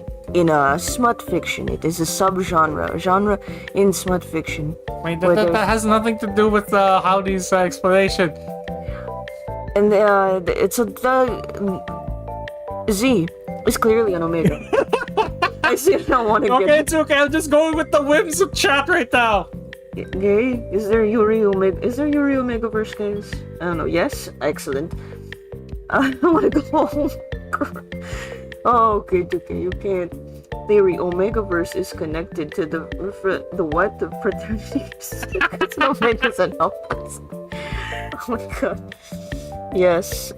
[SPEAKER 5] smut fiction. It is a genre in smut fiction.
[SPEAKER 1] Wait, that has nothing to do with Howdy's explanation.
[SPEAKER 5] And Z is clearly an omega. I see. I don't want to get...
[SPEAKER 1] Okay, it's okay. I'm just going with the whims of chat right now.
[SPEAKER 5] Gay? Is there Yuri Omegaverse, guys? I don't know. Yes? Excellent. I want to go home. Oh, okay, you can't. theory, Omegaverse is connected to the what? The fraternities? Because Omega doesn't help us. Oh my god. Yes,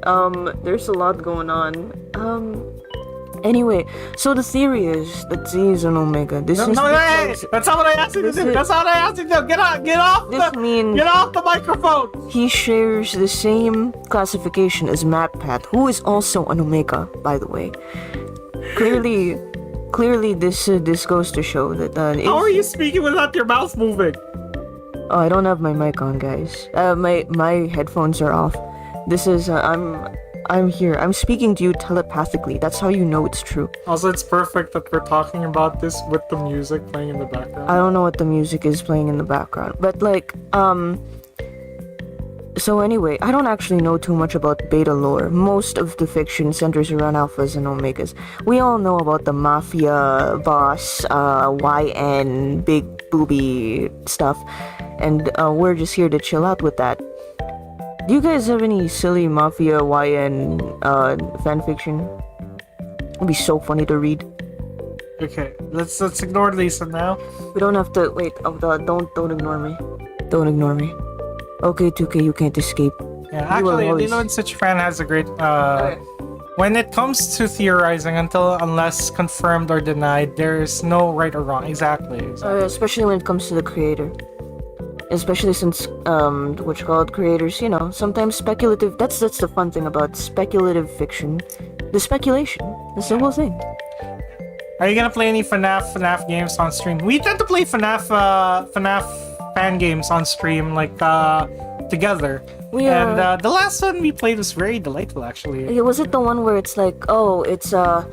[SPEAKER 5] there's a lot going on. Anyway, so the theory is that Z is an Omega. This is
[SPEAKER 1] hey, that's not what I asked you to do. That's not what I asked you to do. Get off the microphone.
[SPEAKER 5] He shares the same classification as MatPat, who is also an Omega, by the way. Clearly, this goes to show that.
[SPEAKER 1] How are you speaking without your mouth moving?
[SPEAKER 5] Oh, I don't have my mic on, guys. My headphones are off. This is I'm here. I'm speaking to you telepathically. That's how you know it's true.
[SPEAKER 1] Also, it's perfect that we're talking about this with the music playing in the background.
[SPEAKER 5] I don't know what the music is playing in the background, but like, so anyway, I don't actually know too much about beta lore. Most of the fiction centers around alphas and omegas. We all know about the mafia boss, YN, big booby stuff, and we're just here to chill out with that. Do you guys have any silly mafia YN fanfiction? It'd be so funny to read.
[SPEAKER 1] Okay, let's ignore Lisa now.
[SPEAKER 5] We don't have to wait. Don't ignore me. Don't ignore me. Okay, 2K, you can't escape.
[SPEAKER 1] Yeah, actually, Lilo and Stitch fan has a great. When it comes to theorizing, unless confirmed or denied, there is no right or wrong. Exactly.
[SPEAKER 5] Especially when it comes to the creator. Especially since what you call it, creators, you know, sometimes speculative. That's the fun thing about speculative fiction. The speculation. That's the whole thing.
[SPEAKER 1] Are you gonna play any FNAF games on stream? We tend to play FNAF fan games on stream, like together. And the last one we played was very delightful, actually.
[SPEAKER 5] Was it the one where it's like, oh, it's a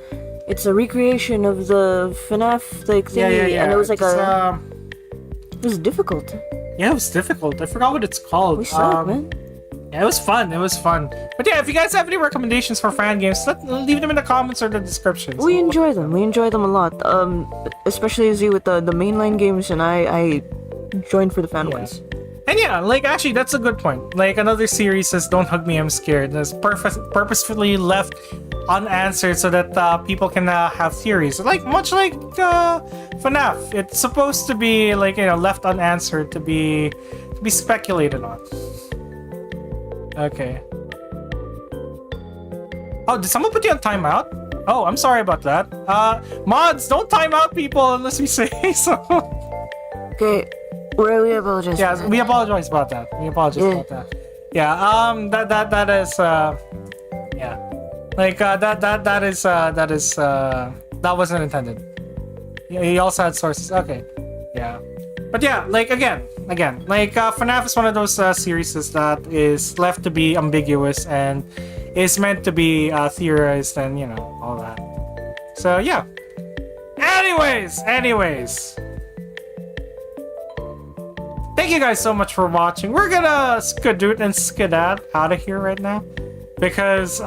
[SPEAKER 5] recreation of the FNAF like thingy,
[SPEAKER 1] yeah.
[SPEAKER 5] and it was like it was difficult.
[SPEAKER 1] Yeah, it was difficult. I forgot what it's called.
[SPEAKER 5] We suck, man.
[SPEAKER 1] Yeah, it was fun. But yeah, if you guys have any recommendations for fan games, leave them in the comments or the description.
[SPEAKER 5] We enjoy them. We enjoy them a lot. Especially Z with the mainline games, and I joined for the fan ones.
[SPEAKER 1] And yeah, like actually, that's a good point. Like another series says, "Don't hug me, I'm scared." That's purposefully left unanswered so that people can have theories. Much like FNAF, it's supposed to be like left unanswered to be speculated on. Okay. Oh, did someone put you on timeout? Oh, I'm sorry about that. Mods, don't time out people unless we say so.
[SPEAKER 5] Okay. We apologize.
[SPEAKER 1] Yeah, we apologize about that. About that. Yeah, that is yeah. Like that wasn't intended. He also had sources. Okay. Yeah. But yeah, like again, like FNAF is one of those series that is left to be ambiguous and is meant to be theorized and all that. So yeah. Anyways. Thank you guys so much for watching. We're gonna skadoot and skedad out of here right now because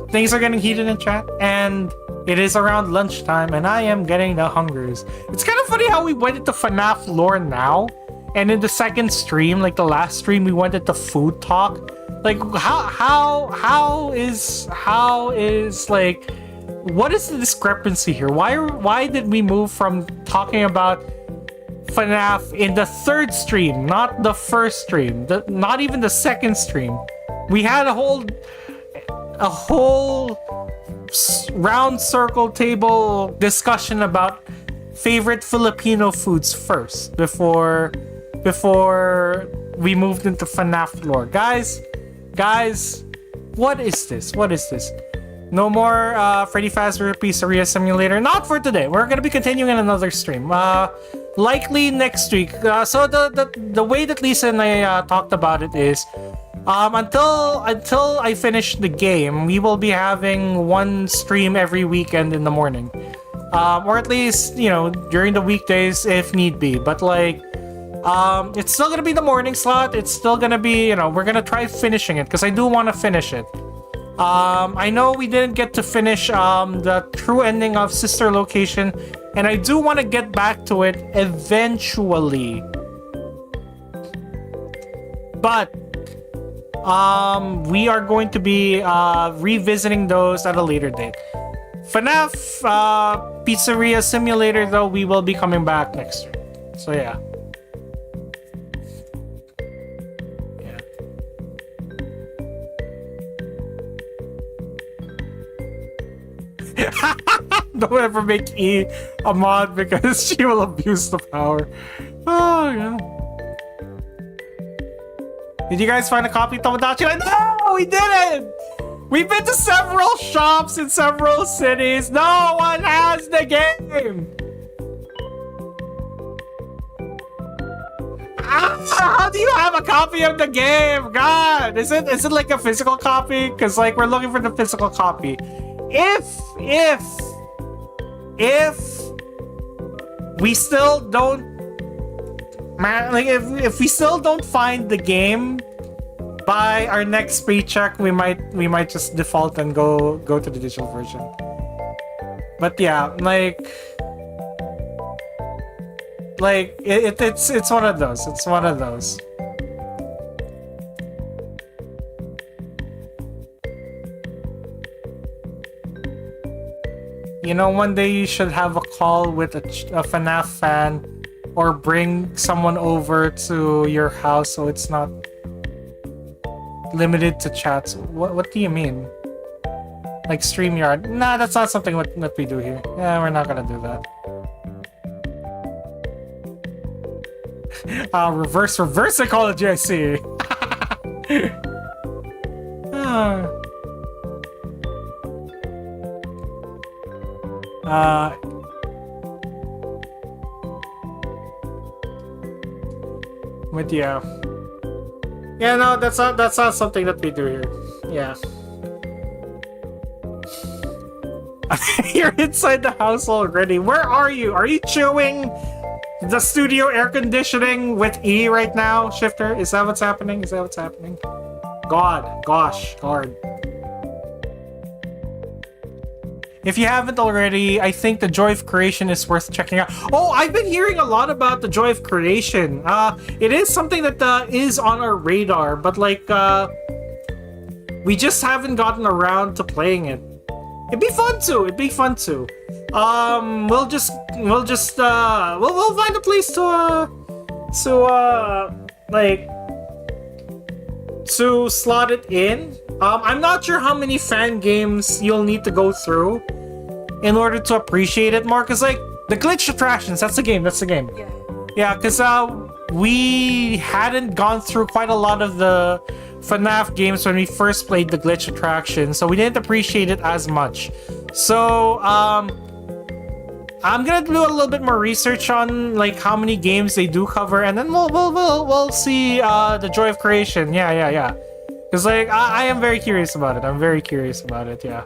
[SPEAKER 1] things are getting heated in chat and it is around lunchtime and I am getting the hungers. It's kind of funny how we went into FNAF lore now and in the second stream, like the last stream, we went into food talk. Like how is like what is the discrepancy here? Why did we move from talking about FNAF in the third stream, not the first stream, not even the second stream? We had a whole round circle table discussion about favorite Filipino foods first before we moved into FNAF lore. Guys, what is this? No more Freddy Fazbear Pizzeria Simulator. Not for today. We're gonna be continuing in another stream. Likely next week. So the way that Lisa and I talked about it is, until I finish the game, we will be having one stream every weekend in the morning, or at least during the weekdays if need be. But like, it's still gonna be the morning slot. It's still gonna be we're gonna try finishing it because I do want to finish it. I know we didn't get to finish the true ending of Sister Location, and I do want to get back to it eventually. But we are going to be revisiting those at a later date. FNAF Pizzeria Simulator, though, we will be coming back next year. So yeah. Don't ever make E a mod because she will abuse the power. Oh, yeah. Did you guys find a copy of Tomodachi? No, we didn't! We've been to several shops in several cities. No one has the game! How do you have a copy of the game? God! Is it like a physical copy? Because like we're looking for the physical copy. If we still don't, man, like if we still don't find the game by our next paycheck, we might just default and go to the digital version. But yeah, it's one of those. It's one of those. You know, one day you should have a call with a FNAF fan or bring someone over to your house so it's not limited to chats. What do you mean? Like StreamYard? Nah, that's not something that we do here. Yeah, we're not gonna do that. Reverse psychology, I see. But yeah. Yeah, no, that's not something that we do here. Yeah. You're inside the house already. Where are you? Are you chewing the studio air conditioning with E right now, Shifter? Is that what's happening? Is that what's happening? Gosh, guard. If you haven't already, I think the Joy of Creation is worth checking out. Oh, I've been hearing a lot about the Joy of Creation. It is something that is on our radar, but like, we just haven't gotten around to playing it. It'd be fun to. We'll find a place to slot it in. I'm not sure how many fan games you'll need to go through in order to appreciate it more, because like the glitch attractions, that's the game. Yeah, because we hadn't gone through quite a lot of the FNAF games when we first played the glitch attraction, so we didn't appreciate it as much. So I'm gonna do a little bit more research on like how many games they do cover, and then we'll see the Joy of Creation. Yeah. Because like I am very curious about it. Yeah.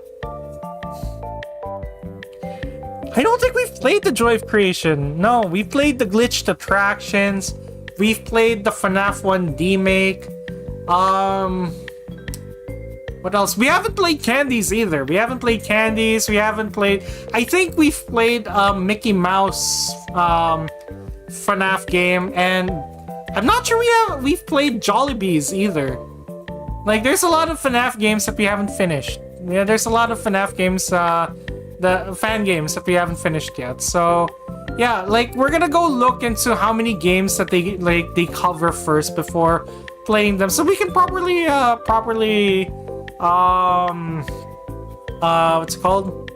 [SPEAKER 1] I don't think we've played the Joy of Creation. No, we played the glitched attractions. We've played the FNAF 1 remake. What else? We haven't played Candies either. I think we've played Mickey Mouse FNAF game, and I'm not sure we've played Jollibees either. Like, there's a lot of FNAF games that we haven't finished. Yeah, there's a lot of FNAF games, the fan games that we haven't finished yet. So, yeah, like, we're gonna go look into how many games that they cover first before playing them, so we can properly, what's it called?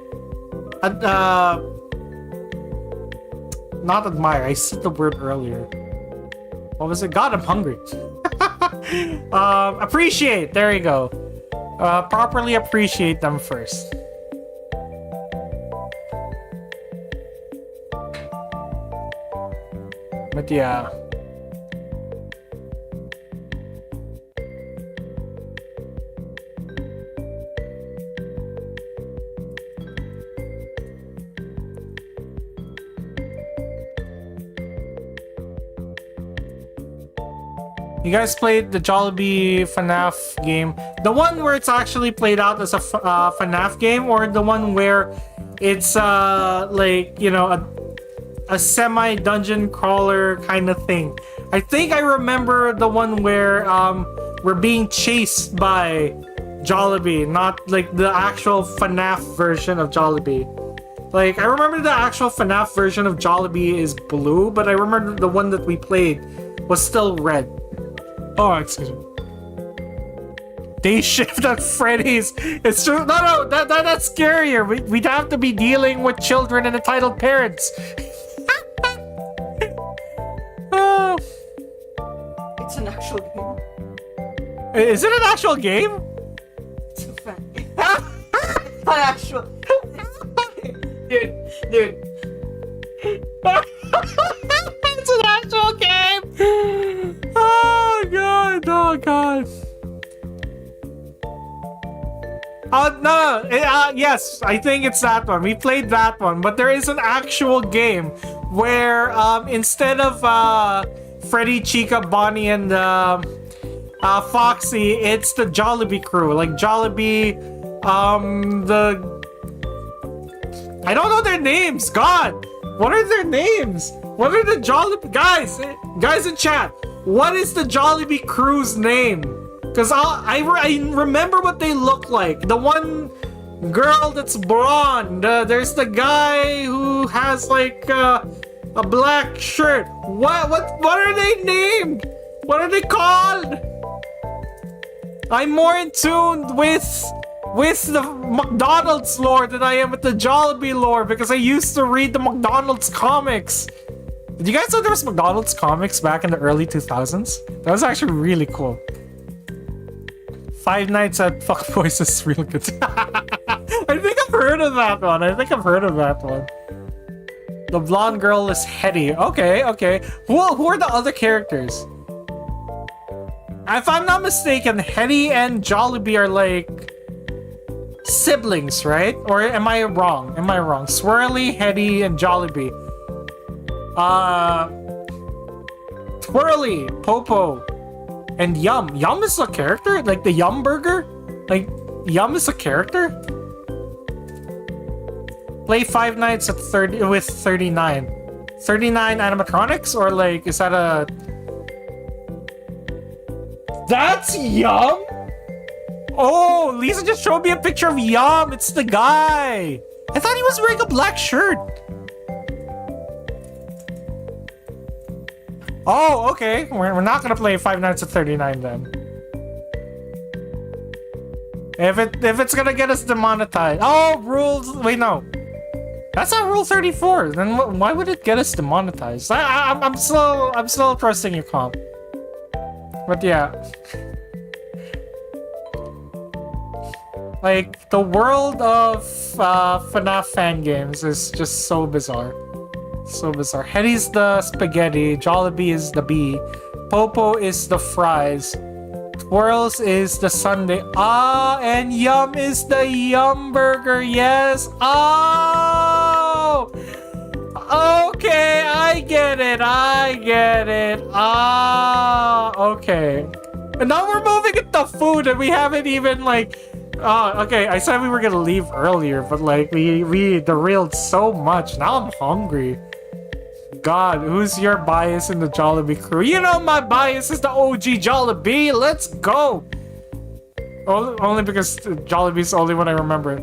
[SPEAKER 1] Not admire, I said the word earlier. What was it? God, I'm hungry. Appreciate, there you go. Properly appreciate them first. But yeah. You guys played the Jollibee FNAF game? The one where it's actually played out as a FNAF game, or the one where it's like, you know, a semi-dungeon crawler kind of thing? I think I remember the one where we're being chased by Jollibee, not like the actual FNAF version of Jollibee. Like, I remember the actual FNAF version of Jollibee is blue, but I remember the one that we played was still red. Oh, excuse me. Day shift at Freddy's. It's true. No, that's scarier. We'd have to be dealing with children and entitled parents. Oh.
[SPEAKER 2] It's an actual game.
[SPEAKER 1] Is it an actual game?
[SPEAKER 2] It's a fact. It's not actual. Dude.
[SPEAKER 1] It's an actual game. Oh god. Oh god. No. Yes, I think it's that one. We played that one, but there is an actual game where instead of Freddy, Chica, Bonnie, and Foxy, it's the Jollibee crew. Like Jollibee, I don't know their names. God, what are their names? What are the Jollibee guys in chat? What is the Jollibee crew's name? Because I remember what they look like. The one girl that's blonde. There's the guy who has like a black shirt. What are they named? What are they called? I'm more in tune with the McDonald's lore than I am with the Jollibee lore because I used to read the McDonald's comics. Did you guys know there was McDonald's comics back in the early 2000s? That was actually really cool. Five Nights at Fuckboys is real good. I think I've heard of that one. The blonde girl is Hetty. Okay. Who are the other characters? If I'm not mistaken, Hetty and Jollibee are like siblings, right? Or am I wrong? Swirly, Hetty, and Jollibee. Twirly, Popo, and Yum. Yum is a character? Like the Yum Burger? Like, Yum is a character? Play Five Nights at 30 with 39. 39 animatronics? Or like, is that a... That's Yum? Oh, Lisa just showed me a picture of Yum. It's the guy. I thought he was wearing a black shirt. Oh, okay. We're not gonna play Five Nights at 39 then. If it's gonna get us demonetized. Oh, rules. Wait, no. That's not rule 34. Then why would it get us demonetized? I'm still trusting your comp. But yeah. Like, the world of FNAF fan games is just so bizarre. So bizarre. Hetty's the spaghetti, Jollibee is the bee, Popo is the fries, Twirls is the sundae, and Yum is the Yum Burger, yes! Oh! Okay, I get it. Okay. And now we're moving into food and we haven't even like... okay, I said we were gonna leave earlier, but like we derailed so much. Now I'm hungry. God, who's your bias in the Jollibee crew? You know my bias is the OG Jollibee. Let's go. Only because Jollibee is the only one I remember.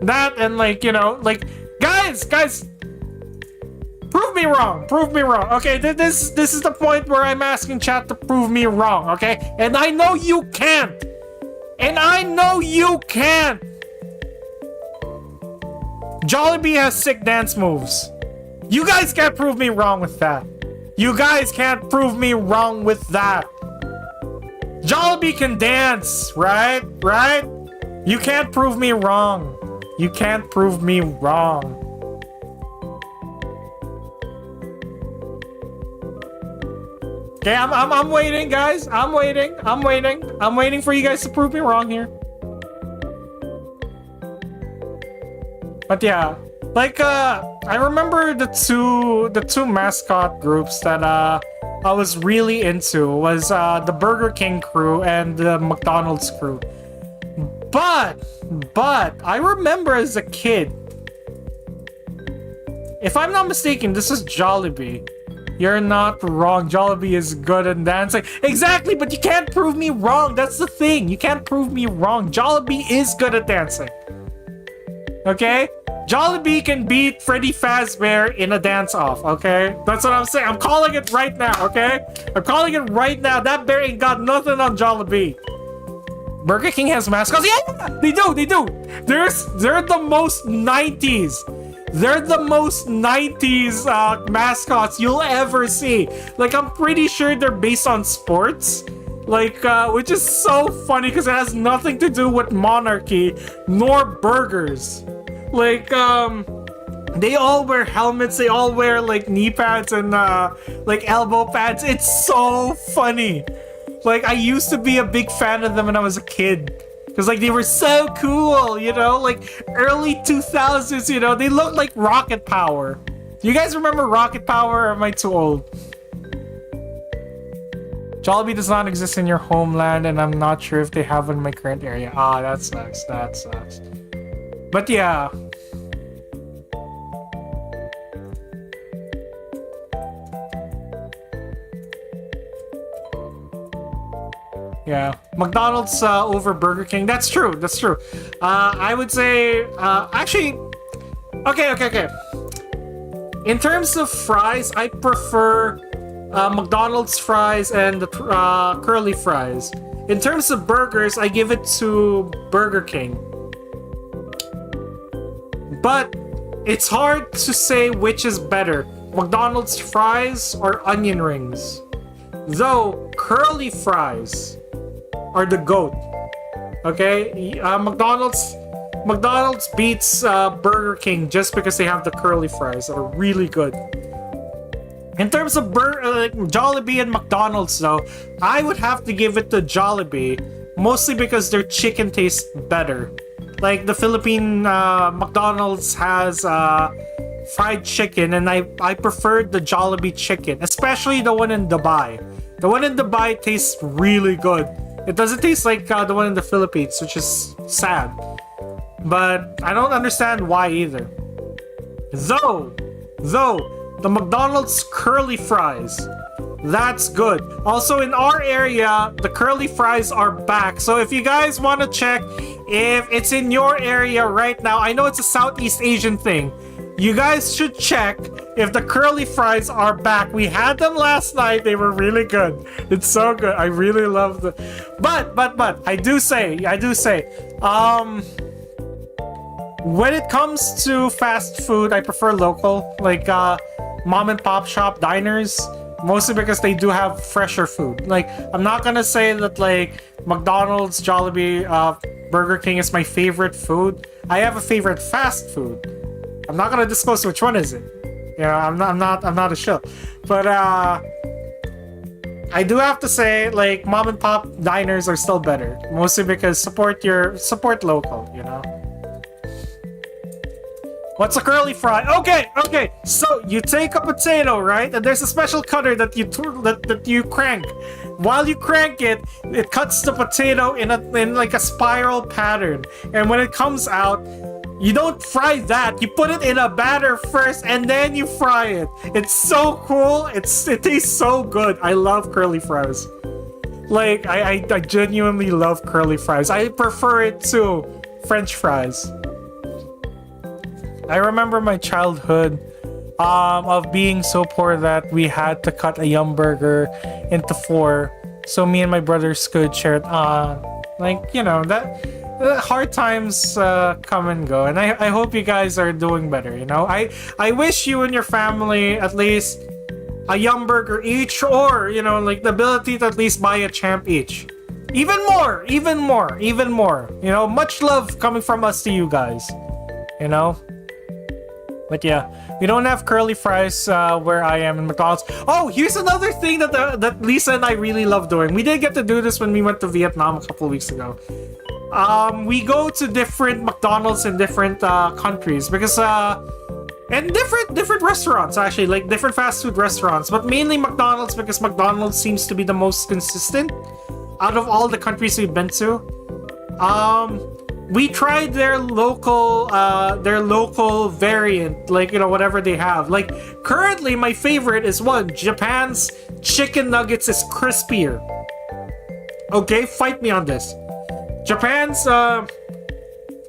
[SPEAKER 1] That and like, you know, like guys, prove me wrong. Okay, this is the point where I'm asking chat to prove me wrong. Okay, and I know you can't. Jollibee has sick dance moves. You guys can't prove me wrong with that. Jollibee can dance, right? You can't prove me wrong. Okay, I'm waiting, guys. I'm waiting for you guys to prove me wrong here. But yeah, like I remember the two mascot groups that I was really into was the Burger King crew and the McDonald's crew. But I remember as a kid, if I'm not mistaken, this is Jollibee. You're not wrong. Jollibee is good at dancing. Exactly, but you can't prove me wrong. That's the thing. You can't prove me wrong. Jollibee is good at dancing. Okay? Jollibee can beat Freddy Fazbear in a dance-off, okay? That's what I'm saying. I'm calling it right now, okay? I'm calling it right now. That bear ain't got nothing on Jollibee. Burger King has mascots. Yeah, they do. They're the most 90s. They're the most 90s mascots you'll ever see. Like, I'm pretty sure they're based on sports. Like, which is so funny because it has nothing to do with monarchy nor burgers. Like, they all wear helmets. They all wear, like, knee pads and, like, elbow pads. It's so funny. Like, I used to be a big fan of them when I was a kid. Because, like, they were so cool, you know? Like, early 2000s, you know? They looked like Rocket Power. Do you guys remember Rocket Power, or am I too old? Jollibee does not exist in your homeland, and I'm not sure if they have one in my current area. Ah, that sucks. That sucks. But, yeah. Yeah, McDonald's over Burger King. That's true. That's true. I would say, actually, okay. In terms of fries, I prefer McDonald's fries and the curly fries. In terms of burgers, I give it to Burger King. But it's hard to say which is better, McDonald's fries or onion rings. Though curly fries are the GOAT. Okay? McDonald's beats Burger King just because they have the curly fries that are really good. In terms of Jollibee and McDonald's though, I would have to give it to Jollibee, mostly because their chicken tastes better. Like the Philippine McDonald's has fried chicken, and I preferred the Jollibee chicken, especially the one in Dubai. The one in Dubai tastes really good. It doesn't taste like the one in the Philippines, which is sad. But I don't understand why either. Though, the McDonald's curly fries, that's good. Also in our area, the curly fries are back. So if you guys want to check if it's in your area right now, I know it's a Southeast Asian thing. You guys should check if the curly fries are back. We had them last night. They were really good. It's so good. I really love them. But I do say, when it comes to fast food, I prefer local, like mom and pop shop diners, mostly because they do have fresher food. Like, I'm not gonna say that like McDonald's, Jollibee, Burger King is my favorite food. I have a favorite fast food. I'm not gonna disclose which one is it. You know, I'm not a shill. But I do have to say, like, mom and pop diners are still better, mostly because support local, you know. What's a curly fry? Okay. So you take a potato, right? And there's a special cutter that you crank. While you crank it, it cuts the potato in like a spiral pattern. And when it comes out, you don't fry that. You put it in a batter first, and then you fry it. It's so cool. It tastes so good. I love curly fries. Like, I genuinely love curly fries. I prefer it to French fries. I remember my childhood of being so poor that we had to cut a Yum Burger into 4 so me and my brothers could share it. Like, you know, that hard times come and go, and I hope you guys are doing better, you know. I wish you and your family at least a Yum Burger each, or, you know, like the ability to at least buy a Champ each. Even more. You know, much love coming from us to you guys, you know. But yeah, we don't have curly fries where I am in McDonald's. Oh, here's another thing that Lisa and I really love doing. We did get to do this when we went to Vietnam a couple of weeks ago. We go to different McDonald's in different countries because and different restaurants, actually, like different fast food restaurants, but mainly McDonald's because McDonald's seems to be the most consistent out of all the countries we've been to. we tried their local variant, like, you know, whatever they have. Like, currently my favorite is Japan's chicken nuggets is crispier. Okay, fight me on this. Japan's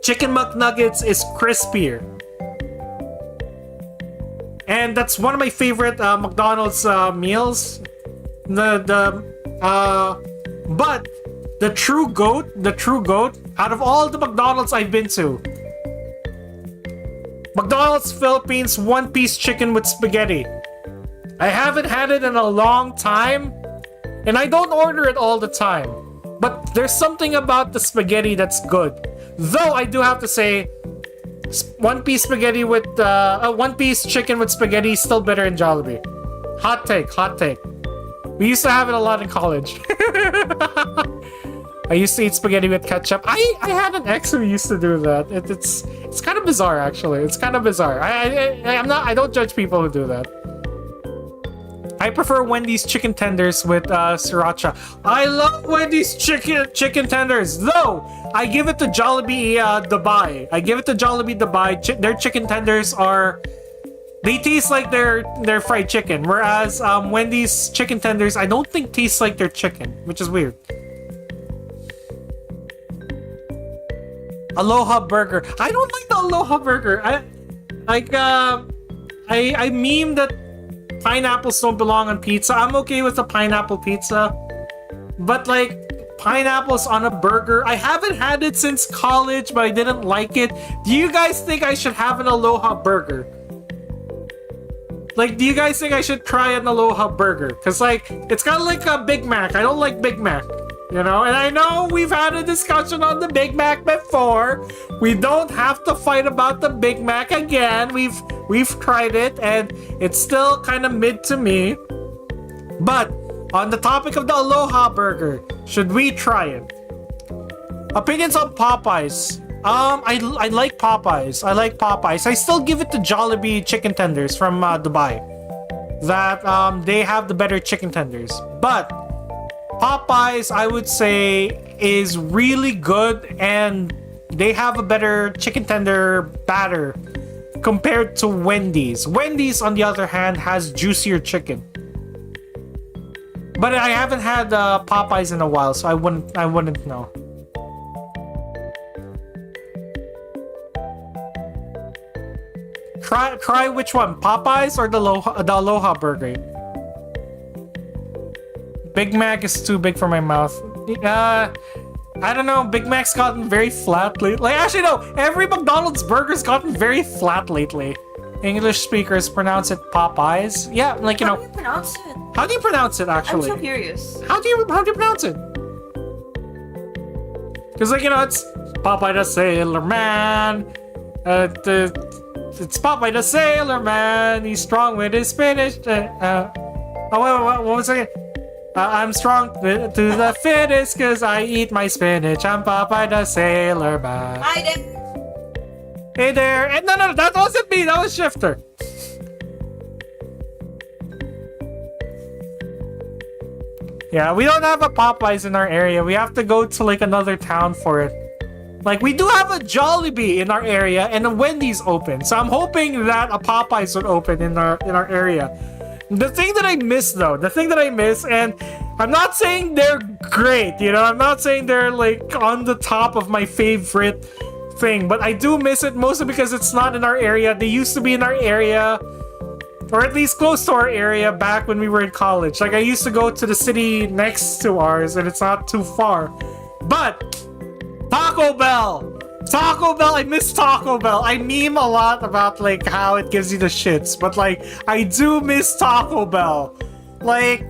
[SPEAKER 1] chicken McNuggets is crispier. And that's one of my favorite McDonald's meals. But the true goat, out of all the McDonald's I've been to, McDonald's Philippines one-piece chicken with spaghetti. I haven't had it in a long time, and I don't order it all the time. But there's something about the spaghetti that's good. Though I do have to say, one-piece spaghetti with one-piece chicken with spaghetti is still better in Jollibee. Hot take. We used to have it a lot in college. I used to eat spaghetti with ketchup. I had an ex who used to do that. It's kind of bizarre, actually. It's kind of bizarre. I don't judge people who do that. I prefer Wendy's chicken tenders with sriracha. I love Wendy's chicken tenders, though I give it to Jollibee Dubai. Their chicken tenders they taste like their fried chicken, whereas Wendy's chicken tenders I don't think taste like their chicken, which is weird. Aloha burger. I don't like the Aloha burger. I meme that pineapples don't belong on pizza. I'm okay with a pineapple pizza, but like pineapples on a burger, I haven't had it since college, but I didn't like it. Do you guys think I should have an Aloha burger? Like, do you guys think I should try an Aloha burger? Because like, it's kind of like a Big Mac. I don't like Big Mac, you know? And I know we've had a discussion on the Big Mac before. We don't have to fight about the Big Mac again. We've tried it, and it's still kind of mid to me. But on the topic of the Aloha burger, should we try it? Opinions on Popeyes. I like Popeyes. I still give it to Jollibee chicken tenders from Dubai. That they have the better chicken tenders. But Popeyes, I would say, is really good, and they have a better chicken tender batter compared to Wendy's. Wendy's, on the other hand, has juicier chicken. But I haven't had Popeyes in a while, so I wouldn't know. Try which one? Popeyes or the Aloha burger? Big Mac is too big for my mouth. I don't know. Big Mac's gotten very flat lately. Like, actually, no. Every McDonald's burger's gotten very flat lately. English speakers pronounce it Popeyes. Yeah, like, you know.
[SPEAKER 2] How do you pronounce it?
[SPEAKER 1] How do you pronounce it, actually?
[SPEAKER 2] I'm so curious.
[SPEAKER 1] How do you pronounce it? Because, like, you know, it's Popeye the Sailor Man. It's Popeye the Sailor Man. He's strong with his spinach. What was it? I'm strong to the fittest because I eat my spinach. I'm Popeye the Sailor Man.
[SPEAKER 2] Hi there.
[SPEAKER 1] Hey there. And no, that wasn't me. That was Shifter. Yeah, we don't have a Popeyes in our area. We have to go to like another town for it. Like, we do have a Jollibee in our area and a Wendy's open. So I'm hoping that a Popeyes would open in our area. The thing that I miss, and I'm not saying they're great, you know, I'm not saying they're like on the top of my favorite thing, but I do miss it mostly because it's not in our area. They used to be in our area, or at least close to our area back when we were in college. Like, I used to go to the city next to ours, and it's not too far. But Taco Bell, I miss Taco Bell. I meme a lot about like how it gives you the shits, but like I do miss Taco Bell. Like,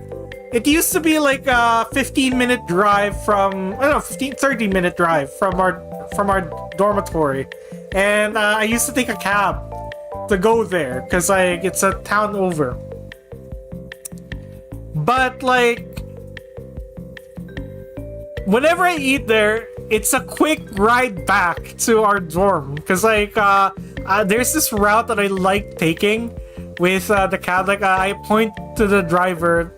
[SPEAKER 1] it used to be like a 15-minute drive from, I don't know, 30-minute drive from our dormitory, and I used to take a cab to go there because like it's a town over. But like, whenever I eat there, it's a quick ride back to our dorm because like there's this route that I like taking with the cab. Like, I point to the driver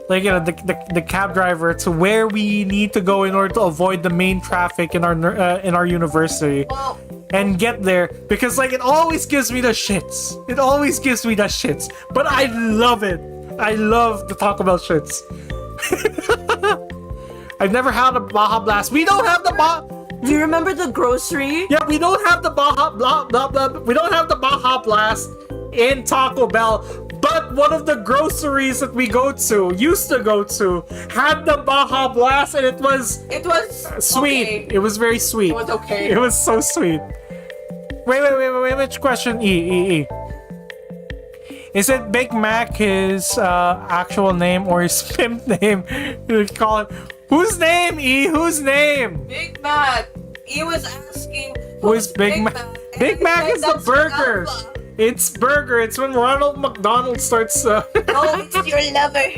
[SPEAKER 1] like the cab driver to where we need to go in order to avoid the main traffic in our university.
[SPEAKER 2] Well,
[SPEAKER 1] And get there because like it always gives me the shits. It always gives me the shits. But I love it. I love to talk about shits. I've never had a Baja Blast. We don't have the Baja.
[SPEAKER 5] Do you remember the grocery?
[SPEAKER 1] Yeah, we don't have the Baja we don't have the Baja Blast in Taco Bell. But one of the groceries that we used to go to, had the Baja Blast, and it was sweet.
[SPEAKER 2] Okay.
[SPEAKER 1] It was very sweet.
[SPEAKER 2] It was okay.
[SPEAKER 1] It was so sweet. Wait. Which question? E. Is it Big Mac his actual name or his pimp name? You call it. Whose name, E? Whose name?
[SPEAKER 2] Big Mac. He was asking
[SPEAKER 1] Who is Big Mac?
[SPEAKER 2] Big
[SPEAKER 1] Mac is the
[SPEAKER 2] that's
[SPEAKER 1] burger.
[SPEAKER 2] Ronaldo.
[SPEAKER 1] It's burger. It's when Ronald McDonald starts.
[SPEAKER 2] Oh, it's your lover.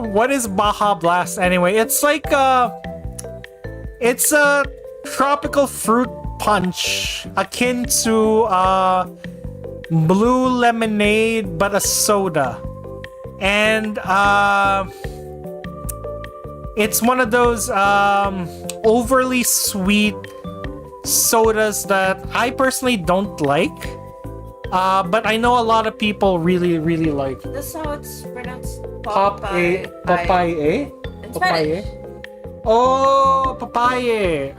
[SPEAKER 1] What is Baja Blast anyway? It's like it's a tropical fruit punch akin to blue lemonade but a soda. And it's one of those overly sweet sodas that I personally don't like. But I know a lot of people really like.
[SPEAKER 2] That's how it's pronounced.
[SPEAKER 1] Papaya.
[SPEAKER 2] In Spanish.
[SPEAKER 1] Oh, papaya.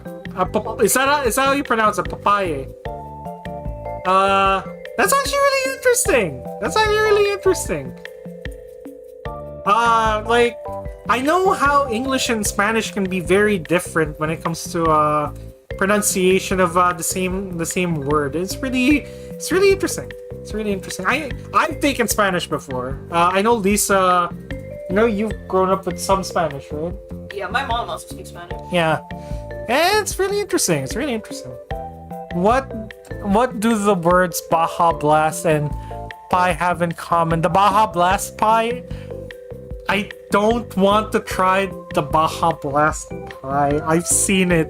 [SPEAKER 1] Is that how you pronounce it? Papaya. That's actually really interesting. Like I know how English and Spanish can be very different when it comes to pronunciation of the same word. It's really interesting. I've taken Spanish before. I know Lisa. You've grown up with some Spanish, right?
[SPEAKER 2] Yeah, my mom also speaks Spanish.
[SPEAKER 1] Yeah. And it's really interesting. What do the words Baja Blast and pie have in common? The Baja Blast pie. I don't want to try the Baja Blast pie. I've seen it.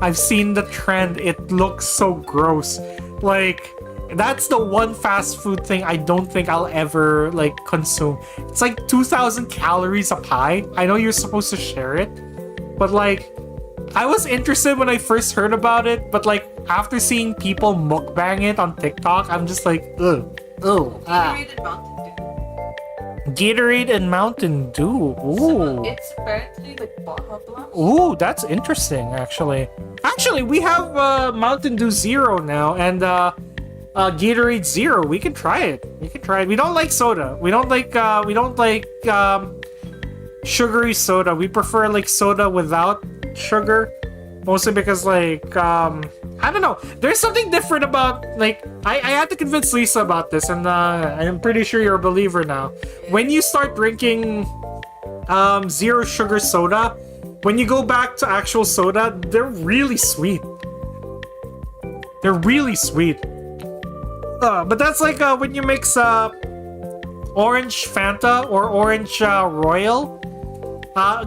[SPEAKER 1] I've seen the trend. It looks so gross. Like, that's the one fast food thing I don't think I'll ever, like, consume. It's like 2,000 calories a pie. I know you're supposed to share it. But, like, I was interested when I first heard about it. But, like, after seeing people mukbang it on TikTok, I'm just like, ugh. Gatorade and Mountain Dew. Ooh.
[SPEAKER 2] So it's apparently like Baja Blast.
[SPEAKER 1] Ooh, that's interesting, actually. Actually, we have Mountain Dew Zero now, and Gatorade Zero. We can try it. We don't like soda. We don't like sugary soda. We prefer like soda without sugar. Mostly because like I don't know. There's something different about like I had to convince Lisa about this, and I'm pretty sure you're a believer now. When you start drinking zero sugar soda, when you go back to actual soda, they're really sweet. But that's like when you mix orange Fanta or orange Royal.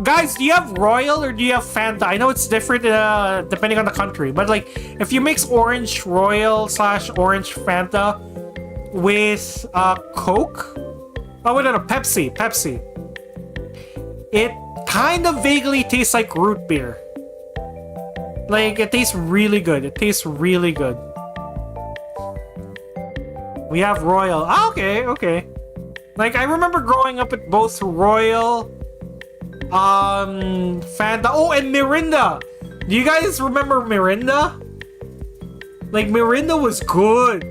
[SPEAKER 1] Guys, do you have Royal or do you have Fanta? I know it's different depending on the country, but like if you mix orange Royal / orange Fanta with Coke, Pepsi, it kind of vaguely tastes like root beer. Like it tastes really good. We have Royal. Okay. Like I remember growing up with both Royal, Fanta. Oh, and Mirinda. Do you guys remember Mirinda? Like Mirinda was good.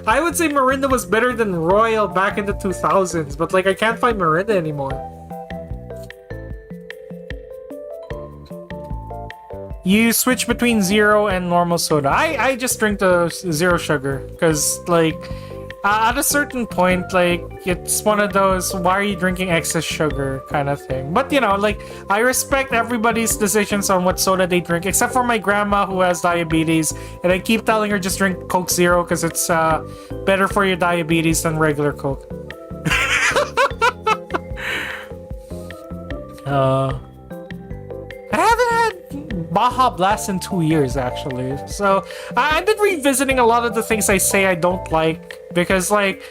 [SPEAKER 1] I would say Mirinda was better than Royal back in the 2000s, but like I can't find Mirinda anymore. You switch between zero and normal soda. I just drink the zero sugar because like at a certain point, like it's one of those why are you drinking excess sugar kind of thing. But you know, like I respect everybody's decisions on what soda they drink, except for my grandma who has diabetes, and I keep telling her just drink Coke Zero because it's better for your diabetes than regular Coke. I haven't had Baja Blast in 2 years, actually. So, I've been revisiting a lot of the things I say I don't like. Because, like,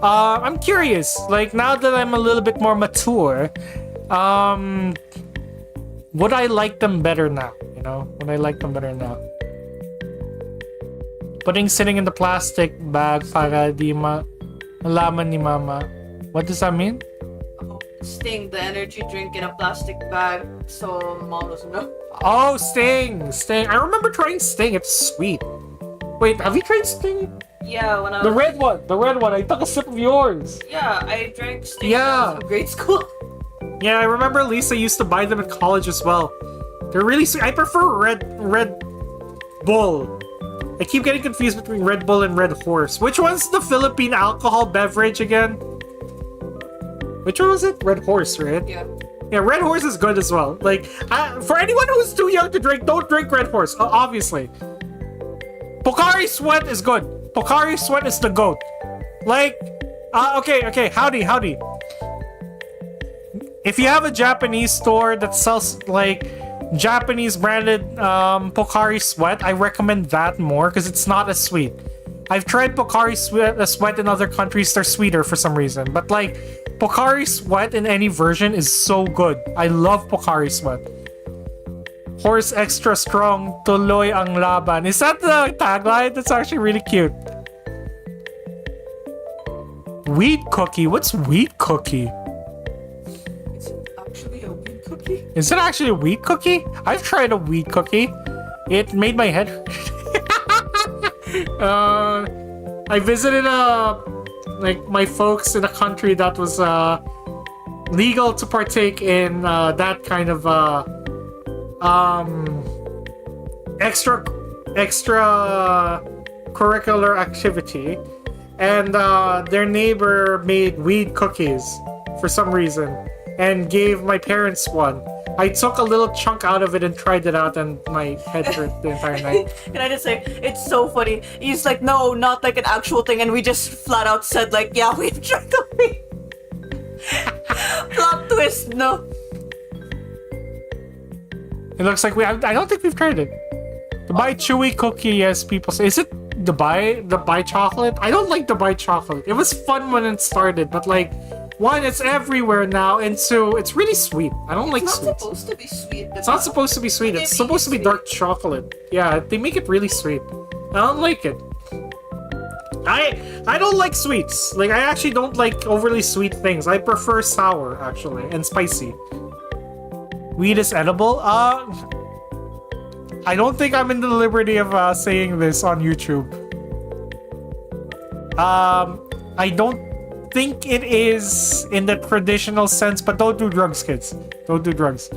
[SPEAKER 1] I'm curious. Like now that I'm a little bit more mature, would I like them better now? You know, would I like them better now? Sitting in the plastic bag para di malaman ni mama. What does that mean?
[SPEAKER 2] Sting the energy drink in a plastic bag, so mom doesn't know.
[SPEAKER 1] Oh, Sting. I remember trying Sting. It's sweet. Wait, have you tried Sting?
[SPEAKER 2] Yeah, when I was...
[SPEAKER 1] The red one. I took a sip of yours.
[SPEAKER 2] Yeah, I drank Sting
[SPEAKER 1] Yeah.
[SPEAKER 2] when I was in grade school.
[SPEAKER 1] Yeah, I remember Lisa used to buy them at college as well. They're really sweet. I prefer Red Bull. I keep getting confused between Red Bull and Red Horse. Which one's the Philippine alcohol beverage again? Which one was it? Red Horse, right?
[SPEAKER 2] Yeah.
[SPEAKER 1] Yeah, Red Horse is good as well. Like, for anyone who's too young to drink, don't drink Red Horse, obviously. Pocari Sweat is good. Pocari Sweat is the GOAT. Like, okay, howdy. If you have a Japanese store that sells, like, Japanese branded Pocari Sweat, I recommend that more because it's not as sweet. I've tried Pocari Sweat in other countries, they're sweeter for some reason. But, like, Pocari Sweat in any version is so good. I love Pocari Sweat. Horse extra strong, tuloy ang laban. Is that the tagline? That's actually really cute. Wheat cookie? What's wheat cookie?
[SPEAKER 2] It's actually a wheat cookie.
[SPEAKER 1] Is it actually a wheat cookie? I've tried a wheat cookie. It made my head hurt. I visited like my folks in a country that was legal to partake in that kind of extra curricular activity, and their neighbor made weed cookies for some reason and gave my parents one. I took a little chunk out of it and tried it out, and my head hurt the entire night.
[SPEAKER 2] Can I just say, it's so funny. He's like, no, not like an actual thing, and we just flat out said like, yeah, we've tried coffee. Plot twist, no.
[SPEAKER 1] It looks like I don't think we've tried it. The Dubai chewy cookie, yes, people say. Is it Dubai chocolate? I don't like Dubai chocolate. It was fun when it started, but like, one, it's everywhere now, and two, it's really sweet. I don't like
[SPEAKER 2] It's not
[SPEAKER 1] sweets.
[SPEAKER 2] supposed to be sweet.
[SPEAKER 1] It's not supposed to be sweet. It's supposed to be dark chocolate. Yeah, they make it really sweet. I don't like it. I don't like sweets. Like, I actually don't like overly sweet things. I prefer sour, actually, and spicy. Weed is edible? I don't think I'm in the liberty of saying this on YouTube. I don't think it is in the traditional sense, but don't do drugs, kids. Don't do drugs.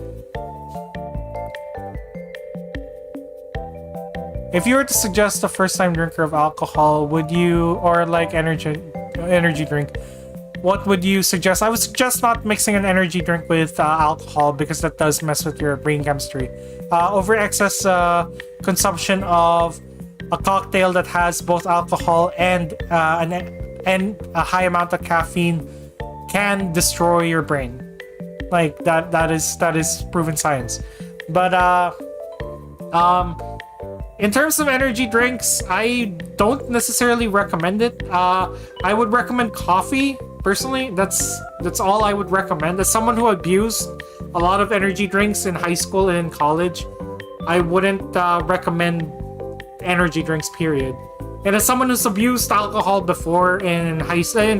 [SPEAKER 1] If you were to suggest a first-time drinker of alcohol, would you, or like energy drink, what would you suggest? I would suggest not mixing an energy drink with alcohol because that does mess with your brain chemistry. Over excess consumption of a cocktail that has both alcohol and a high amount of caffeine can destroy your brain. Like that is proven science. But in terms of energy drinks, I don't necessarily recommend it. I would recommend coffee. Personally, that's all I would recommend. As someone who abused a lot of energy drinks in high school and in college, I wouldn't recommend energy drinks, period. And as someone who's abused alcohol before in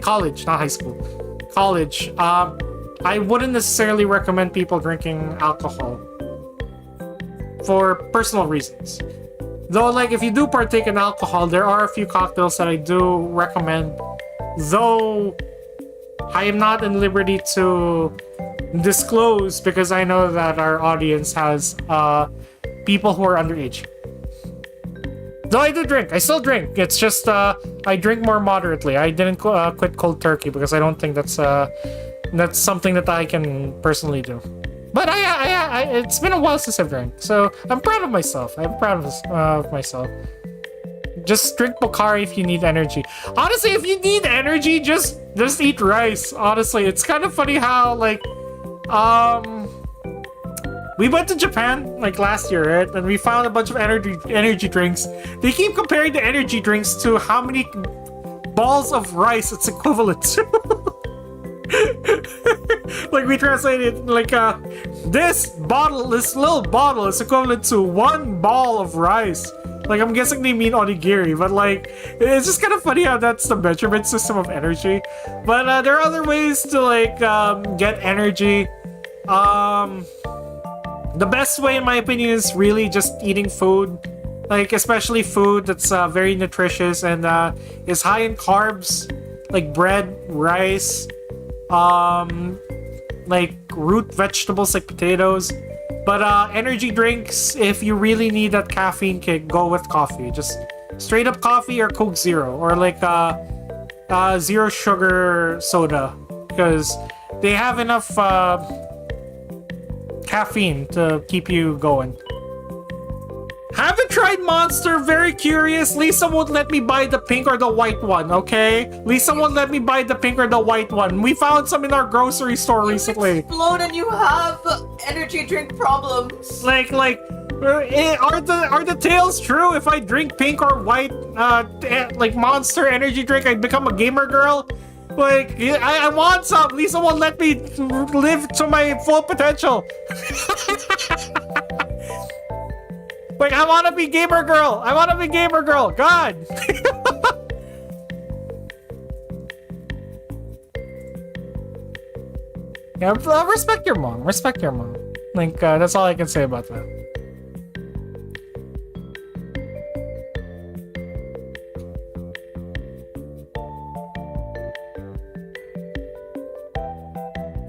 [SPEAKER 1] college, not high school, college, I wouldn't necessarily recommend people drinking alcohol for personal reasons. Though, like, if you do partake in alcohol, there are a few cocktails that I do recommend, though I am not in liberty to disclose because I know that our audience has people who are underage. Though I do drink, I still drink. It's just I drink more moderately. I didn't quit cold turkey because I don't think that's something that I can personally do. But I it's been a while since I've drank, so I'm proud of myself. I'm proud of myself. Just drink Pocari if you need energy. Honestly, if you need energy, just eat rice. Honestly, it's kind of funny how like we went to Japan like last year, right? And we found a bunch of energy drinks. They keep comparing the energy drinks to how many balls of rice it's equivalent to. Like we translated like this little bottle is equivalent to 1 ball of rice. Like I'm guessing they mean onigiri, but like it's just kind of funny how that's the measurement system of energy. But there are other ways to like get energy. The best way in my opinion is really just eating food. Like especially food that's very nutritious and is high in carbs, like bread, rice, like root vegetables like potatoes. But energy drinks, if you really need that caffeine kick, go with coffee. Just straight up coffee or Coke Zero or like zero sugar soda, because they have enough caffeine to keep you going. Haven't tried Monster, very curious. Lisa won't let me buy the pink or the white one, okay? Lisa won't let me buy the pink or the white one. We found some in our grocery store recently.
[SPEAKER 2] Explode and you have energy drink problems.
[SPEAKER 1] Are the tales true? If I drink pink or white like Monster energy drink, I'd become a gamer girl? Like, I want some. Lisa won't let me live to my full potential. Like, I want to be gamer girl. I want to be gamer girl. God. Yeah, respect your mom. Respect your mom. Like, that's all I can say about that.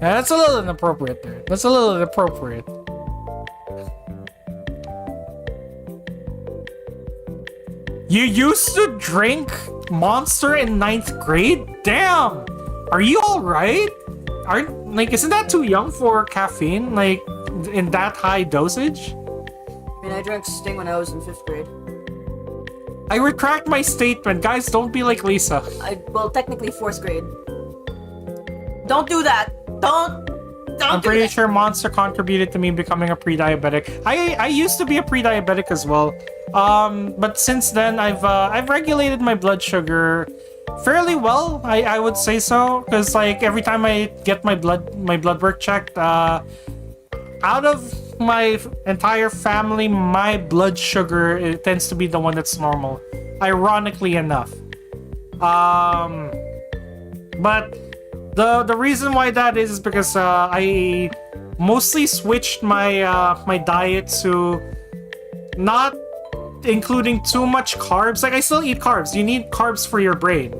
[SPEAKER 1] Yeah, that's a little inappropriate there. That's a little inappropriate. You used to drink Monster in 9th grade? Damn! Are you alright? Isn't that too young for caffeine? Like, in that high dosage?
[SPEAKER 2] I mean, I drank Sting when I was in 5th grade.
[SPEAKER 1] I retract my statement. Guys, don't be like Lisa.
[SPEAKER 2] Well, technically 4th grade. Don't do that! Don't
[SPEAKER 1] I'm pretty sure Monster contributed to me becoming a pre-diabetic. I used to be a pre-diabetic as well. But since then I've regulated my blood sugar fairly well. I would say so, because like every time I get my blood work checked, out of my entire family, my blood sugar it tends to be the one that's normal. Ironically enough. But the reason why that is because I mostly switched my my diet to not including too much carbs. Like I still eat carbs. You need carbs for your brain.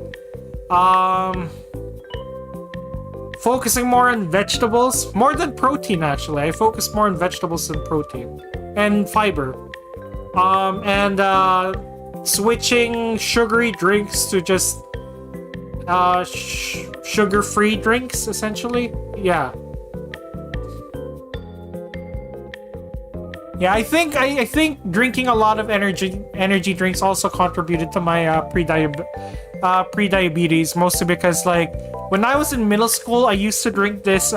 [SPEAKER 1] Focusing more on vegetables, more than protein actually. I focus more on vegetables than protein and fiber. And switching sugary drinks to just sugar-free drinks, essentially. Yeah. Yeah, I think drinking a lot of energy drinks also contributed to my pre-diabetes, mostly because like when I was in middle school, I used to drink this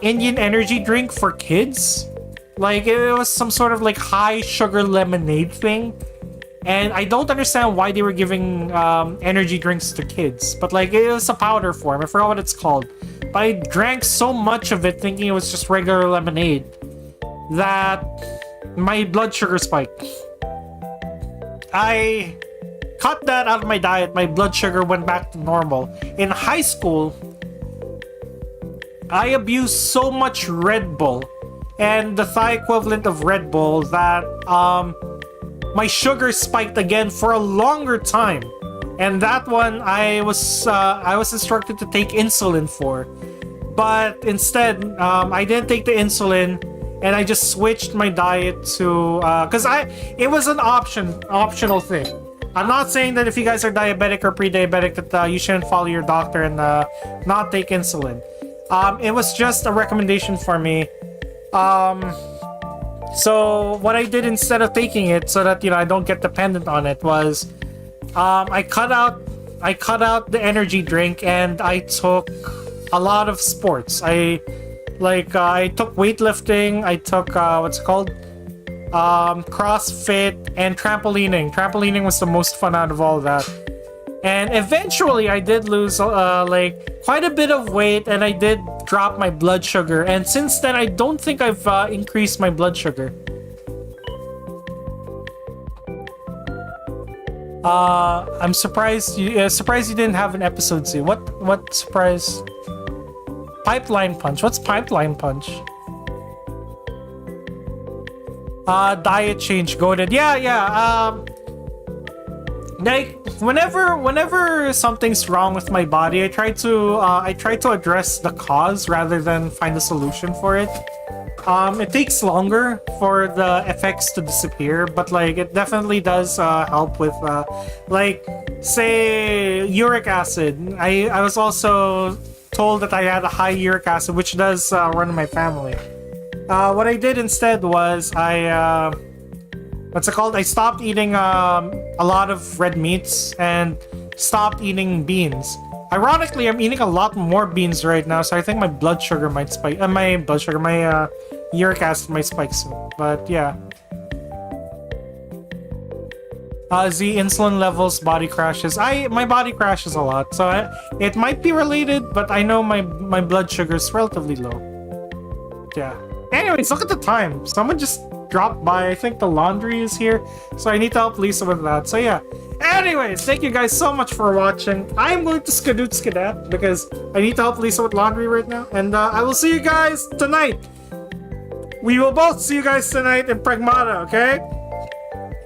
[SPEAKER 1] Indian energy drink for kids. Like it was some sort of like high sugar lemonade thing. And I don't understand why they were giving energy drinks to kids. But like, it was a powder form. I forgot what it's called. But I drank so much of it thinking it was just regular lemonade that my blood sugar spiked. I cut that out of my diet. My blood sugar went back to normal. In high school, I abused so much Red Bull and the Thai equivalent of Red Bull that my sugar spiked again for a longer time, and that one I was instructed to take insulin for, but instead I didn't take the insulin, and I just switched my diet to because it was an optional thing. I'm not saying that if you guys are diabetic or pre-diabetic that you shouldn't follow your doctor and not take insulin. It was just a recommendation for me. So what I did instead of taking it, so that I don't get dependent on it, was I cut out the energy drink and I took a lot of sports. I took weightlifting, I took what's it called? CrossFit and trampolining. Trampolining was the most fun out of all that. And eventually I did lose like quite a bit of weight, and I did drop my blood sugar. And since then, I don't think I've increased my blood sugar. I'm surprised you didn't have an episode C. What surprise? Pipeline punch. What's pipeline punch? Diet change goated. Yeah. Like whenever something's wrong with my body, I try to address the cause rather than find a solution for it. It takes longer for the effects to disappear, but like it definitely does help with like say uric acid. I was also told that I had a high uric acid, which does run in my family. What I did instead was what's it called? I stopped eating a lot of red meats and stopped eating beans. Ironically, I'm eating a lot more beans right now, so I think my blood sugar might spike. My uric acid might spike soon. But yeah. Z insulin levels, body crashes. My body crashes a lot, so it might be related, but I know my blood sugar is relatively low. Yeah. Anyways, look at the time. Someone just dropped by. I think the laundry is here, so I need to help Lisa with that. So yeah. Anyways, thank you guys so much for watching. I'm going to skedat because I need to help Lisa with laundry right now, and I will see you guys tonight. We will both see you guys tonight in Pragmata, okay?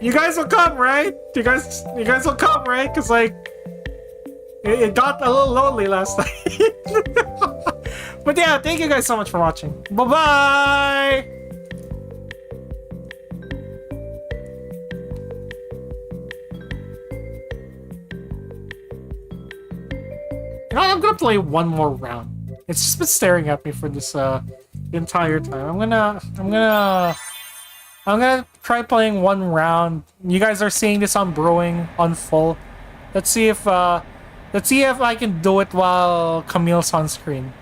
[SPEAKER 1] You guys will come, right? You guys will come, right? Because like it got a little lonely last night. But yeah, thank you guys so much for watching. Bye bye. You know what, I'm gonna play one more round. It's just been staring at me for this entire time. I'm gonna try playing one round. You guys are seeing this on Brewing on full. Let's see if I can do it while Camille's on screen.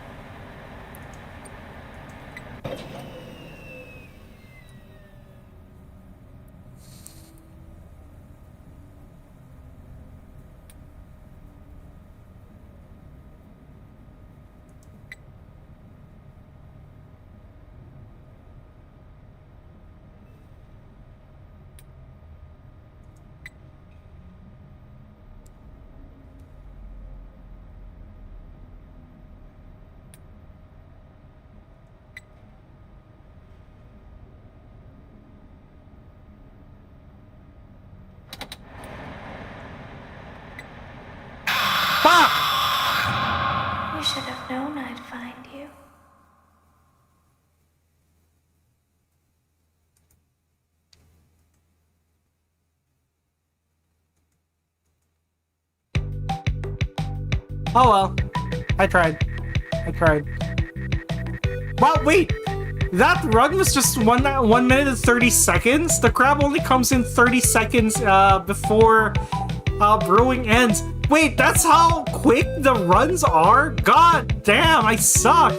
[SPEAKER 3] You should have known I'd find you.
[SPEAKER 1] Oh well. I tried. Wow, wait! That run was just 1 minute and 30 seconds? The crab only comes in 30 seconds before brewing ends. Wait, that's how quick the runs are? God damn, I suck!